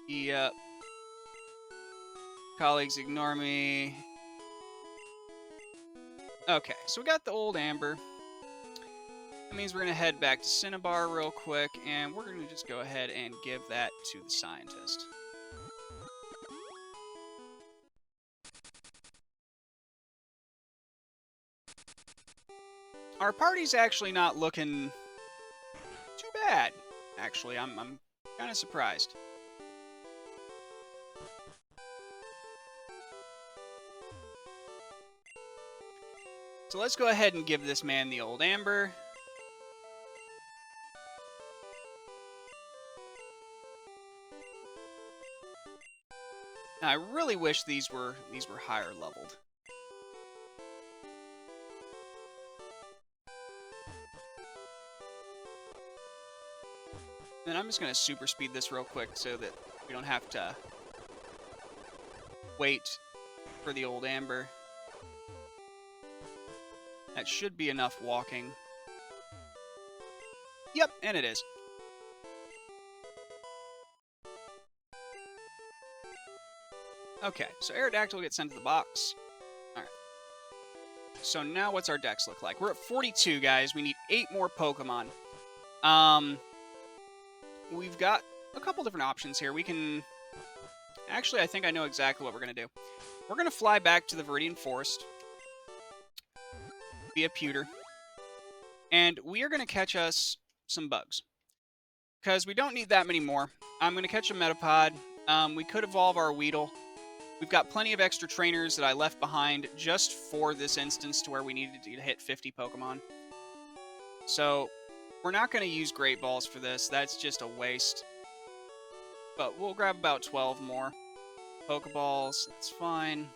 Yep. Colleagues ignore me. Okay, so we got the old Amber. That means we're going to head back to Cinnabar real quick, and we're going to just go ahead and give that to the scientist. Our party's actually not looking too bad, actually. I'm kind of surprised. So let's go ahead and give this man the old Amber. Now, I really wish these were higher leveled. And I'm just going to super speed this real quick so that we don't have to wait for the old Amber. That should be enough walking. Yep, and it is. Okay, so Aerodactyl gets sent to the box. Alright. So now what's our dex look like? We're at 42, guys. We need 8 more Pokemon. We've got a couple different options here. We can... Actually, I think I know exactly what we're going to do. We're going to fly back to the Viridian Forest via Pewter. And we are going to catch us some bugs. Because we don't need that many more. I'm going to catch a Metapod. We could evolve our Weedle. We've got plenty of extra trainers that I left behind just for this instance to where we needed to hit 50 Pokemon. So, we're not going to use Great Balls for this. That's just a waste. But we'll grab about 12 more Pokeballs. That's fine.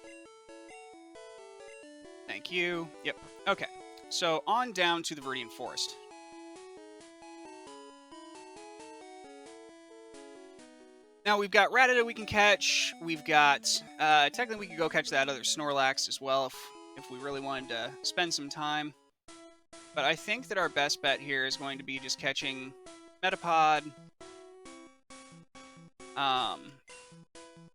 Thank you. Yep. Okay. So, on down to the Viridian Forest. Now, we've got Rattata we can catch. We've got... technically, we could go catch that other Snorlax as well if we really wanted to spend some time. But I think that our best bet here is going to be just catching Metapod.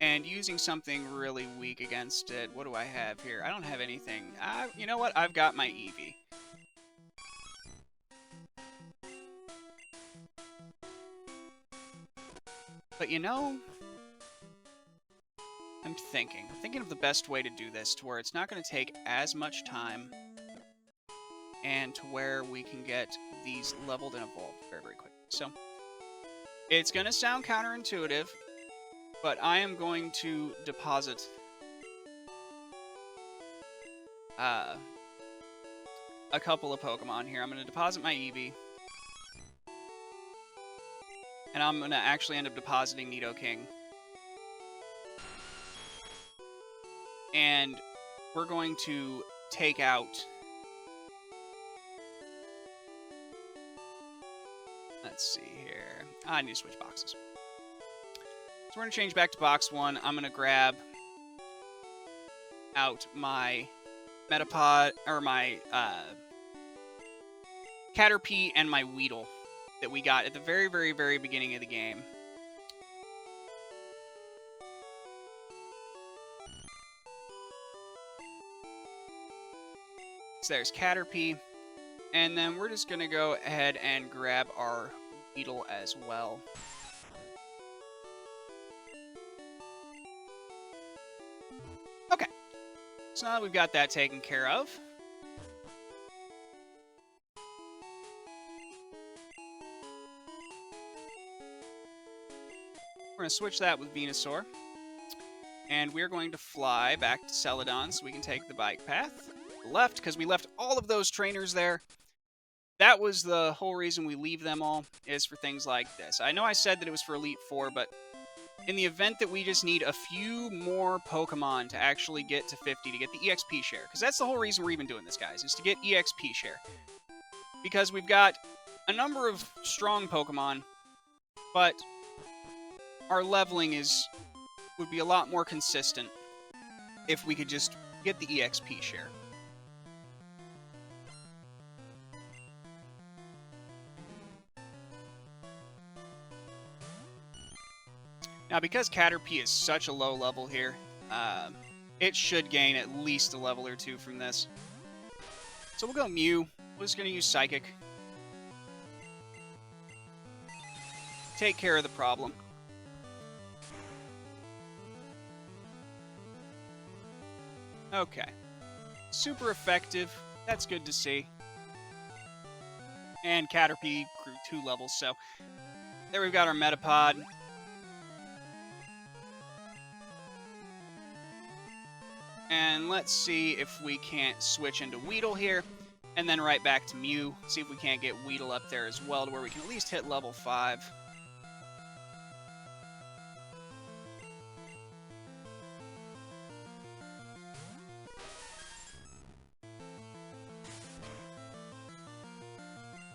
And using something really weak against it. What do I have here? I don't have anything. You know what? I've got my Eevee. But you know, I'm thinking of the best way to do this to where it's not going to take as much time and to where we can get these leveled and evolved very, very quickly. So, it's going to sound counterintuitive, but I am going to deposit a couple of Pokemon here. I'm going to deposit my Eevee. And I'm going to actually end up depositing Nidoking. And we're going to take out... Let's see here. I need to switch boxes. So we're going to change back to box 1. I'm going to grab out my Metapod, or my Caterpie and my Weedle that we got at the very, very, very beginning of the game. So there's Caterpie. And then we're just going to go ahead and grab our Weedle as well. Okay. So now that we've got that taken care of, we're going to switch that with Venusaur. And we're going to fly back to Celadon so we can take the bike path left, because we left all of those trainers there. That was the whole reason we leave them all, is for things like this. I know I said that it was for Elite Four, but in the event that we just need a few more Pokemon to actually get to 50 to get the EXP share, because that's the whole reason we're even doing this, guys, is to get EXP share. Because we've got a number of strong Pokemon, but our leveling would be a lot more consistent if we could just get the EXP share. Now, because Caterpie is such a low level here, it should gain at least a level or 2 from this. So we'll go Mew. We're just going to use Psychic. Take care of the problem. Okay. Super effective. That's good to see. And Caterpie grew 2 levels, so there we've got our Metapod. And let's see if we can't switch into Weedle here, and then right back to Mew. See if we can't get Weedle up there as well, to where we can at least hit level 5.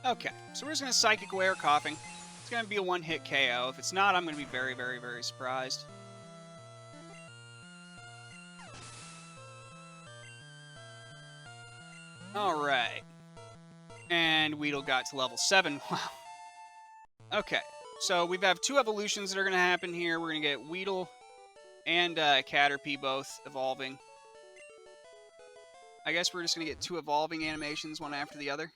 Okay, so we're just going to Psychic Away our Coughing. It's going to be a one-hit KO. If it's not, I'm going to be very, very, very surprised. Alright. And Weedle got to level 7. Wow. Okay, so we have 2 evolutions that are going to happen here. We're going to get Weedle and Caterpie both evolving. I guess we're just going to get 2 evolving animations, one after the other.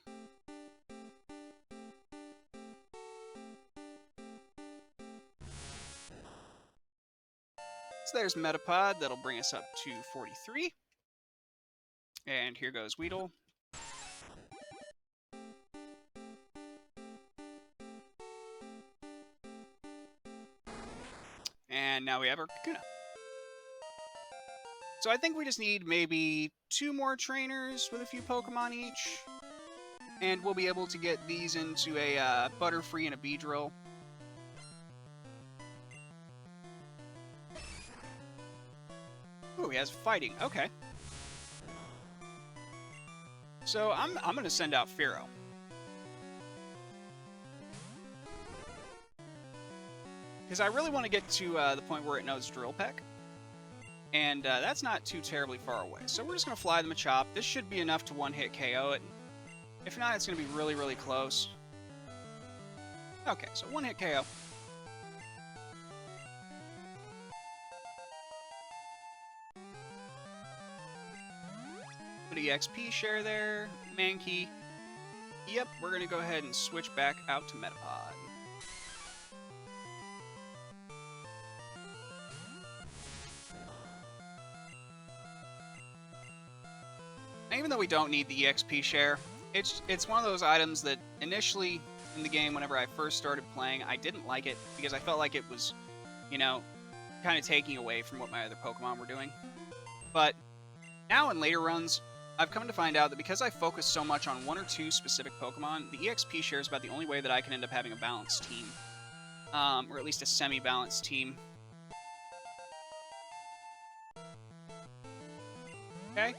So there's Metapod. That'll bring us up to 43. And here goes Weedle. And now we have our Kakuna. So I think we just need maybe 2 more trainers with a few Pokemon each. And we'll be able to get these into a Butterfree and a Beedrill. Ooh, he has fighting. Okay. So I'm going to send out Fearow. Because I really want to get to the point where it knows Drill Peck. And that's not too terribly far away. So we're just going to fly the Machop. This should be enough to one-hit KO it. If not, it's going to be really, really close. Okay, so one-hit KO. Put EXP share there. Mankey. Yep, we're going to go ahead and switch back out to Metapod. And even though we don't need the EXP share, it's one of those items that initially in the game, whenever I first started playing, I didn't like it because I felt like it was, you know, kind of taking away from what my other Pokemon were doing. But now in later runs, I've come to find out that because I focus so much on 1 or 2 specific Pokemon, the EXP share is about the only way that I can end up having a balanced team. Or at least a semi-balanced team. Okay,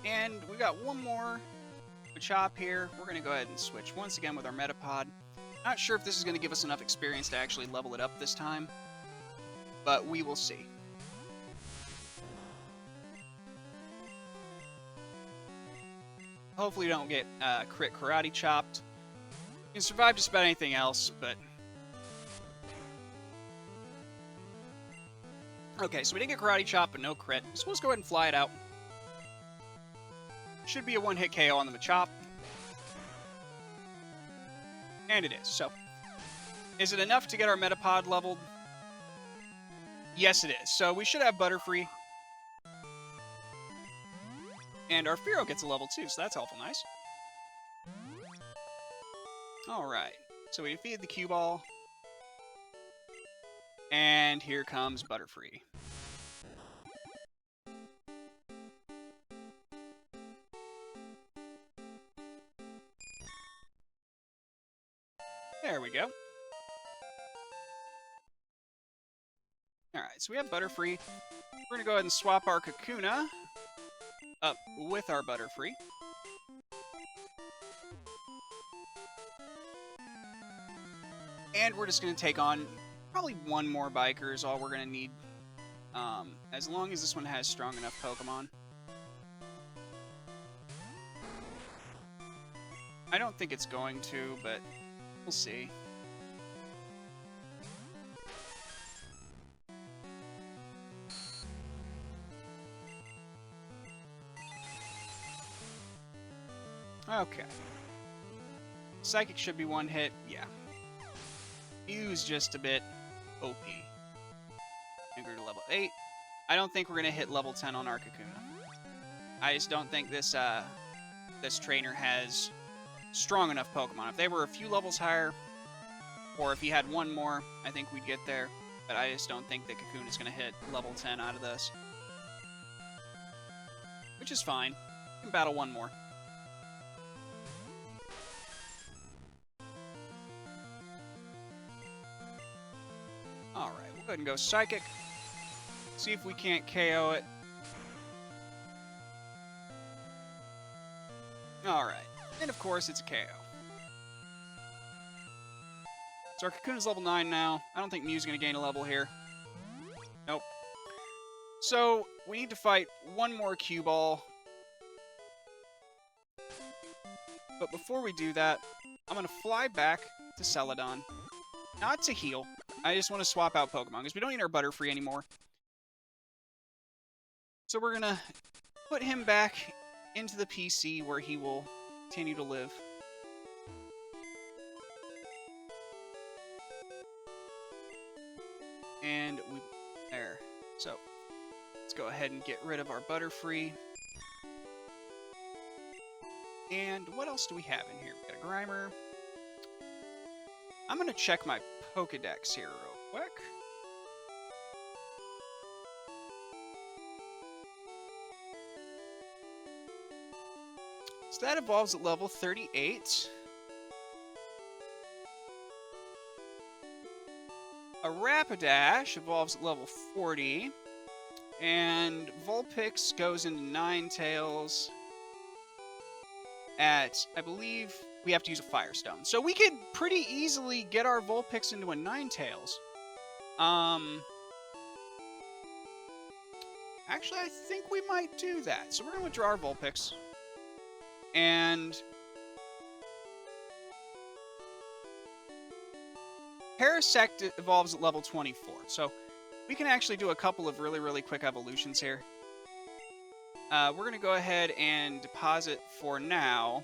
and we got one more Machop here. We're going to go ahead and switch once again with our Metapod. Not sure if this is going to give us enough experience to actually level it up this time, but we will see. Hopefully we don't get crit Karate chopped. You can survive just about anything else, but... Okay, so we didn't get Karate Chop, but no crit. So let's go ahead and fly it out. Should be a one-hit KO on the Machop. And it is. So, is it enough to get our Metapod leveled? Yes, it is. So we should have Butterfree. And our Fearow gets a level 2, so that's awful nice. Alright. So we defeated the Cue Ball. And here comes Butterfree. There we go. Alright, so we have Butterfree. We're going to go ahead and swap our Kakuna up with our Butterfree. And we're just going to take on probably one more Biker is all we're going to need. As long as this one has strong enough Pokemon. I don't think it's going to, but we'll see. Okay. Psychic should be one hit, yeah. Mew's just a bit OP. And we're to level 8. I don't think we're going to hit level 10 on our Kakuna. I just don't think this this trainer has strong enough Pokemon. If they were a few levels higher, or if he had one more, I think we'd get there. But I just don't think that Kakuna is going to hit level 10 out of this. Which is fine. We can battle one more. Alright, we'll go ahead and go Psychic. See if we can't KO it. Alright. And of course, it's a KO. So our Kakuna's level 9 now. I don't think Mew's going to gain a level here. Nope. So, we need to fight one more Cue Ball. But before we do that, I'm going to fly back to Celadon. not to heal. I just want to swap out Pokemon, because we don't need our Butterfree anymore. So we're going to put him back into the PC, where he will continue to live. And we... there. So, let's go ahead and get rid of our Butterfree. And what else do we have in here? We got a Grimer. I'm going to check my Pokedex here real quick. So that evolves at level 38. A Rapidash evolves at level 40. And Vulpix goes into Ninetales at, I believe, we have to use a Firestone. So we could pretty easily get our Vulpix into a Ninetales. Actually, I think we might do that. So we're going to withdraw our Vulpix. And Parasect evolves at level 24. So we can actually do a couple of really, really quick evolutions here. We're going to go ahead and deposit, for now,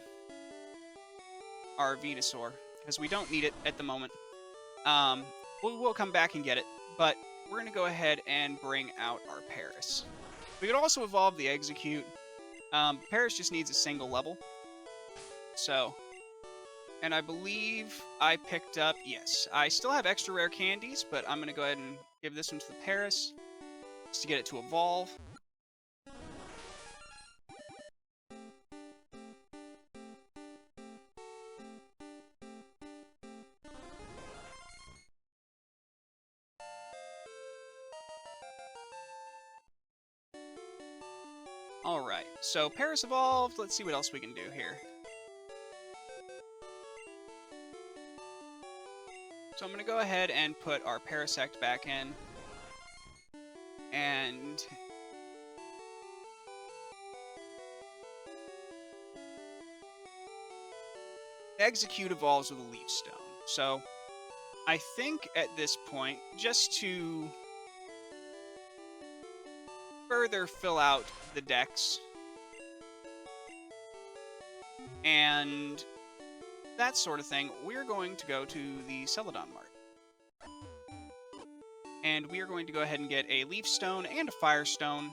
our Venusaur, because we don't need it at the moment. We'll come back and get it, but we're going to go ahead and bring out our Paris. We could also evolve the Execute. Paris just needs a single level. So, and I believe I picked up, yes, I still have extra rare candies, but I'm going to go ahead and give this one to the Paris, just to get it to evolve. Alright, so Paris evolved. Let's see what else we can do here. So I'm going to go ahead and put our Parasect back in. And Execute evolves with a Leaf Stone. So I think at this point, just to further fill out the decks and that sort of thing, we're going to go to the Celadon Mart. And we are going to go ahead and get a Leaf Stone and a Firestone.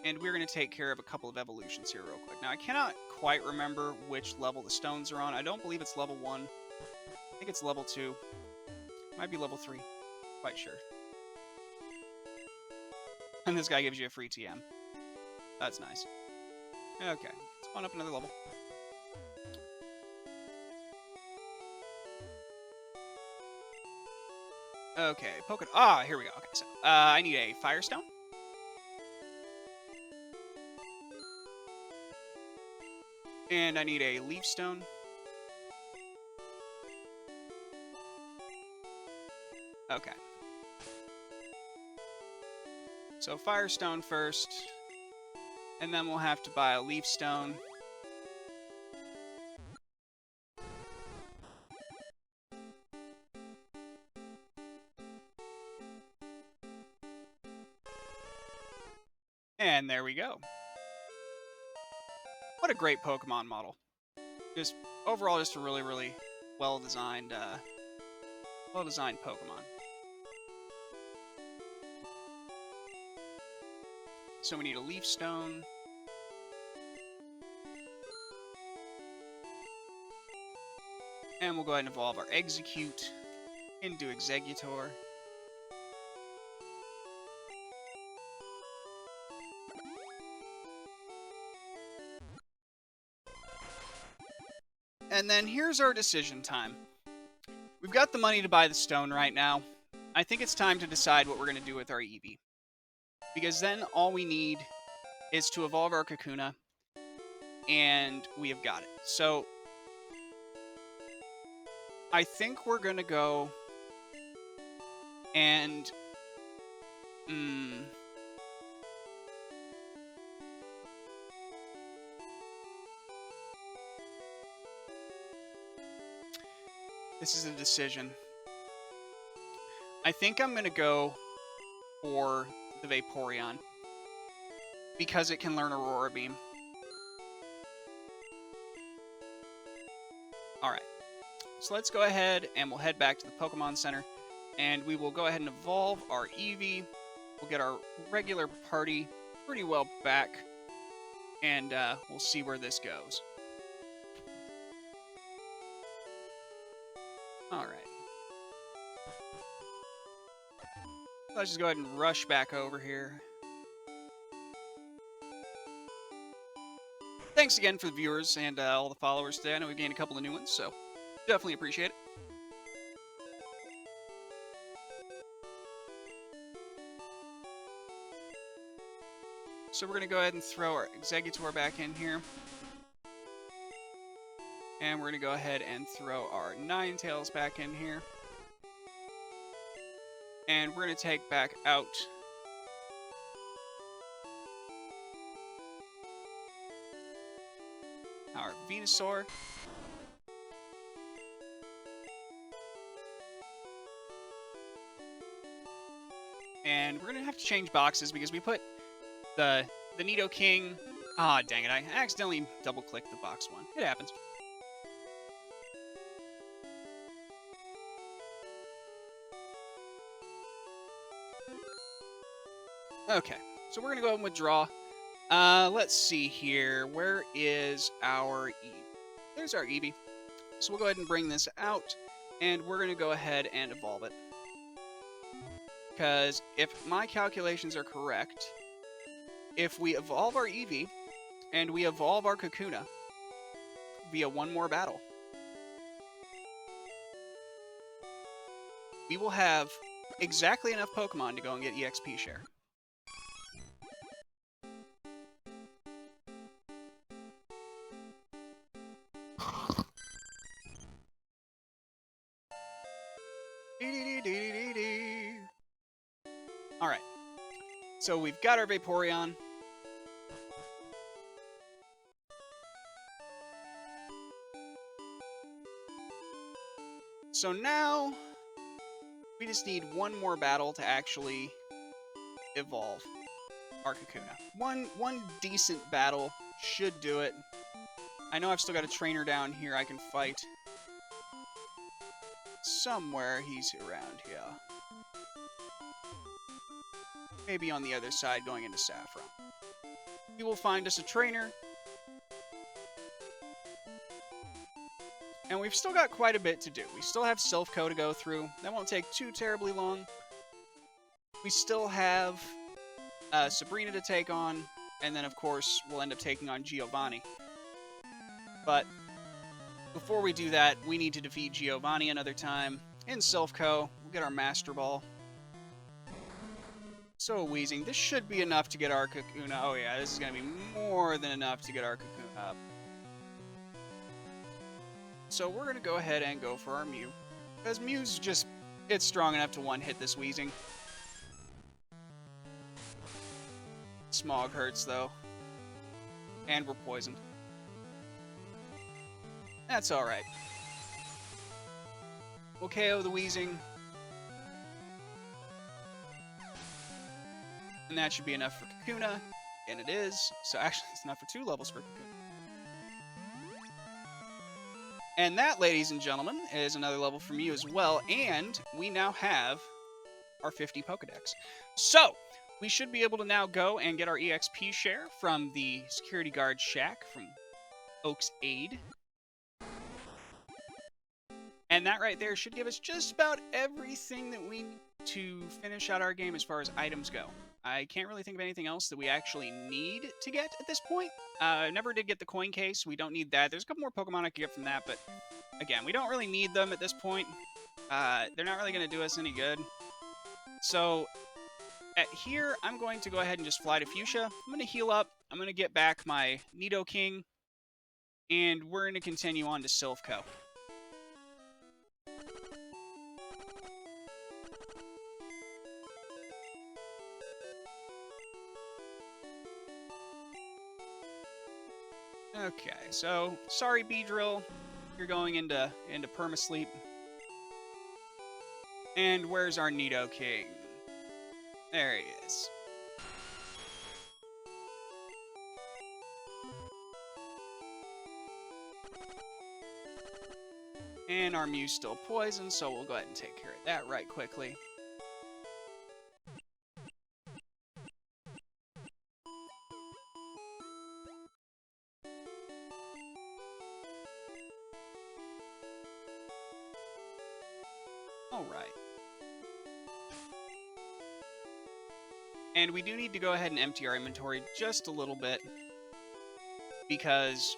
And we're going to take care of a couple of evolutions here real quick. Now, I cannot quite remember which level the stones are on. I don't believe it's level 1. I think it's level 2. Might be level 3. Quite sure. And this guy gives you a free TM. That's nice. Okay, let's go on up another level. Okay, here we go. Okay, so I need a Firestone. And I need a Leaf Stone. Okay. So Firestone first, and then we'll have to buy a Leaf Stone. And there we go. What a great Pokemon model. Just overall, just a really, really well-designed Pokemon. So we need a Leaf Stone. And we'll go ahead and evolve our Execute into Exeggutor. And then here's our decision time. We've got the money to buy the stone right now. I think it's time to decide what we're going to do with our Eevee. Because then all we need is to evolve our Kakuna, and we have got it. So I think we're going to go and... This is a decision. I think I'm going to go for the Vaporeon because it can learn Aurora Beam. Alright, so let's go ahead and we'll head back to the Pokemon Center, and we will go ahead and evolve our Eevee. We'll get our regular party pretty well back, and we'll see where this goes. Alright. Let's just go ahead and rush back over here. Thanks again for the viewers and all the followers today. I know we gained a couple of new ones, so definitely appreciate it. So we're going to go ahead and throw our Exeggutor back in here. And we're going to go ahead and throw our Ninetales back in here. And we're going to take back out our Venusaur. And we're going to have to change boxes because we put the Nidoking... Ah, dang it, I accidentally double-clicked the box one. It happens. Okay, so we're going to go ahead and withdraw. Let's see here. Where is our Eevee? There's our Eevee. So we'll go ahead and bring this out, and we're going to go ahead and evolve it. Because if my calculations are correct, if we evolve our Eevee, and we evolve our Kakuna via one more battle, we will have exactly enough Pokemon to go and get EXP share. Alright, so we've got our Vaporeon. So now, we just need one more battle to actually evolve our Kakuna. One decent battle should do it. I know I've still got a trainer down here I can fight. Somewhere he's around here. Maybe on the other side going into Saffron. We will find us a trainer. And we've still got quite a bit to do. We still have Silph to go through. That won't take too terribly long. We still have Sabrina to take on. And then, of course, we'll end up taking on Giovanni. But before we do that, we need to defeat Giovanni another time. In Silph, we'll get our Master Ball. So wheezing. This should be enough to get our Kakuna. Oh yeah, this is going to be more than enough to get our Kakuna up. So we're going to go ahead and go for our Mew. Because Mew's just, it's strong enough to one-hit this wheezing. Smog hurts though. And we're poisoned. That's alright. We'll KO the wheezing. And that should be enough for Kakuna. And it is. So actually, it's enough for 2 levels for Kakuna. And that, ladies and gentlemen, is another level for Mew as well. And we now have our 50 Pokedex. So, we should be able to now go and get our EXP share from the security guard shack from Oak's Aid. And that right there should give us just about everything that we need to finish out our game as far as items go. I can't really think of anything else that we actually need to get at this point. Never did get the coin case. We don't need that. There's a couple more Pokemon I could get from that, but again, we don't really need them at this point. They're not really going to do us any good. So, here, I'm going to go ahead and just fly to Fuchsia. I'm going to heal up. I'm going to get back my Nidoking. And we're going to continue on to Silph. Okay, so sorry, Beedrill, you're going into permasleep. And where's our Nidoking? There he is. And our Mew's still poisoned, so we'll go ahead and take care of that right quickly. Alright. And we do need to go ahead and empty our inventory just a little bit, because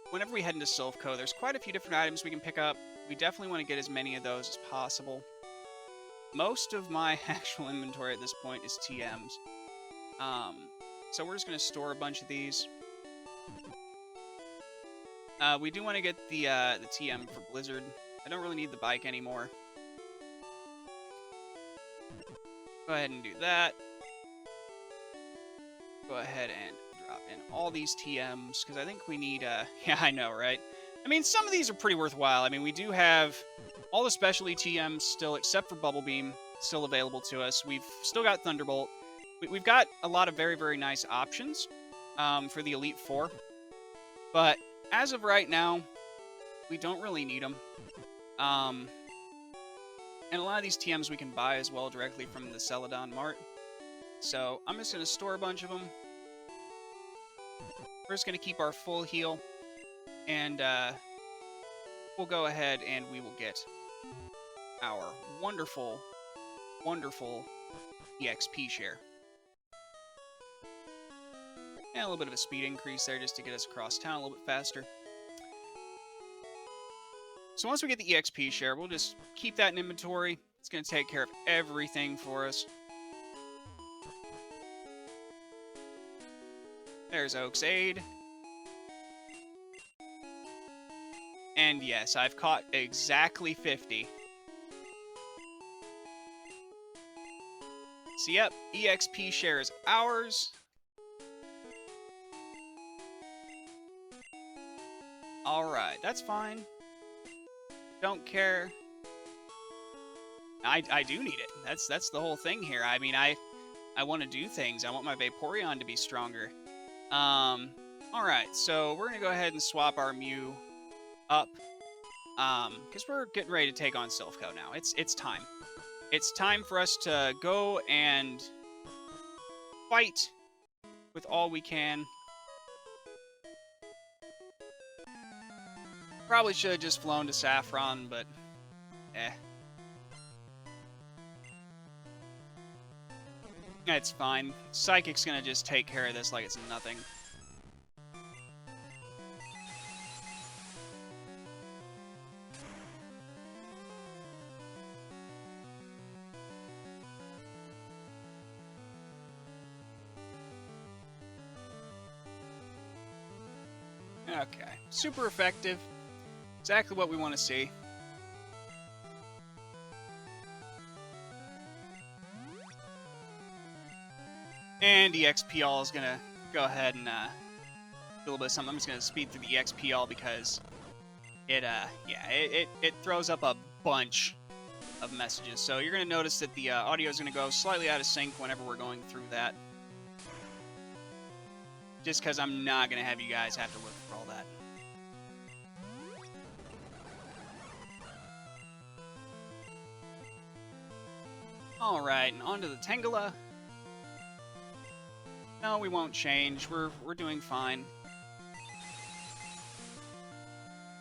whenever we head into Silph, there's quite a few different items we can pick up. We definitely want to get as many of those as possible. Most of my actual inventory at this point is TMs. So we're just going to store a bunch of these. We do want to get the TM for Blizzard. I don't really need the bike anymore. Go ahead and do that. Go ahead and drop in all these TMs, because I think we need, yeah, I know, right? I mean, some of these are pretty worthwhile. I mean, we do have all the specialty TMs still, except for Bubble Beam, still available to us. We've still got Thunderbolt. We've got a lot of very, very nice options for the Elite Four. But as of right now, we don't really need them. And a lot of these TMs we can buy as well directly from the Celadon Mart. So I'm just going to store a bunch of them. We're just going to keep our full heal. And we'll go ahead and we will get our wonderful, wonderful EXP share. And a little bit of a speed increase there just to get us across town a little bit faster. So once we get the EXP share, we'll just keep that in inventory. It's going to take care of everything for us. There's Oak's Aid. And yes, I've caught exactly 50. So yep, EXP share is ours. Alright, that's fine. Don't care. I do need it. That's the whole thing here. I mean, I want to do things. I want my Vaporeon to be stronger. Alright, so we're going to go ahead and swap our Mew up. Because we're getting ready to take on Silph now. It's time. It's time for us to go and fight with all we can. Probably should have just flown to Saffron, but eh. It's fine. Psychic's gonna just take care of this like it's nothing. Okay. Super effective. Exactly what we want to see. And EXP all is going to go ahead and do a little bit of something. I'm just going to speed through the EXP all because it throws up a bunch of messages. So you're going to notice that the audio is going to go slightly out of sync whenever we're going through that. Just because I'm not going to have you guys have to look for all that. Alright, and on to the Tangela. No, we won't change. We're doing fine.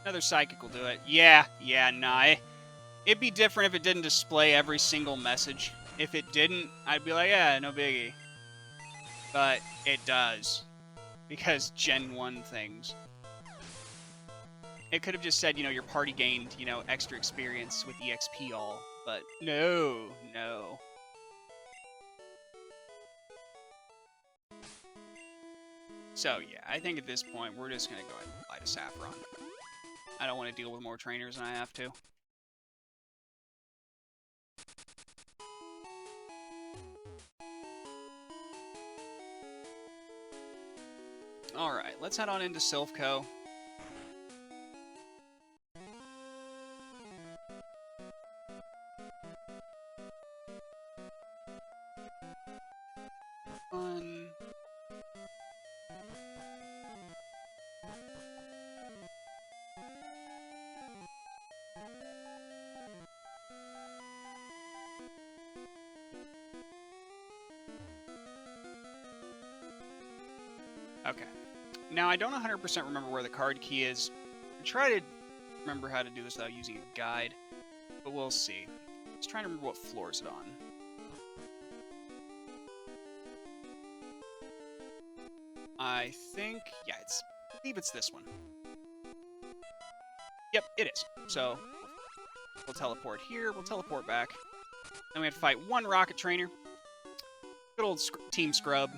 Another Psychic will do it. Yeah, nah. It'd be different if it didn't display every single message. If it didn't, I'd be like, yeah, no biggie. But it does. Because Gen 1 things. It could have just said, your party gained, extra experience with EXP all. But no. So, yeah, I think at this point, we're just going to go ahead and fly to Saffron. I don't want to deal with more trainers than I have to. Alright, let's head on into Silph. Okay. Now, I don't 100% remember where the card key is. I try to remember how to do this without using a guide, but we'll see. Let's try to remember what floor is it on. I think, yeah, I believe it's this one. Yep, it is. So, we'll teleport here, we'll teleport back. Then we have to fight one rocket trainer. Good old Team Scrub.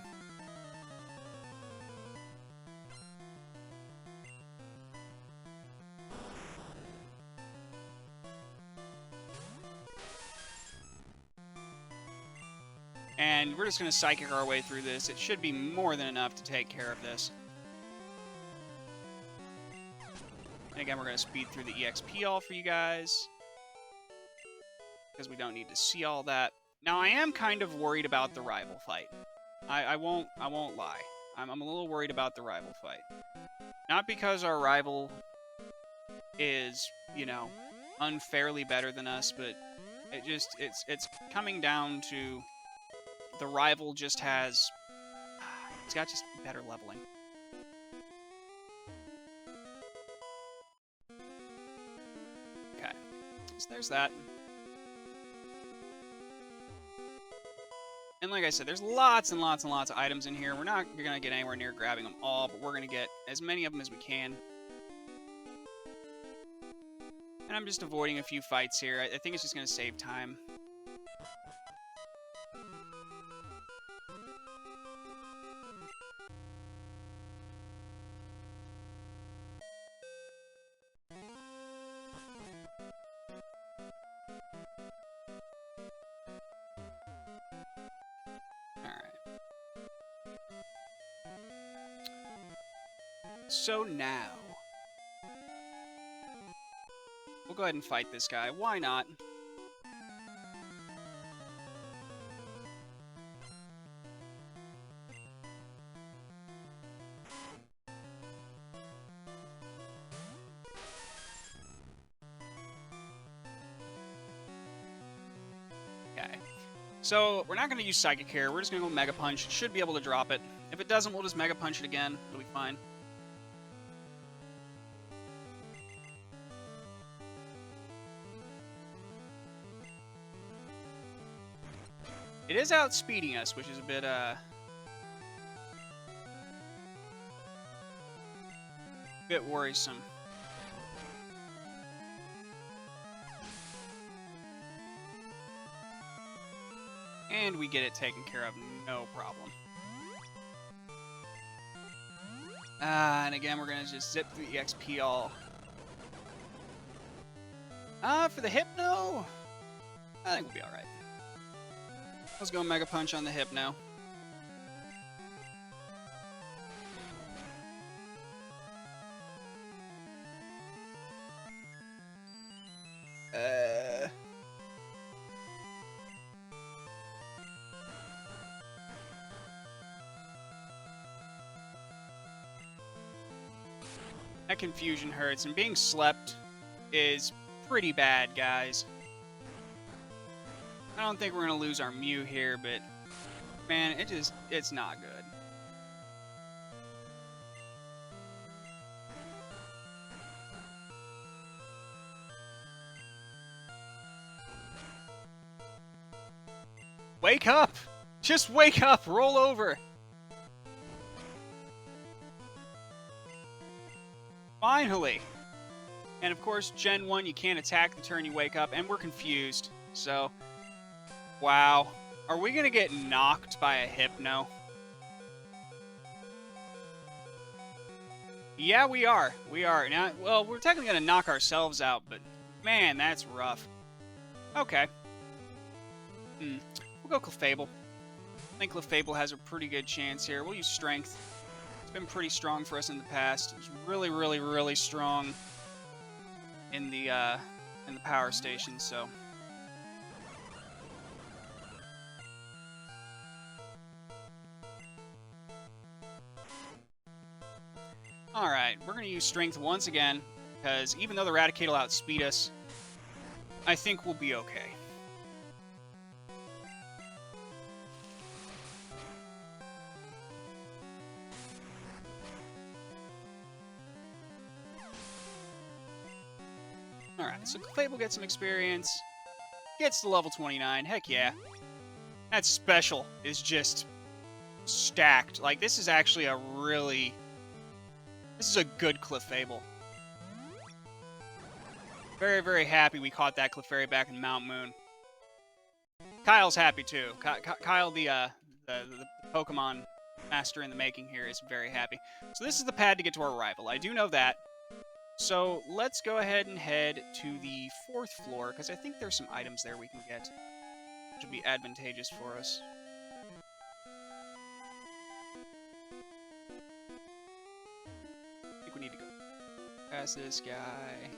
And we're just going to psychic our way through this. It should be more than enough to take care of this. And again, we're going to speed through the EXP all for you guys, because we don't need to see all that. Now, I am kind of worried about the rival fight. I won't lie. I'm a little worried about the rival fight. Not because our rival is, you know, unfairly better than us, but it's coming down to the rival just has, it's got just better leveling. Okay, so there's that. And like I said, there's lots and lots and lots of items in here. We're not going to get anywhere near grabbing them all, but we're going to get as many of them as we can. And I'm just avoiding a few fights here. I think it's just going to save time. So now, we'll go ahead and fight this guy. Why not? Okay. So, we're not going to use Psychic here. We're just going to go Mega Punch. It should be able to drop it. If it doesn't, we'll just Mega Punch it again. It'll be fine. It is outspeeding us, which is a bit worrisome. And we get it taken care of, no problem. And again, we're going to just zip through EXP all. For the Hypno, I think we'll be alright. Let's go Mega Punch on the Hypno. That confusion hurts, and being slept is pretty bad, guys. I don't think we're going to lose our Mew here, but man, it's not good. Wake up! Just wake up! Roll over! Finally! And of course, Gen 1, you can't attack the turn you wake up, and we're confused, so... Wow. Are we gonna get knocked by a Hypno? Yeah, we are. We are. Now, well, we're technically gonna knock ourselves out, but man, that's rough. Okay. We'll go Clefable. I think Clefable has a pretty good chance here. We'll use Strength. It's been pretty strong for us in the past. It was really, really, really strong in the power station, so... Alright, we're going to use Strength once again, because even though the Raticate will outspeed us, I think we'll be okay. Alright, so Fable gets some experience. Gets to level 29. Heck yeah. That special is just stacked. Like, this is actually a really... This is a good Clefable. Very, very happy we caught that Clefairy back in Mount Moon. Kyle's happy, too. Kyle, the Pokemon master in the making here, is very happy. So this is the pad to get to our rival. I do know that. So let's go ahead and head to the 4th floor, because I think there's some items there we can get, which would be advantageous for us. I think we need to go past this guy.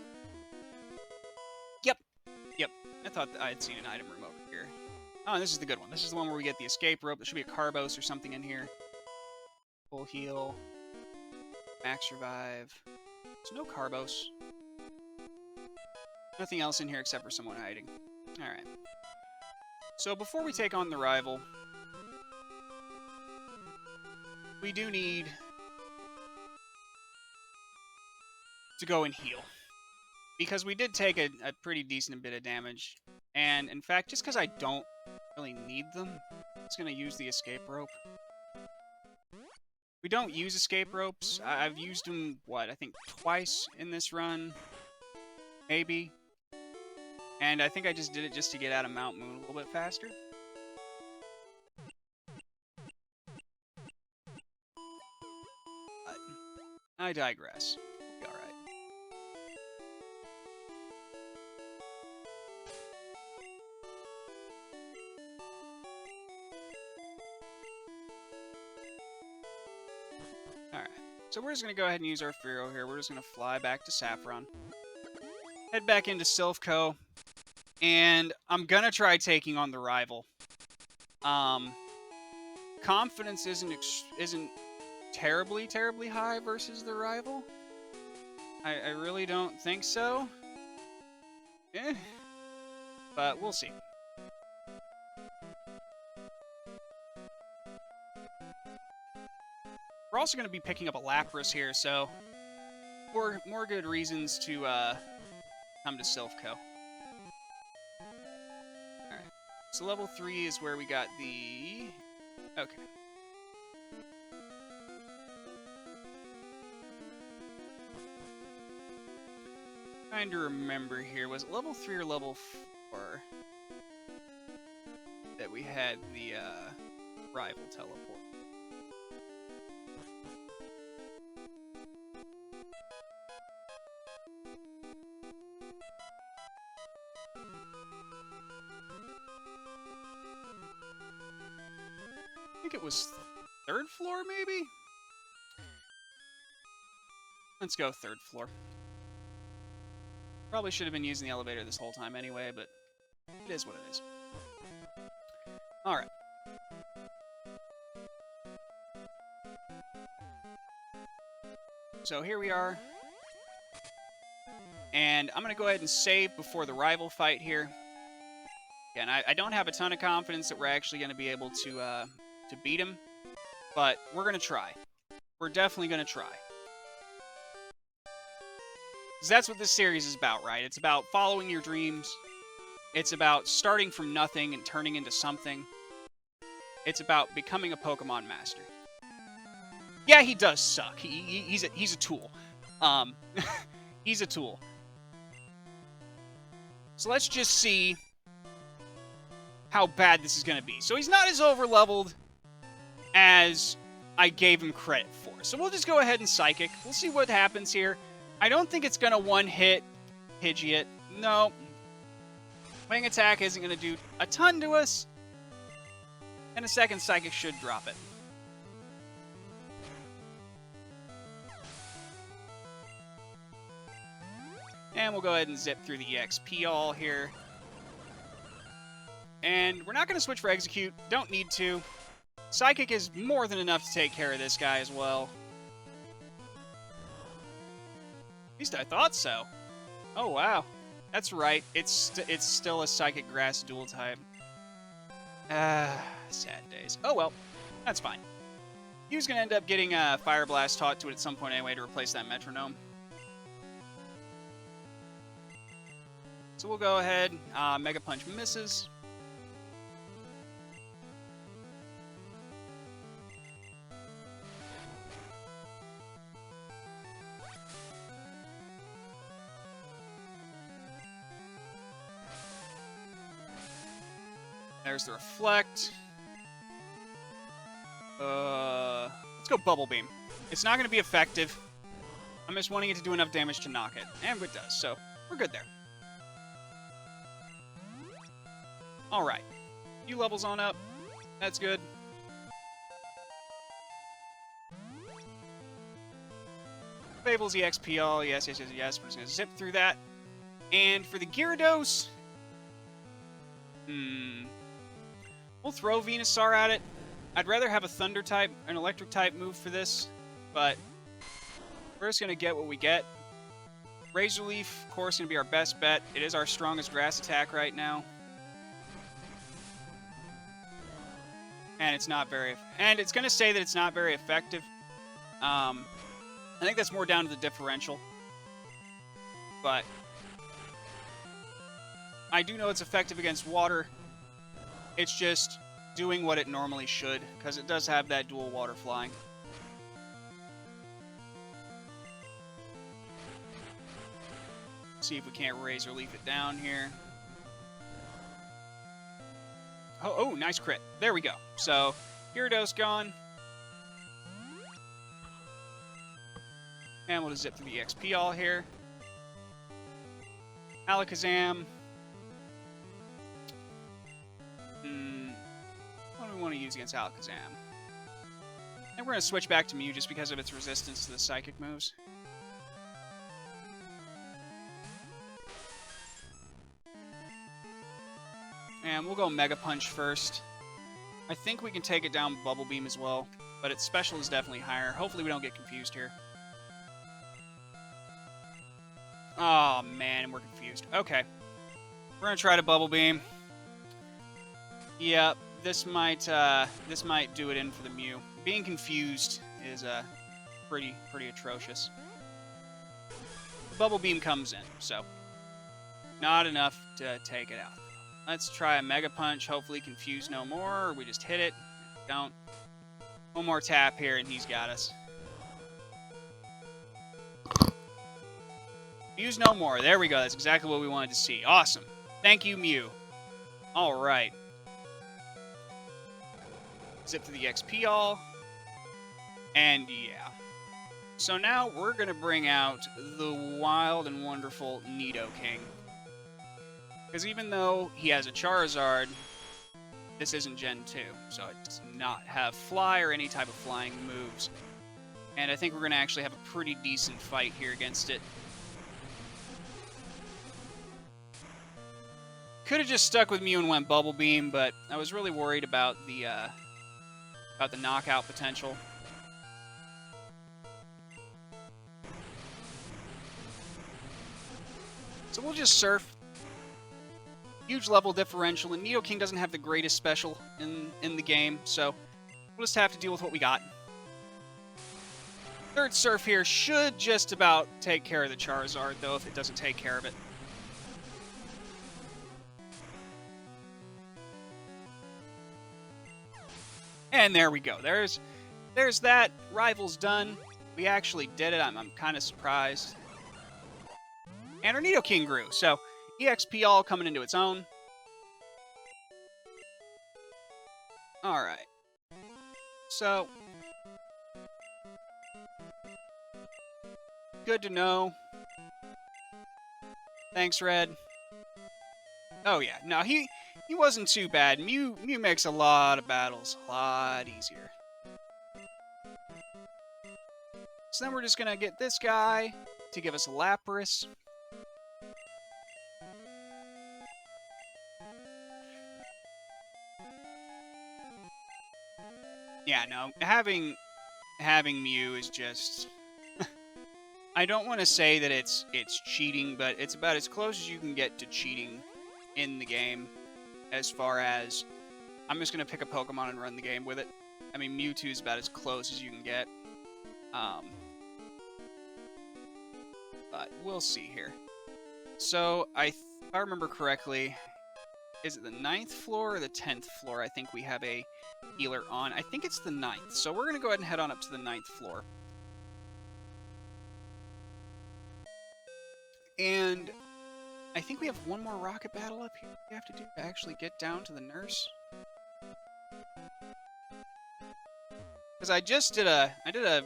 Yep. I thought I had seen an item room over here. Oh, and this is the good one. This is the one where we get the escape rope. There should be a Carbos or something in here. Full heal. Max revive. There's no Carbos. Nothing else in here except for someone hiding. Alright. So before we take on the rival, we do need to go and heal. Because we did take a pretty decent bit of damage. And, in fact, just because I don't really need them, I'm just going to use the escape rope. We don't use escape ropes. I've used them, what, I think twice in this run? Maybe. And I think I just did it just to get out of Mount Moon a little bit faster. But I digress. We'll be alright. Alright, so we're just going to go ahead and use our Fearow here. We're just going to fly back to Saffron. Head back into Silph Co. And I'm going to try taking on the rival. Confidence isn't terribly high versus the rival. I really don't think so. But we'll see. We're also going to be picking up a Lapras here, so more good reasons to come to Silph Co. Alright, so level 3 is where we got the... Okay. Trying to remember here, was it level 3 or level 4 that we had the rival teleport? I think it was 3rd floor, maybe? Let's go 3rd floor. Probably should have been using the elevator this whole time anyway, but it is what it is. Alright. So here we are. And I'm going to go ahead and save before the rival fight here. Again, I don't have a ton of confidence that we're actually going to be able to beat him, but we're going to try. We're definitely going to try. Because that's what this series is about, right? It's about following your dreams. It's about starting from nothing and turning into something. It's about becoming a Pokemon master. Yeah, he does suck. He's a tool. He's a tool. So let's just see how bad this is going to be. So he's not as over-leveled as I gave him credit for. So we'll just go ahead and Psychic. We'll see what happens here. I don't think it's going to one-hit Pidgeot. No. Wing Attack isn't going to do a ton to us. And a second Psychic should drop it. And we'll go ahead and zip through the EXP all here. And we're not going to switch for Execute. Don't need to. Psychic is more than enough to take care of this guy as well. At least I thought so. Oh, wow. That's right. It's still a Psychic Grass dual type. Sad days. Oh, well. That's fine. He was going to end up getting a Fire Blast taught to it at some point anyway to replace that Metronome. So we'll go ahead. Mega Punch misses. There's the Reflect. Let's go Bubble Beam. It's not going to be effective. I'm just wanting it to do enough damage to knock it. And it does, so we're good there. Alright. Few levels on up. That's good. Fable's EXPL. Yes, yes, yes, yes. We're just going to zip through that. And for the Gyarados... We'll throw Venusaur at it. I'd rather have a Thunder type, an Electric type move for this, but we're just going to get what we get. Razor Leaf, of course, going to be our best bet. It is our strongest grass attack right now. And it's not very... And it's going to say that it's not very effective. I think that's more down to the differential. But I do know it's effective against water. It's just doing what it normally should, because it does have that dual water flying. See if we can't Razor Leaf it down here. Oh, nice crit. There we go. So, Gyarados gone. And we'll just zip through the XP all here. Alakazam. What do we want to use against Alakazam? And we're going to switch back to Mew just because of its resistance to the psychic moves. And we'll go Mega Punch first. I think we can take it down Bubble Beam as well, but its special is definitely higher. Hopefully we don't get confused here. Oh man, we're confused. Okay. We're going to try to Bubble Beam. Yep, this might do it in for the Mew. Being confused is pretty atrocious. The Bubble Beam comes in, so not enough to take it out. Let's try a Mega Punch. Hopefully confuse no more, or we just hit it. Don't. One more tap here, and he's got us. Confuse no more. There we go. That's exactly what we wanted to see. Awesome. Thank you, Mew. All right. Zip to the XP all. And yeah. So now we're going to bring out the wild and wonderful Nidoking. Because even though he has a Charizard, this isn't Gen 2. So it does not have Fly or any type of flying moves. And I think we're going to actually have a pretty decent fight here against it. Could have just stuck with Mew and went Bubble Beam, but I was really worried about the knockout potential. So we'll just Surf. Huge level differential, and Nidoking doesn't have the greatest special in the game, so we'll just have to deal with what we got. Third Surf here should just about take care of the Charizard, though, if it doesn't take care of it. And there we go. There's that. Rival's done. We actually did it. I'm kind of surprised. And our Nidoking grew, so EXP all coming into its own. Alright. So, good to know. Thanks, Red. Oh yeah, no, he wasn't too bad. Mew makes a lot of battles a lot easier. So then we're just gonna get this guy to give us a Lapras. Yeah, no, having Mew is just... I don't want to say that it's cheating, but it's about as close as you can get to cheating in the game, as far as I'm just going to pick a Pokemon and run the game with it. I mean, Mewtwo is about as close as you can get. But we'll see here. So, if I remember correctly, is it the 9th floor or the 10th floor? I think we have a healer on. I think it's the 9th. So we're going to go ahead and head on up to the 9th floor. And I think we have one more rocket battle up here we have to do to actually get down to the nurse. Because I did a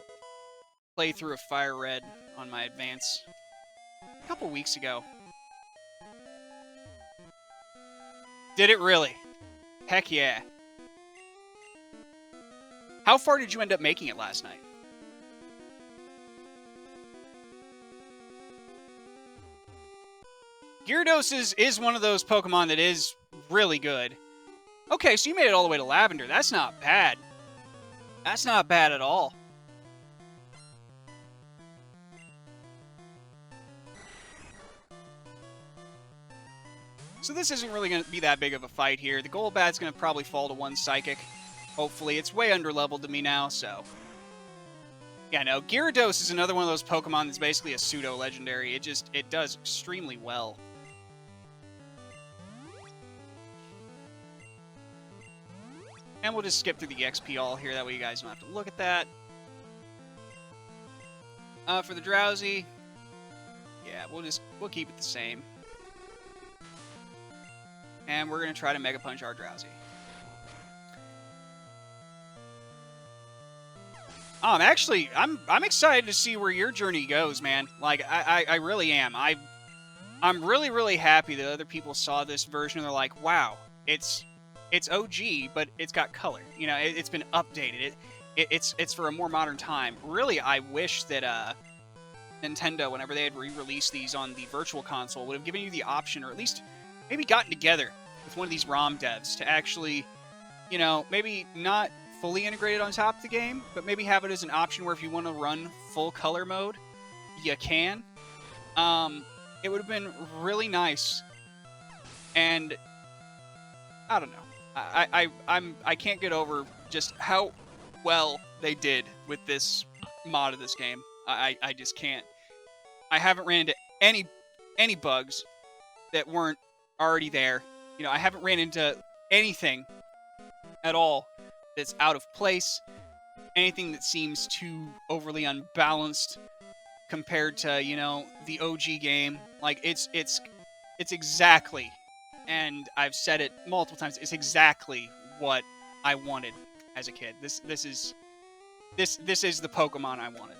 playthrough of Fire Red on my advance a couple weeks ago. Did it really? Heck yeah. How far did you end up making it last night? Gyarados is one of those Pokemon that is really good. Okay, so you made it all the way to Lavender. That's not bad. That's not bad at all. So this isn't really going to be that big of a fight here. The Golbat's going to probably fall to one Psychic. Hopefully. It's way under-leveled to me now, so... Yeah, no, Gyarados is another one of those Pokemon that's basically a pseudo-legendary. It does extremely well. And we'll just skip through the XP all here, that way you guys don't have to look at that. For the Drowsy, yeah, we'll keep it the same. And we're going to try to Mega Punch our Drowsy. I'm excited to see where your journey goes, man. Like, I really am. I'm really, really happy that other people saw this version and they're like, wow, it's OG, but it's got color. You know, it's been updated. It's for a more modern time. Really, I wish that Nintendo, whenever they had re-released these on the Virtual Console, would have given you the option, or at least maybe gotten together with one of these ROM devs to actually, you know, maybe not fully integrated on top of the game, but maybe have it as an option where if you want to run full color mode, you can. It would have been really nice. And I don't know. I can't get over just how well they did with this mod of this game. I just can't. I haven't ran into any bugs that weren't already there. You know, I haven't ran into anything at all that's out of place, anything that seems too overly unbalanced compared to, you know, the OG game. Like, it's exactly, and I've said it multiple times, it's exactly what I wanted as a kid. This is the Pokemon I wanted.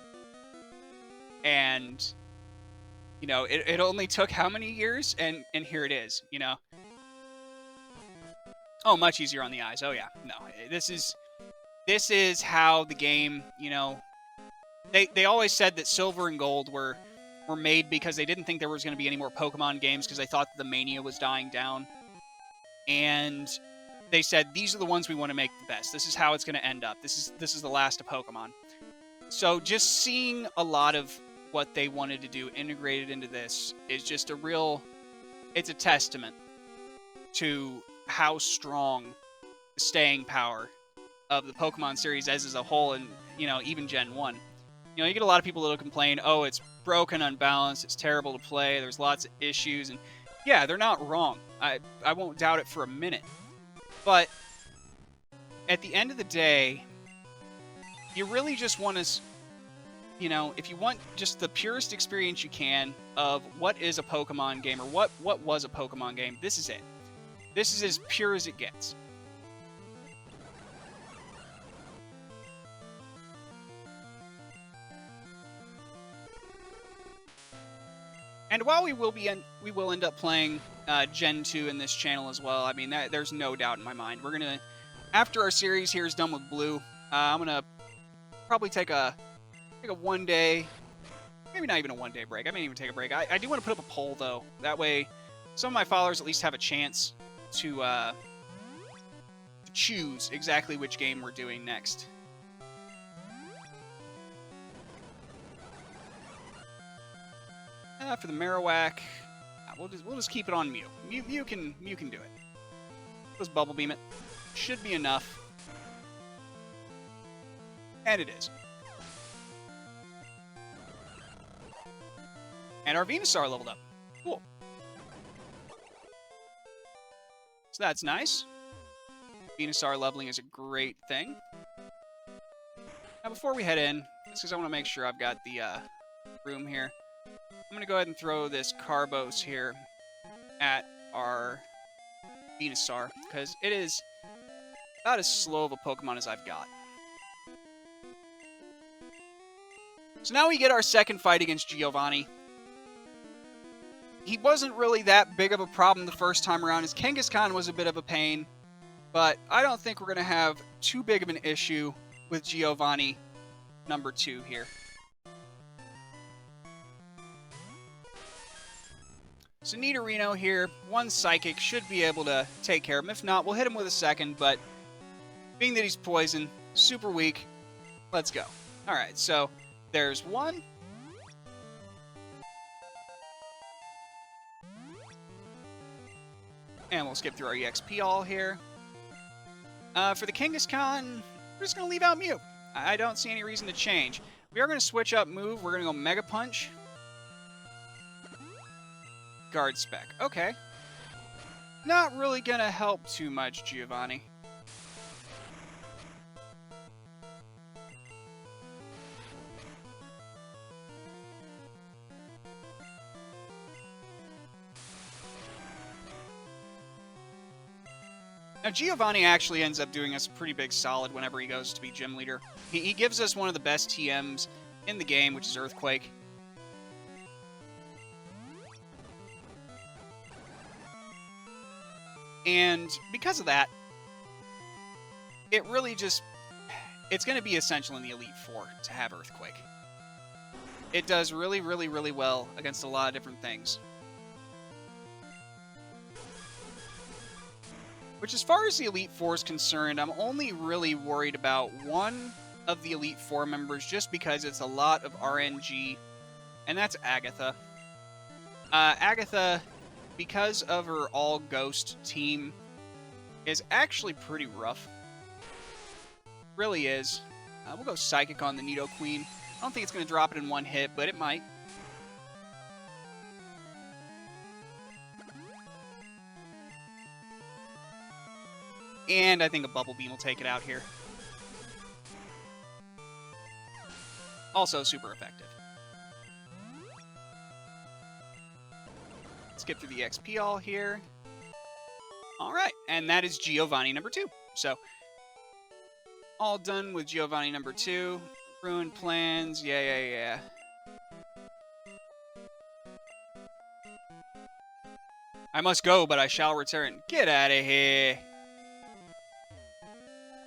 And, you know, it only took how many years, and here it is, you know. Oh, much easier on the eyes. Oh, yeah. No, this is how the game, you know... They always said that Silver and Gold were made because they didn't think there was going to be any more Pokemon games because they thought that the mania was dying down. And they said, these are the ones we want to make the best. This is how it's going to end up. This is the last of Pokemon. So just seeing a lot of what they wanted to do integrated into this is just a real... It's a testament to how strong the staying power of the Pokemon series as a whole, and, you know, even Gen 1. You know, you get a lot of people that'll complain, oh, it's broken, unbalanced, it's terrible to play, there's lots of issues, and yeah, they're not wrong. I won't doubt it for a minute. But at the end of the day, you really just want to, you know, if you want just the purest experience you can of what is a Pokemon game, or what was a Pokemon game, this is it. This is as pure as it gets. And while we will end up playing Gen 2 in this channel as well, I mean, there's no doubt in my mind. We're gonna, after our series here is done with Blue, I'm gonna probably take a 1 day, maybe not even a 1 day break. I may even take a break. I do want to put up a poll though. That way, some of my followers at least have a chance to choose exactly which game we're doing next. For the Marowak, we'll just keep it on Mew. Mew can do it. Let's Bubble Beam it. Should be enough. And it is. And our Venusaur leveled up. Cool. So that's nice. Venusaur leveling is a great thing. Now, before we head in, just because I want to make sure I've got the room here, I'm going to go ahead and throw this Carbos here at our Venusaur, because it is about as slow of a Pokemon as I've got. So now we get our second fight against Giovanni. He wasn't really that big of a problem the first time around. His Kangaskhan was a bit of a pain, but I don't think we're going to have too big of an issue with Giovanni number 2 here. So Nidorino here, 1 Psychic, should be able to take care of him. If not, we'll hit him with a second, but being that he's poison, super weak, let's go. Alright, so there's 1. And we'll skip through our EXP all here. For the Kangaskhan, we're just going to leave out Mew. I don't see any reason to change. We are going to switch up move. We're going to go Mega Punch. Guard Spec. Okay. Not really going to help too much, Giovanni. Now, Giovanni actually ends up doing us a pretty big solid whenever he goes to be gym leader. He gives us one of the best TMs in the game, which is Earthquake. And because of that, it really just... It's going to be essential in the Elite Four to have Earthquake. It does really, really, really well against a lot of different things. Which, as far as the Elite Four is concerned, I'm only really worried about one of the Elite Four members just because it's a lot of RNG, and that's Agatha. Agatha, because of her all-ghost team, is actually pretty rough. Really is. We'll go Psychic on the Nidoqueen. I don't think it's going to drop it in one hit, but it might. And I think a Bubble Beam will take it out here. Also super effective. Skip through the XP all here. Alright, and that is Giovanni number 2. So, all done with Giovanni number 2. Ruined plans, yeah. I must go, but I shall return. Get out of here!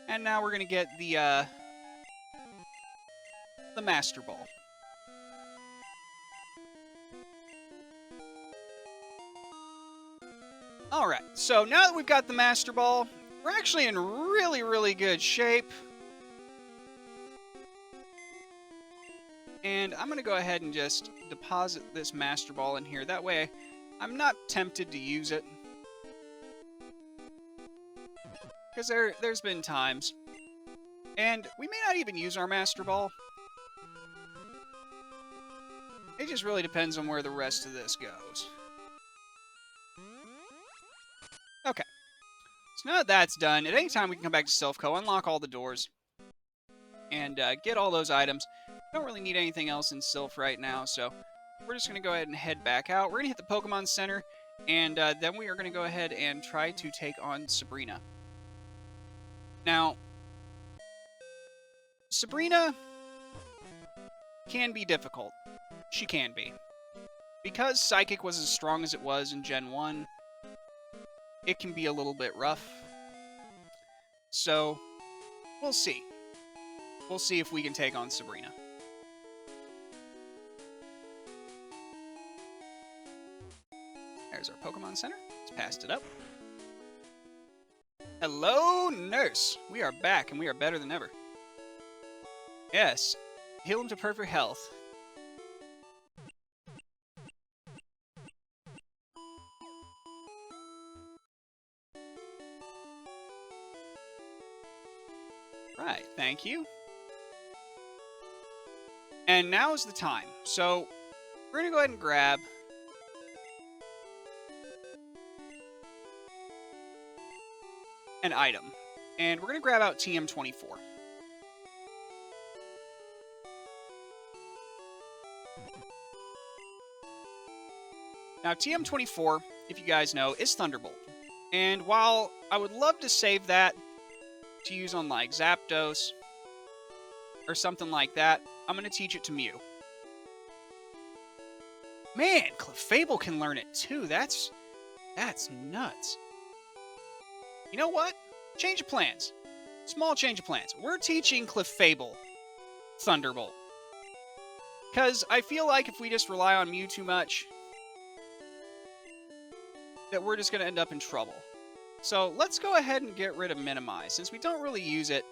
And now we're going to get the Master Ball. Alright, so now that we've got the Master Ball, we're actually in really, really good shape. And I'm going to go ahead and just deposit this Master Ball in here. That way, I'm not tempted to use it. Because there's been times. And we may not even use our Master Ball. It just really depends on where the rest of this goes. Okay. So now that that's done, at any time we can come back to Silph Co, unlock all the doors, and get all those items. Don't really need anything else in Silph right now, so we're just going to go ahead and head back out. We're going to hit the Pokemon Center, and then we are going to go ahead and try to take on Sabrina. Now, Sabrina can be difficult. She can be. Because Psychic was as strong as it was in Gen 1, it can be a little bit rough. So, we'll see. We'll see if we can take on Sabrina. There's our Pokemon Center. Let's pass it up. Hello, nurse! We are back, and we are better than ever. Yes. Heal him to perfect health. Right, thank you. And now is the time. So, we're going to go ahead and grab an item. And we're going to grab out TM24. Now, TM24, if you guys know, is Thunderbolt. And while I would love to save that to use on, like, Zapdos or something like that, I'm going to teach it to Mew. Man, Clefable can learn it, too. That's nuts. You know what? Change of plans. Small change of plans. We're teaching Clefable Thunderbolt. Because I feel like if we just rely on Mew too much, that we're just going to end up in trouble. So let's go ahead and get rid of Minimize, since we don't really use it.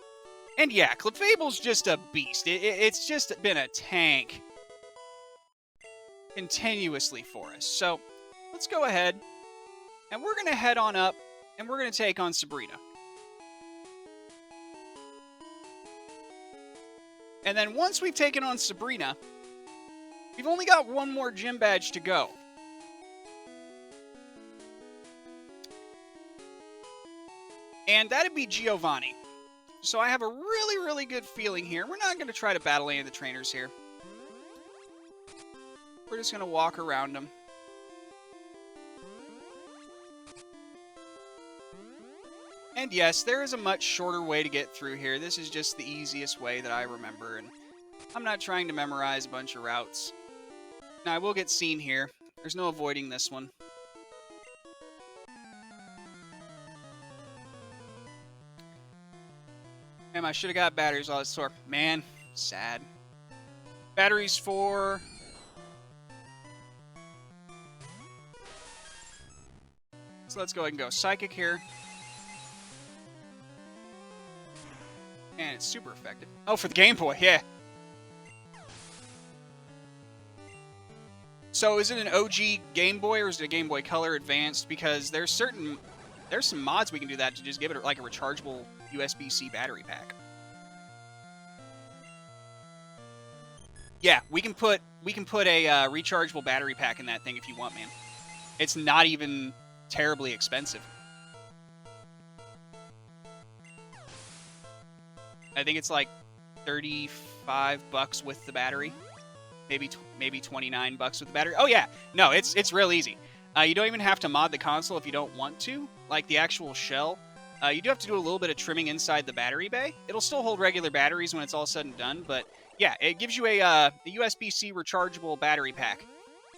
And yeah, Clefable's just a beast. It's just been a tank continuously for us. So let's go ahead, and we're going to head on up, and we're going to take on Sabrina. And then once we've taken on Sabrina, we've only got one more gym badge to go. And that'd be Giovanni. So I have a really, really good feeling here. We're not going to try to battle any of the trainers here. We're just going to walk around them. And yes, there is a much shorter way to get through here. This is just the easiest way that I remember. And I'm not trying to memorize a bunch of routes. Now, I will get seen here. There's no avoiding this one. Damn, I should have got batteries all this store. Man, sad. Batteries for... So let's go ahead and go Psychic here. And it's super effective. Oh, for the Game Boy, yeah. So is it an OG Game Boy or is it a Game Boy Color Advanced? Because there's some mods we can do that to just give it like a rechargeable USB-C battery pack. Yeah, we can put a rechargeable battery pack in that thing if you want, man. It's not even terribly expensive. I think it's like $35 with the battery, maybe 29 bucks with the battery. Oh yeah, no, it's real easy. You don't even have to mod the console if you don't want to, like the actual shell. You do have to do a little bit of trimming inside the battery bay. It'll still hold regular batteries when it's all said and done, but yeah, it gives you a USB-C rechargeable battery pack.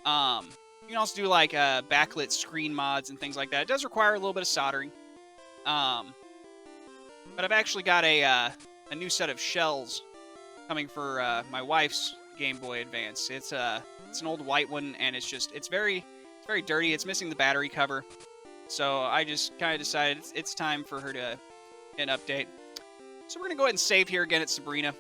You can also do like backlit screen mods and things like that. It does require a little bit of soldering. But I've actually got a new set of shells coming for my wife's Game Boy Advance. It's an old white one, and it's very dirty. It's missing the battery cover. So I just kind of decided it's time for her to get an update. So we're going to go ahead and save here again at Sabrina.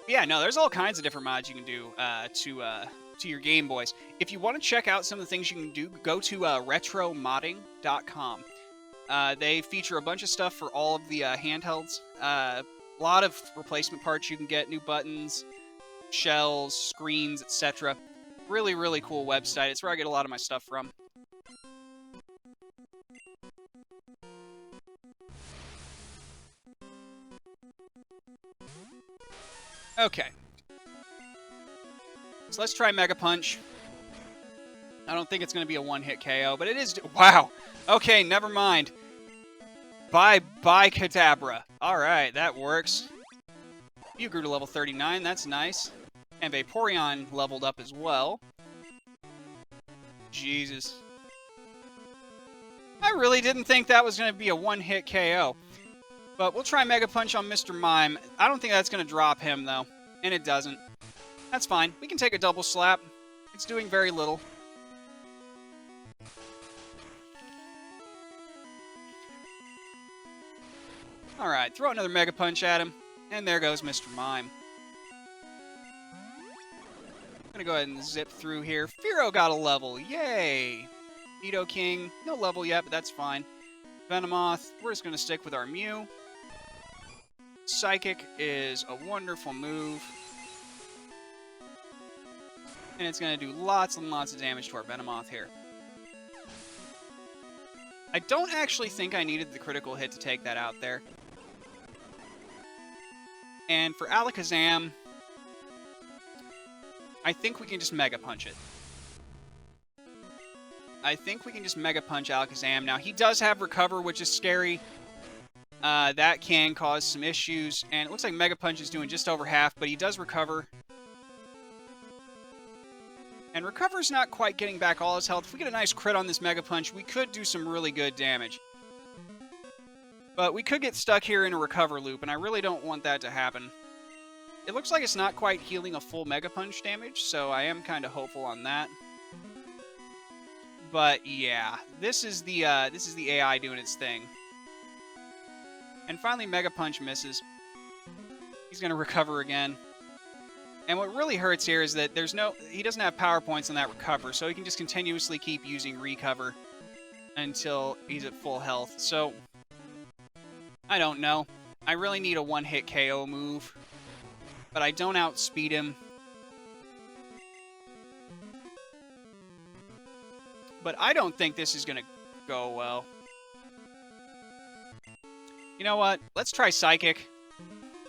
Yeah, no, there's all kinds of different mods you can do to your Game Boys. If you want to check out some of the things you can do, go to retromodding.com. They feature a bunch of stuff for all of the handhelds. A lot of replacement parts you can get, new buttons, shells, screens, etc. Really, really cool website. It's where I get a lot of my stuff from. Okay. So let's try Mega Punch. I don't think it's going to be a one-hit KO, but it is... Wow! Okay, never mind. Bye-bye, Kadabra. Alright, that works. You grew to level 39, that's nice. And Vaporeon leveled up as well. Jesus. I really didn't think that was going to be a one-hit KO. But we'll try Mega Punch on Mr. Mime. I don't think that's going to drop him, though. And it doesn't. That's fine. We can take a double slap. It's doing very little. Alright, throw another Mega Punch at him. And there goes Mr. Mime. I'm going to go ahead and zip through here. Fearow got a level. Yay! Nidoking, no level yet, but that's fine. Venomoth, we're just going to stick with our Mew. Psychic is a wonderful move. And it's going to do lots and lots of damage to our Venomoth here. I don't actually think I needed the critical hit to take that out there. And for Alakazam, I think we can just Mega Punch it. I think we can just Mega Punch Alakazam. Now, he does have Recover, which is scary. That can cause some issues. And it looks like Mega Punch is doing just over half, but he does Recover. And Recover's not quite getting back all his health. If we get a nice crit on this Mega Punch, we could do some really good damage. But we could get stuck here in a Recover loop, and I really don't want that to happen. It looks like it's not quite healing a full Mega Punch damage, so I am kind of hopeful on that. But yeah, this is the AI doing its thing. And finally, Mega Punch misses. He's gonna Recover again. And what really hurts here is that he doesn't have power points on that Recover, so he can just continuously keep using Recover until he's at full health. So, I don't know. I really need a one-hit KO move, but I don't outspeed him. But I don't think this is going to go well. You know what? Let's try Psychic.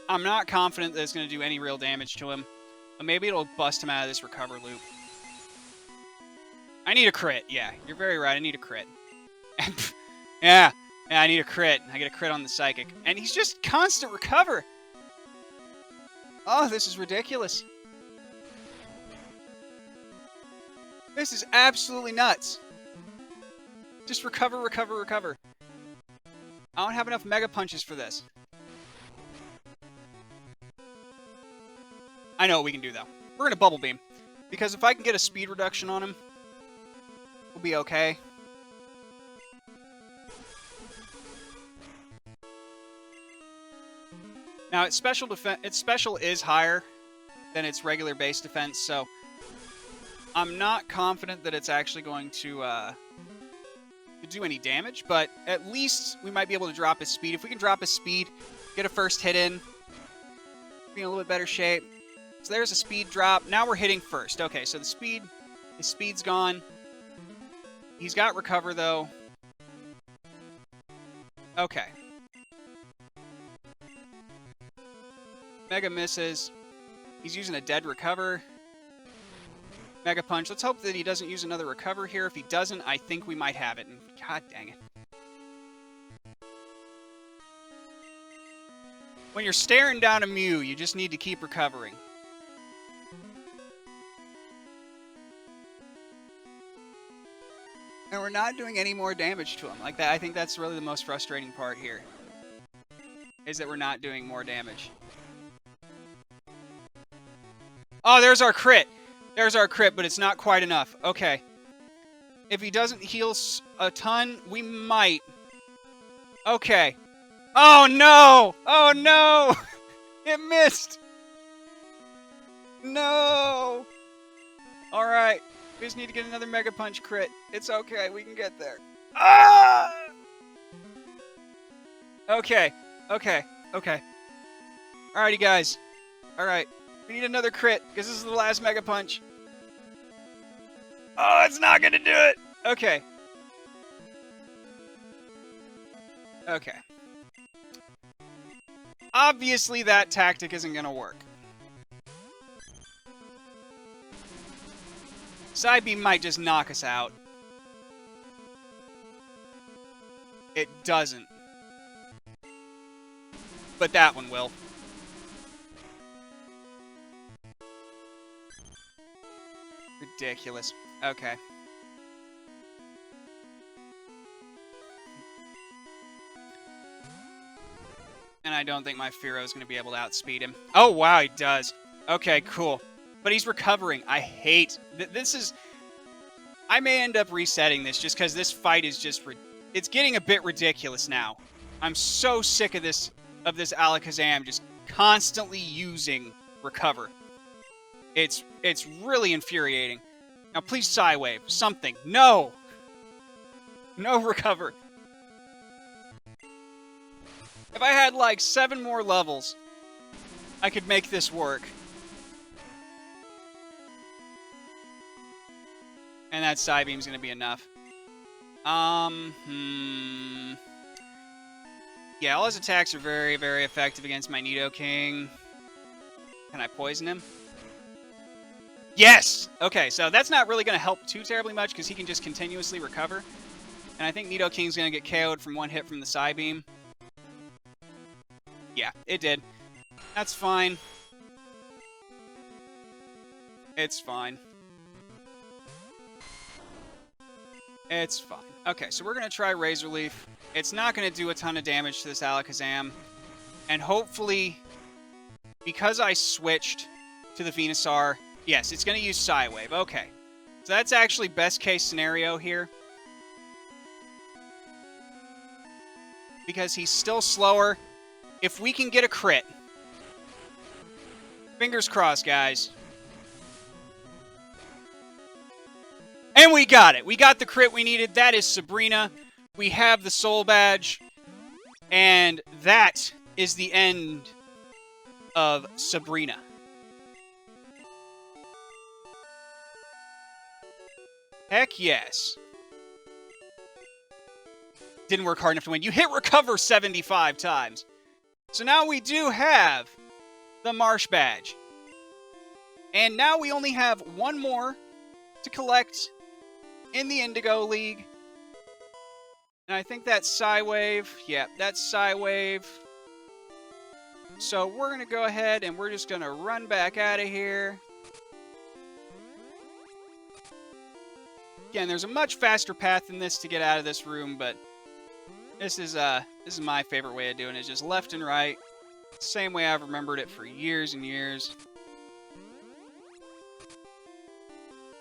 I'm not confident that it's going to do any real damage to him. But maybe it'll bust him out of this Recover loop. I need a crit. Yeah, you're very right. I need a crit. yeah, I need a crit. I get a crit on the Psychic. And he's just constant Recover. Oh, this is ridiculous. This is absolutely nuts. Just Recover, Recover, Recover. I don't have enough Mega Punches for this. I know what we can do, though. We're going to Bubble Beam. Because if I can get a speed reduction on him, we'll be okay. Now, its special is higher than its regular base defense, so I'm not confident that it's actually going to do any damage, but at least we might be able to drop his speed. If we can drop his speed, get a first hit in, be in a little bit better shape. So there's a speed drop. Now we're hitting first. Okay, so his speed's gone. He's got Recover, though. Okay. Mega misses. He's using a dead Recover. Mega Punch. Let's hope that he doesn't use another Recover here. If he doesn't, I think we might have it. And God dang it. When you're staring down a Mew, you just need to keep recovering. And we're not doing any more damage to him. Like that, I think that's really the most frustrating part here. Is that we're not doing more damage. Oh, there's our crit. There's our crit, but it's not quite enough. Okay. If he doesn't heal a ton, we might. Okay. Oh, no! Oh, no! It missed! No! Alright. We just need to get another Mega Punch crit. It's okay. We can get there. Ah! Okay. Okay. Okay. Alrighty, guys. Alright. We need another crit, because this is the last Mega Punch. Oh, it's not going to do it! Okay. Okay. Obviously, that tactic isn't going to work. Psybeam might just knock us out. It doesn't. But that one will. Ridiculous. Okay. And I don't think my Fearow is going to be able to outspeed him. Oh, wow, he does. Okay, cool. But he's recovering. I hate... This is... I may end up resetting this just because this fight is just... It's getting a bit ridiculous now. I'm so sick of this Alakazam just constantly using Recover. It's really infuriating. Now, please Psywave. Something. No! No Recover. If I had, like, 7 more levels, I could make this work. And that Psybeam's going to be enough. Yeah, all his attacks are very, very effective against my Nidoking. Can I poison him? Yes! Okay, so that's not really going to help too terribly much because he can just continuously recover. And I think Nidoking's going to get KO'd from one hit from the Psybeam. Yeah, it did. That's fine. It's fine. It's fine. Okay, so we're going to try Razor Leaf. It's not going to do a ton of damage to this Alakazam. And hopefully, because I switched to the Venusaur, yes, it's going to use Psywave. Okay. So that's actually best case scenario here. Because he's still slower. If we can get a crit. Fingers crossed, guys. And we got it. We got the crit we needed. That is Sabrina. We have the Soul Badge. And that is the end of Sabrina. Heck yes. Didn't work hard enough to win. You hit recover 75 times. So now we do have the Marsh Badge. And now we only have one more to collect in the Indigo League. And I think that's Psywave. Yeah, that's Psywave. So we're going to go ahead and we're just going to run back out of here. Again, there's a much faster path than this to get out of this room, but this is my favorite way of doing it. Just left and right. Same way I've remembered it for years and years.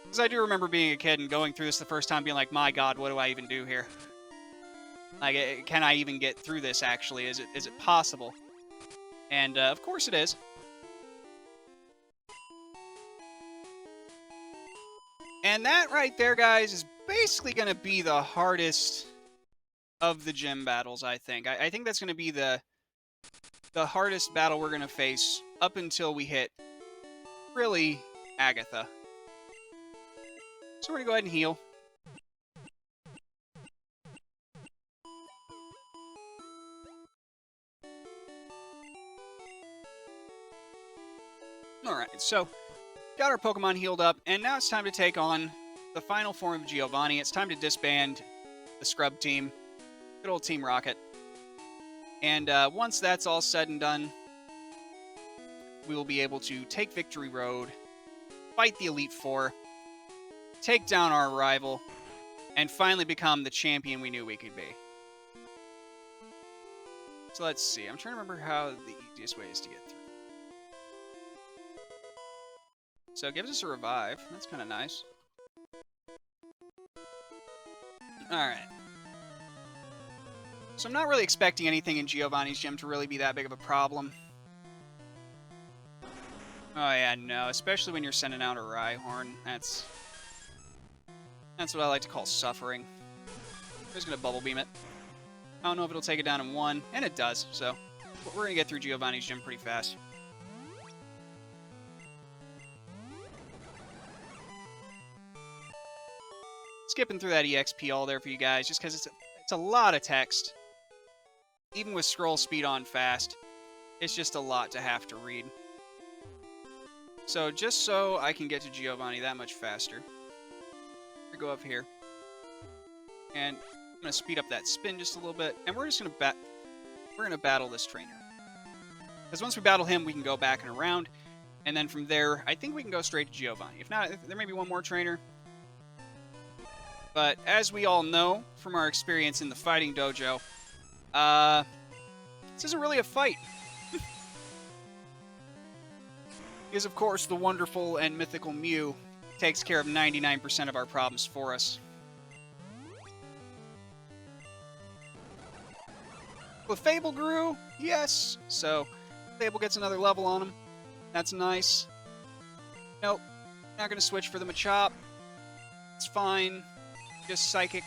Because I do remember being a kid and going through this the first time being like, my god, what do I even do here? Like, can I even get through this, actually? Is it possible? And, of course it is. And that right there, guys, is basically going to be the hardest of the gym battles, I think. I think that's going to be the hardest battle we're going to face up until we hit, really, Agatha. So we're going to go ahead and heal. Alright, so got our Pokemon healed up, and now it's time to take on the final form of Giovanni. It's time to disband the Scrub team. Good old Team Rocket. And once that's all said and done, we will be able to take Victory Road, fight the Elite Four, take down our rival, and finally become the champion we knew we could be. So let's see. I'm trying to remember how the easiest way is to get through. So it gives us a revive. That's kind of nice. Alright. So I'm not really expecting anything in Giovanni's gym to really be that big of a problem. Oh yeah, no. Especially when you're sending out a Rhyhorn. That's what I like to call suffering. I'm just going to Bubble Beam it. I don't know if it'll take it down in one. And it does, so we're going to get through Giovanni's gym pretty fast. Skipping through that EXP all there for you guys, just because it's a lot of text. Even with scroll speed on fast, it's just a lot to have to read. So just so I can get to Giovanni that much faster, we go up here, and I'm gonna speed up that spin just a little bit, and we're just gonna battle this trainer. Because once we battle him, we can go back and around, and then from there, I think we can go straight to Giovanni. If not, there may be one more trainer. But as we all know from our experience in the fighting dojo, this isn't really a fight. Because, of course, the wonderful and mythical Mew takes care of 99% of our problems for us. With Fable grew, yes. So, Fable gets another level on him. That's nice. Nope. Not going to switch for the Machop. It's fine. Just Psychic.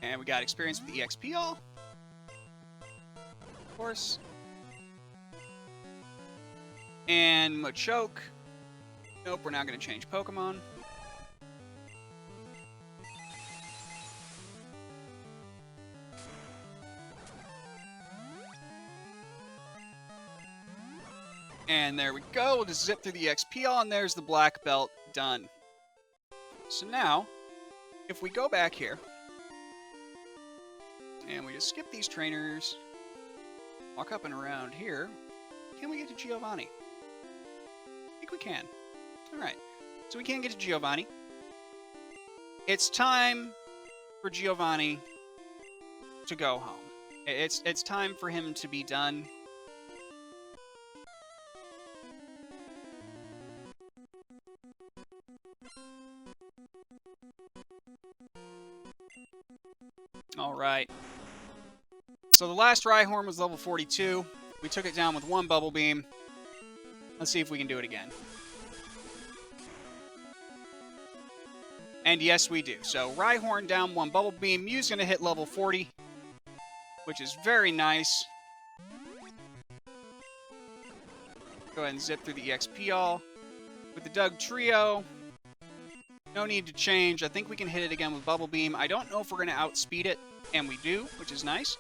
And we got experience with the EXP all. Of course. And Machoke. Nope, we're not going to change Pokemon. And there we go. We'll just zip through the XP all, and there's the black belt done. So now, if we go back here, and we just skip these trainers, walk up and around here, can we get to Giovanni? I think we can. Alright, so we can get to Giovanni. It's time for Giovanni to go home. It's time for him to be done. Alright. So the last Rhyhorn was level 42. We took it down with one Bubble Beam. Let's see if we can do it again. And yes, we do. So Rhyhorn down one Bubble Beam. Mew's going to hit level 40, which is very nice. Go ahead and zip through the EXP all. With the Doug Trio, no need to change. I think we can hit it again with Bubble Beam. I don't know if we're going to outspeed it, and we do, which is nice.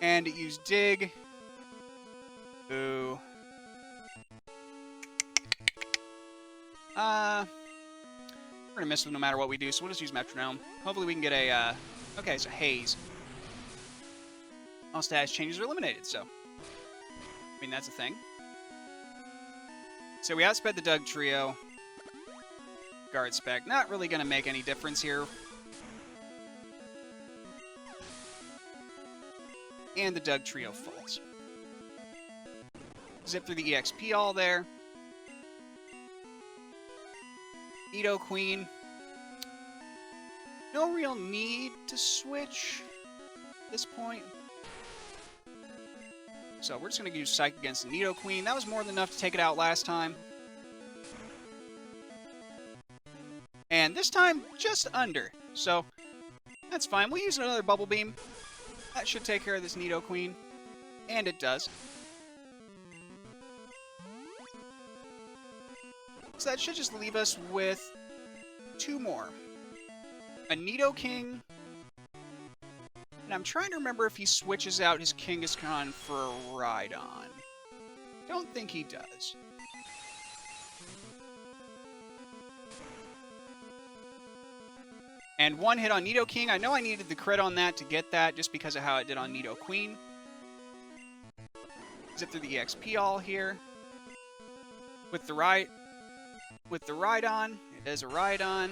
And it used Dig. Ooh. We're going to miss them no matter what we do, so we'll just use Metronome. Hopefully we can get a, okay, so Haze. All status changes are eliminated, so. I mean, that's a thing. So we outsped the Doug Trio. Guard Spec. Not really going to make any difference here. And the Doug Trio falls. Zip through the EXP all there. Nidoqueen. No real need to switch at this point. So we're just going to use Psych against the Nidoqueen. That was more than enough to take it out last time. And this time, just under. So, that's fine. We'll use another Bubble Beam. That should take care of this Nidoqueen. And it does. So that should just leave us with two more. A Nidoking. And I'm trying to remember if he switches out his Kangaskhan for a Rhydon. Don't think he does. And one hit on Nidoking. I know I needed the crit on that to get that, just because of how it did on Nidoqueen. Zip through the EXP all here. With the Rhydon, it is a Rhydon.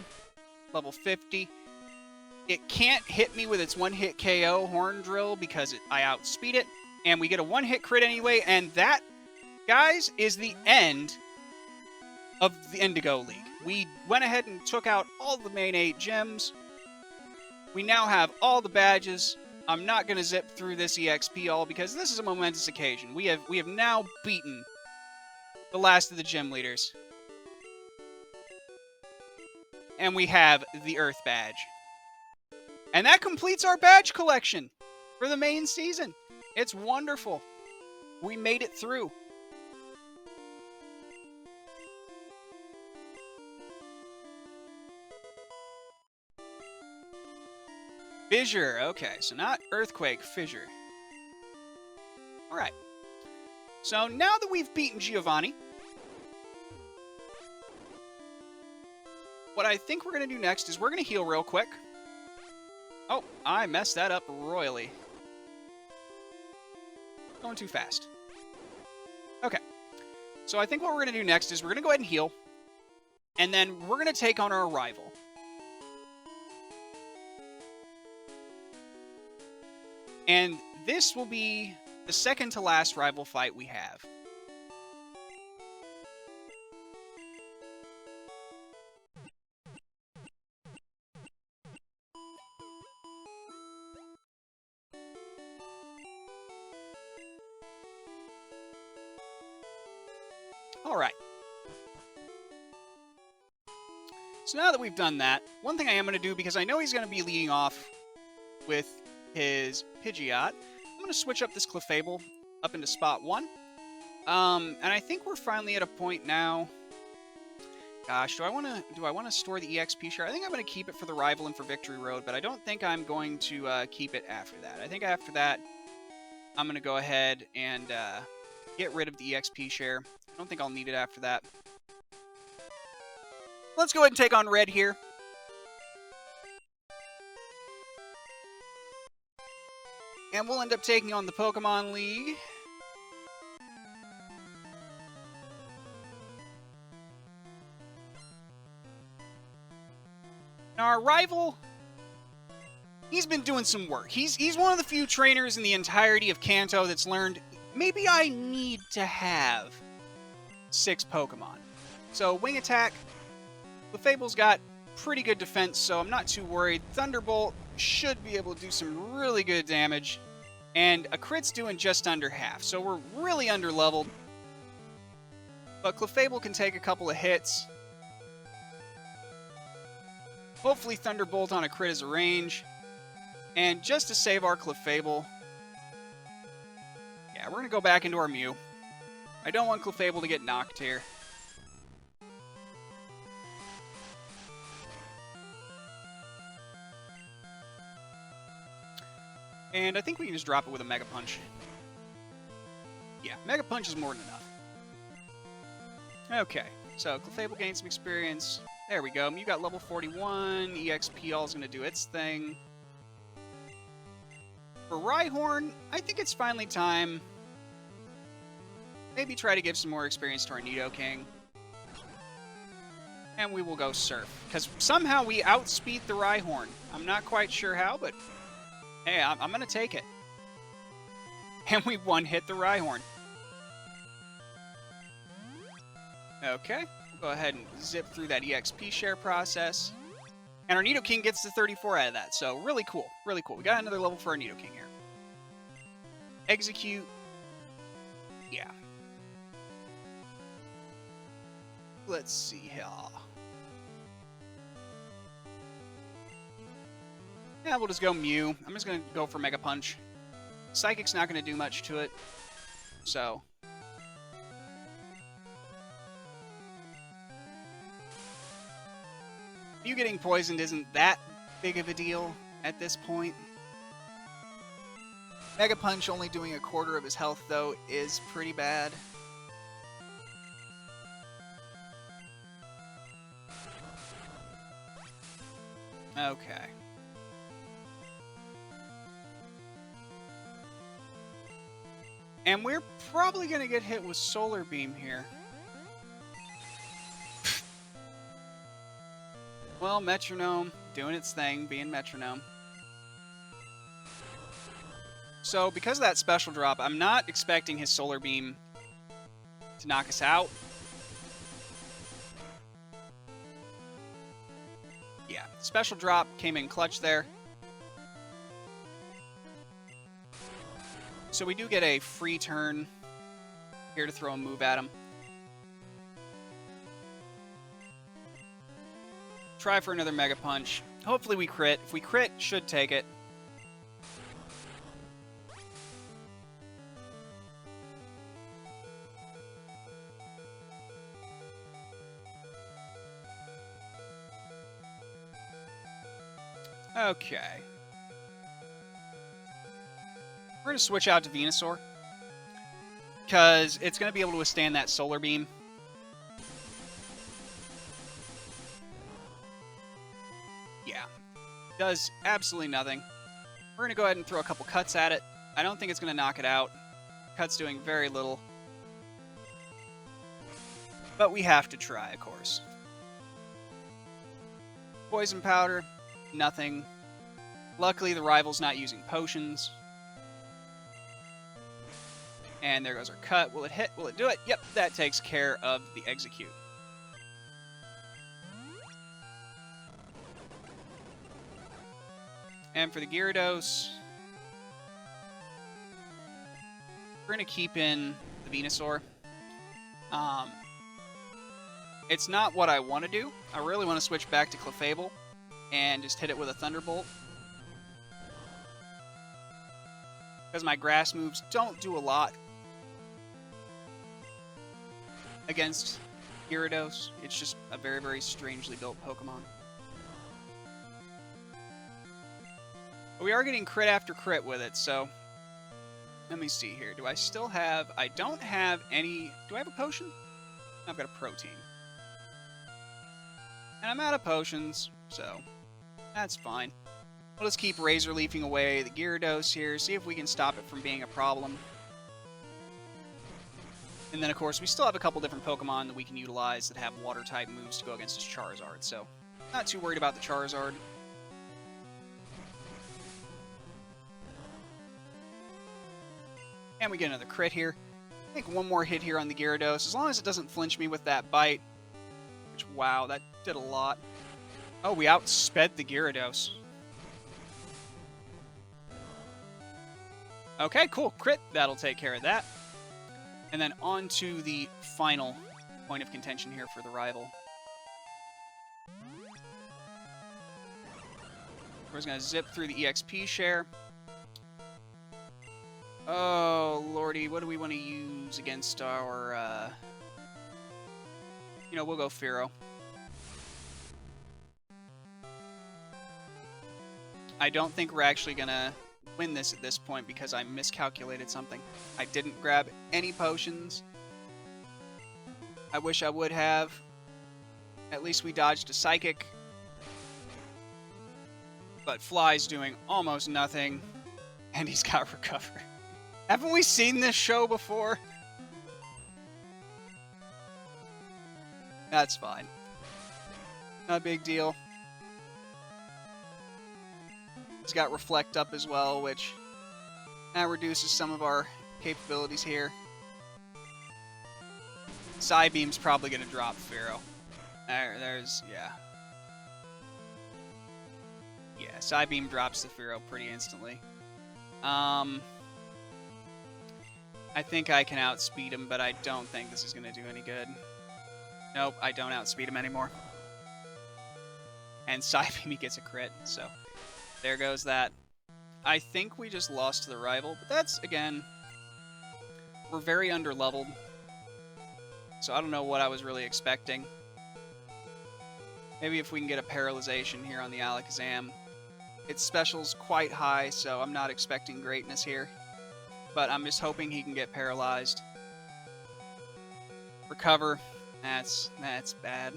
Level 50. It can't hit me with its one-hit KO Horn Drill because I outspeed it. And we get a one-hit crit anyway. And that, guys, is the end of the Indigo League. We went ahead and took out all the main 8 gyms. We now have all the badges. I'm not going to zip through this EXP all because this is a momentous occasion. We have now beaten the last of the gym leaders. And we have the Earth Badge. And that completes our badge collection for the main season. It's wonderful. We made it through. Fissure. Okay, so not Earthquake, Fissure. Alright. So now that we've beaten Giovanni, what I think we're going to do next is we're going to heal real quick. Oh, I messed that up royally. Going too fast. Okay. So I think what we're going to do next is we're going to go ahead and heal. And then we're going to take on our rival. And this will be the second to last rival fight we have. Alright. So now that we've done that, one thing I am going to do, because I know he's going to be leading off with his Pidgeot, I'm going to switch up this Clefable up into spot 1. And I think we're finally at a point now. Gosh, do I want to store the EXP share? I think I'm going to keep it for the Rival and for Victory Road, but I don't think I'm going to keep it after that. I think after that, I'm going to go ahead and get rid of the EXP share. I don't think I'll need it after that. Let's go ahead and take on Red here. And we'll end up taking on the Pokemon League. Now our rival, he's been doing some work. He's one of the few trainers in the entirety of Kanto that's learned, maybe I need to have 6 Pokemon. So Wing Attack, Clefable's got pretty good defense, so I'm not too worried. Thunderbolt should be able to do some really good damage. And a crit's doing just under half, so we're really underleveled. But Clefable can take a couple of hits. Hopefully Thunderbolt on a crit is a range. And just to save our Clefable, yeah, we're going to go back into our Mew. I don't want Clefable to get knocked here. And I think we can just drop it with a Mega Punch. Yeah, Mega Punch is more than enough. Okay, so Clefable gained some experience. There we go. You got level 41. EXP all is going to do its thing. For Rhyhorn, I think it's finally time. Maybe try to give some more experience to our Nidoking. And we will go Surf. Because somehow we outspeed the Rhyhorn. I'm not quite sure how, but hey, I'm going to take it. And we one-hit the Rhyhorn. Okay, we'll go ahead and zip through that EXP share process. And our Nidoking gets the 34 out of that, so really cool, really cool. We got another level for our Nidoking here. Execute. Yeah. Let's see here. Yeah, we'll just go Mew. I'm just going to go for Mega Punch. Psychic's not going to do much to it, so Mew getting poisoned isn't that big of a deal at this point. Mega Punch only doing a quarter of his health, though, is pretty bad. Okay. And we're probably going to get hit with Solar Beam here. Well, Metronome, doing its thing, being Metronome. So, because of that special drop, I'm not expecting his Solar Beam to knock us out. Yeah, special drop came in clutch there. So we do get a free turn here to throw a move at him. Try for another Mega Punch. Hopefully we crit. If we crit, should take it. Okay. We're going to switch out to Venusaur, because it's going to be able to withstand that Solar Beam. Yeah. Does absolutely nothing. We're going to go ahead and throw a couple cuts at it. I don't think it's going to knock it out. Cut's doing very little. But we have to try, of course. Poison Powder, nothing. Luckily, the rival's not using potions. And there goes our cut. Will it hit? Will it do it? Yep, that takes care of the execute. And for the Gyarados, we're going to keep in the Venusaur. It's not what I want to do. I really want to switch back to Clefable and just hit it with a Thunderbolt. because my grass moves don't do a lot against Gyarados. It's just a very, very strangely built Pokemon. But we are getting crit after crit with it, so let me see here. Do I still have... I don't have any... Do I have a potion? I've got a protein. And I'm out of potions, so that's fine. We'll just keep Razor Leafing away the Gyarados here, see if we can stop it from being a problem. And then, of course, we still have a couple different Pokemon that we can utilize that have Water-type moves to go against this Charizard, so not too worried about the Charizard. And we get another crit here. I think one more hit here on the Gyarados, as long as it doesn't flinch me with that bite. Which, wow, that did a lot. Oh, we outsped the Gyarados. Okay, cool. Crit. That'll take care of that. And then on to the final point of contention here for the rival. We're just going to zip through the EXP share. Oh, lordy, what do we want to use against our, You know, we'll go Fearow. I don't think we're actually going to win this at this point because I miscalculated something. I didn't grab any potions. I wish I would have. At least we dodged a Psychic. But Fly's doing almost nothing. And he's got Recover. Haven't we seen this show before? That's fine. Not a big deal. He's got Reflect up as well, which now reduces some of our capabilities here. Psybeam's probably going to drop Fearow. There's, yeah. Yeah, Psybeam drops the Fearow pretty instantly. I think I can outspeed him, but I don't think this is going to do any good. Nope, I don't outspeed him anymore. And Psybeam, he gets a crit, so there goes that. I think we just lost to the rival, but that's, again, we're very underleveled. So I don't know what I was really expecting. Maybe if we can get a Paralyzation here on the Alakazam. Its special's quite high, so I'm not expecting greatness here. But I'm just hoping he can get paralyzed. Recover. That's bad.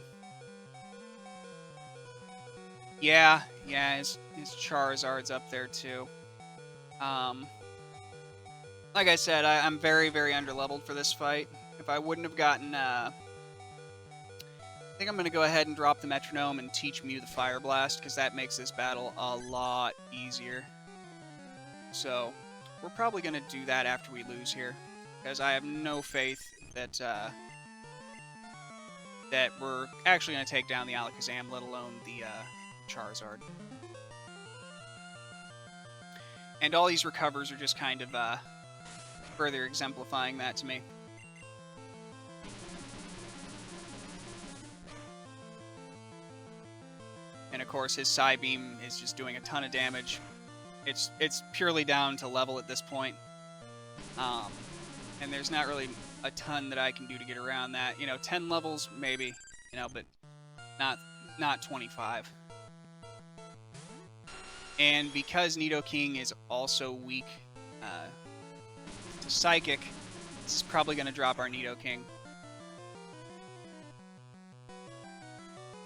Yeah, his Charizard's up there too. Like I said, I'm very, very underleveled for this fight. If I wouldn't have gotten, I think I'm going to go ahead and drop the Metronome and teach Mew the Fire Blast, because that makes this battle a lot easier. So, we're probably going to do that after we lose here, because I have no faith that, that we're actually going to take down the Alakazam, let alone the, Charizard. And all these recovers are just kind of, further exemplifying that to me. And of course, his Psybeam is just doing a ton of damage. It's purely down to level at this point. And there's not really a ton that I can do to get around that. You know, 10 levels, maybe, you know, but not 25. And because Nidoking is also weak to Psychic, this is probably going to drop our Nidoking.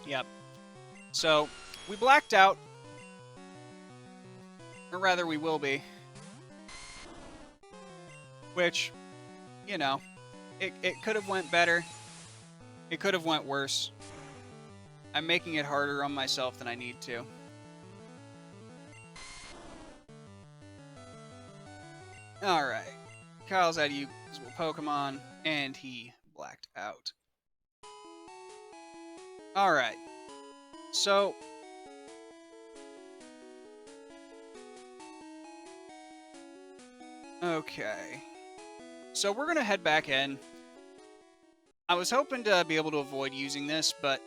Yep. So, we blacked out. Or rather, we will be. Which, you know, it could have went better. It could have went worse. I'm making it harder on myself than I need to. Alright. Kyle's out of usable Pokemon, and he blacked out. Alright. So, okay. So we're going to head back in. I was hoping to be able to avoid using this, but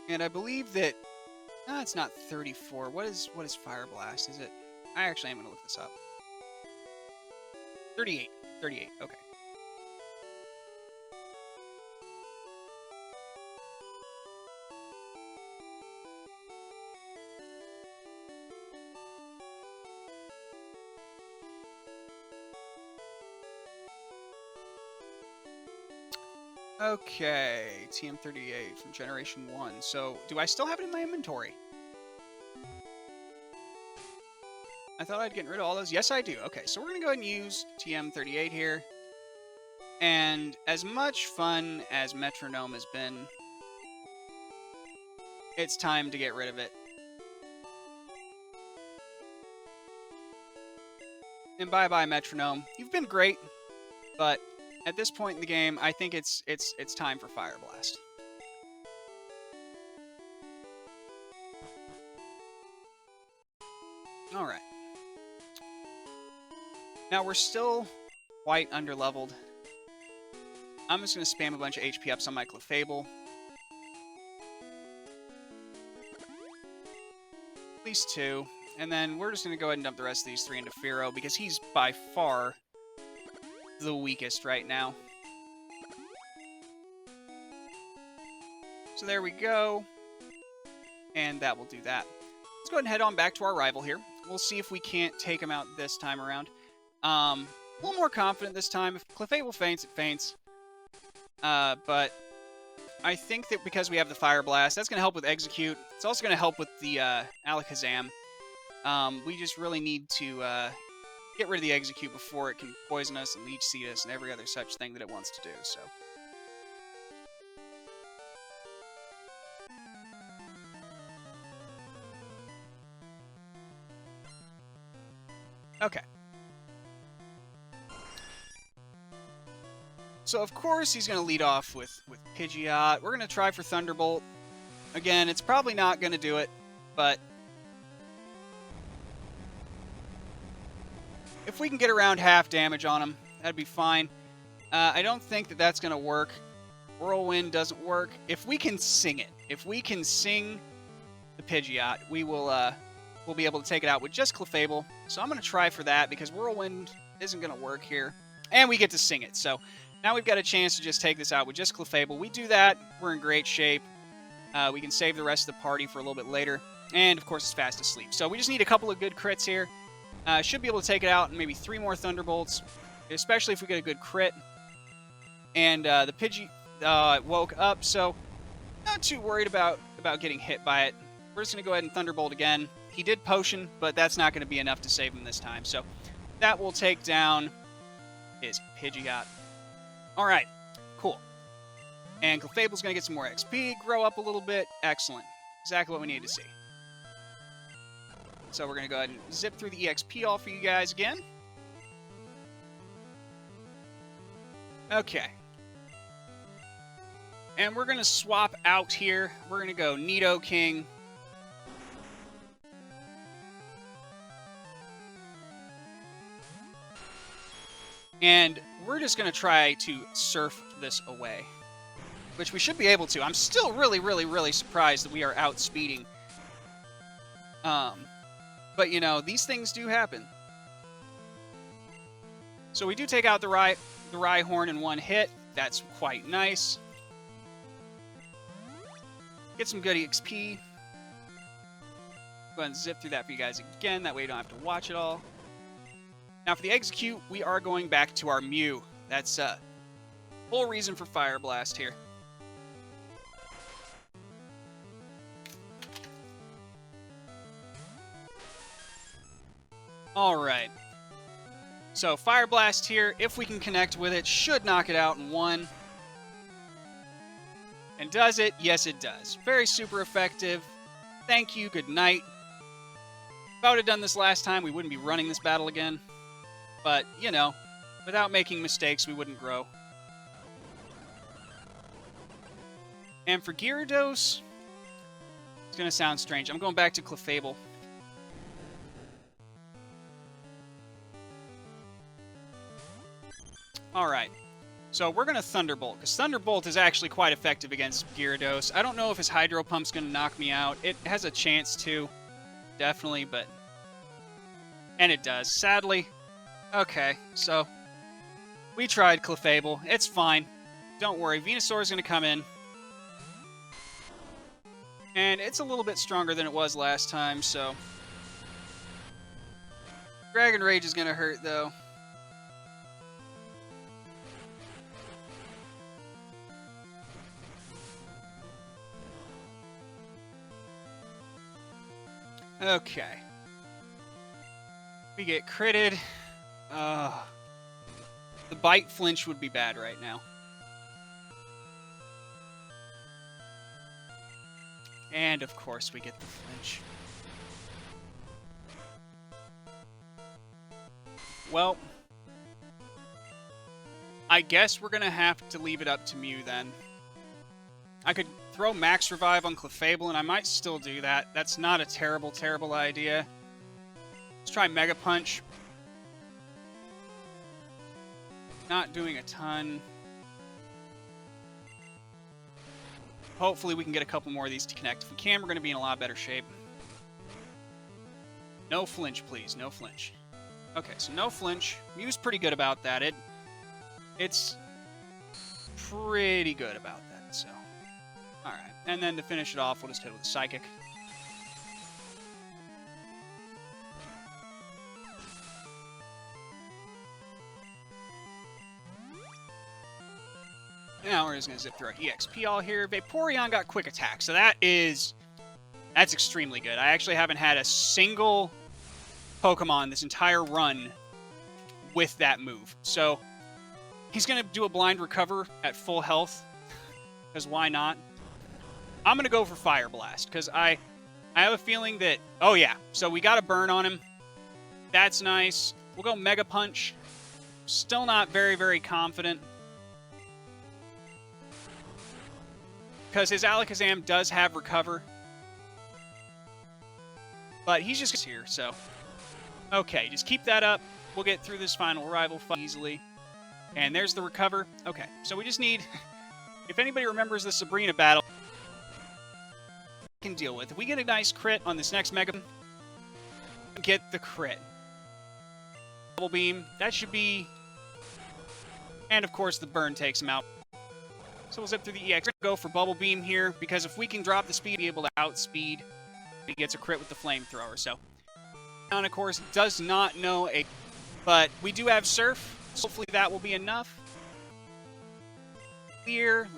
And I believe that... No, it's not 34. What is Fire Blast? Is it... I actually am going to look this up. 38. 38, okay. Okay, TM38 from Generation 1. So, do I still have it in my inventory? I thought I'd get rid of all those. Yes, I do. Okay, so we're going to go ahead and use TM38 here. And as much fun as Metronome has been, it's time to get rid of it. And bye-bye, Metronome. You've been great, but at this point in the game, I think it's time for Fire Blast. Alright. Now, we're still quite underleveled. I'm just going to spam a bunch of HP ups on my Clefable. At least 2. And then we're just going to go ahead and dump the rest of these 3 into Fearow, because he's by far the weakest right now. So there we go. And that will do that. Let's go ahead and head on back to our rival here. We'll see if we can't take him out this time around. A little more confident this time. If Clefable faints, it faints. But I think that because we have the Fire Blast, that's going to help with Execute. It's also going to help with the Alakazam. We just really need to get rid of the Execute before it can poison us and Leech Seed us and every other such thing that it wants to do. So. Okay. So, of course, he's going to lead off with Pidgeot. We're going to try for Thunderbolt. Again, it's probably not going to do it, but if we can get around half damage on him, that'd be fine. I don't think that that's going to work. Whirlwind doesn't work. If we can sing it, if we can sing the Pidgeot, we will we'll be able to take it out with just Clefable. So I'm going to try for that because Whirlwind isn't going to work here. And we get to sing it, so now we've got a chance to just take this out with just Clefable. We do that, we're in great shape. We can save the rest of the party for a little bit later. And, of course, it's fast asleep. So we just need a couple of good crits here. Should be able to take it out in maybe 3 more Thunderbolts, especially if we get a good crit. And the Pidgey woke up, so not too worried about getting hit by it. We're just going to go ahead and Thunderbolt again. He did Potion, but that's not going to be enough to save him this time. So that will take down his Pidgeot. Alright, cool. And Clefable's going to get some more XP, grow up a little bit. Excellent. Exactly what we need to see. So we're going to go ahead and zip through the EXP all for you guys again. Okay. And we're going to swap out here. We're going to go Nidoking. And we're just going to try to surf this away, which we should be able to. I'm still really, really, really surprised that we are outspeeding. But, you know, these things do happen. So we do take out the Rhyhorn in one hit. That's quite nice. Get some good EXP. Go ahead and zip through that for you guys again. That way you don't have to watch it all. Now for the Execute, we are going back to our Mew. That's whole reason for Fire Blast here. Alright. So Fire Blast here, if we can connect with it, should knock it out in 1. And does it? Yes, it does. Very super effective. Thank you, good night. If I would have done this last time, we wouldn't be running this battle again. But, you know, without making mistakes, we wouldn't grow. And for Gyarados, it's going to sound strange. I'm going back to Clefable. Alright. So we're going to Thunderbolt, because Thunderbolt is actually quite effective against Gyarados. I don't know if his Hydro Pump's going to knock me out. It has a chance to, definitely, but... And it does, sadly. Okay, so... We tried Clefable. It's fine. Don't worry, Venusaur's going to come in. And it's a little bit stronger than it was last time, so... Dragon Rage is going to hurt, though. Okay. We get critted. The bite flinch would be bad right now. And of course we get the flinch. Well, I guess we're gonna have to leave it up to Mew then. I could throw Max Revive on Clefable, and I might still do that. That's not a terrible, terrible idea. Let's try Mega Punch. Not doing a ton. Hopefully we can get a couple more of these to connect. If we can, we're going to be in a lot better shape. No flinch, please. No flinch. Okay, so no flinch. Mew's pretty good about that. It's pretty good about that, so... Alright, and then to finish it off, we'll just hit it with a Psychic. Now we're just going to zip through our EXP all here. Vaporeon got Quick Attack, so that's extremely good. I actually haven't had a single Pokemon this entire run with that move. So he's going to do a Blind Recover at full health, because why not? I'm going to go for Fire Blast, because I have a feeling that... Oh, yeah. So we got a burn on him. That's nice. We'll go Mega Punch. Still not very, very confident. Because his Alakazam does have Recover. But he's just here, so... Okay, just keep that up. We'll get through this final rival fight easily. And there's the Recover. Okay, so we just need... If anybody remembers the Sabrina battle... Can deal with. If we get a nice crit on this next Mega... Get the crit. Double Beam. That should be... And of course the burn takes him out. So we'll zip through the EX. We're going to go for Bubble Beam here, because if we can drop the speed, be able to outspeed, he gets a crit with the Flamethrower. So, and of course, does not know a... But we do have Surf, so hopefully that will be enough. Here.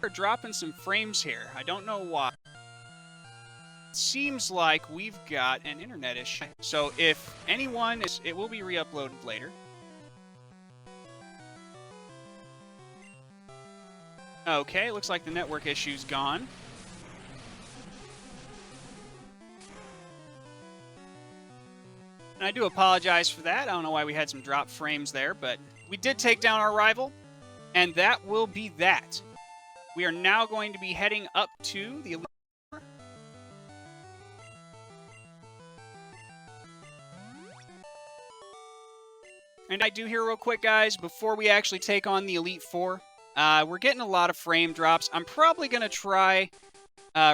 We're dropping some frames here. I don't know why. It seems like we've got an internet issue. So if anyone is... It will be re-uploaded later. Okay, looks like the network issue's gone. And I do apologize for that. I don't know why we had some drop frames there, but we did take down our rival, and that will be that. We are now going to be heading up to the Elite Four. And I do here real quick, guys, before we actually take on the Elite Four, we're getting a lot of frame drops. I'm probably going to try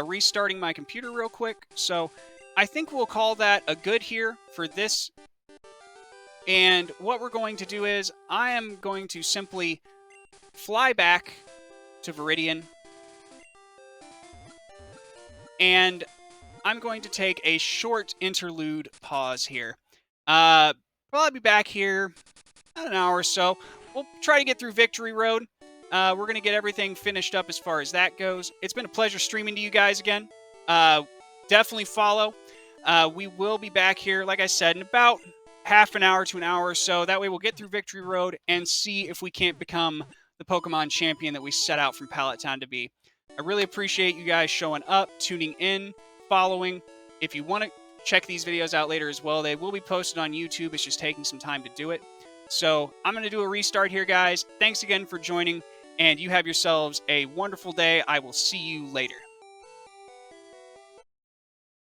restarting my computer real quick. So I think we'll call that a good here for this. And what we're going to do is I am going to simply fly back to Viridian. And I'm going to take a short interlude pause here. Probably be back here in an hour or so. We'll try to get through Victory Road. We're going to get everything finished up as far as that goes. It's been a pleasure streaming to you guys again. Definitely follow. We will be back here, like I said, in about half an hour to an hour or so. That way we'll get through Victory Road and see if we can't become the Pokemon champion that we set out from Pallet Town to be. I really appreciate you guys showing up, tuning in, following. If you want to check these videos out later as well, they will be posted on YouTube. It's just taking some time to do it. So I'm going to do a restart here, guys. Thanks again for joining, and you have yourselves a wonderful day. I will see you later.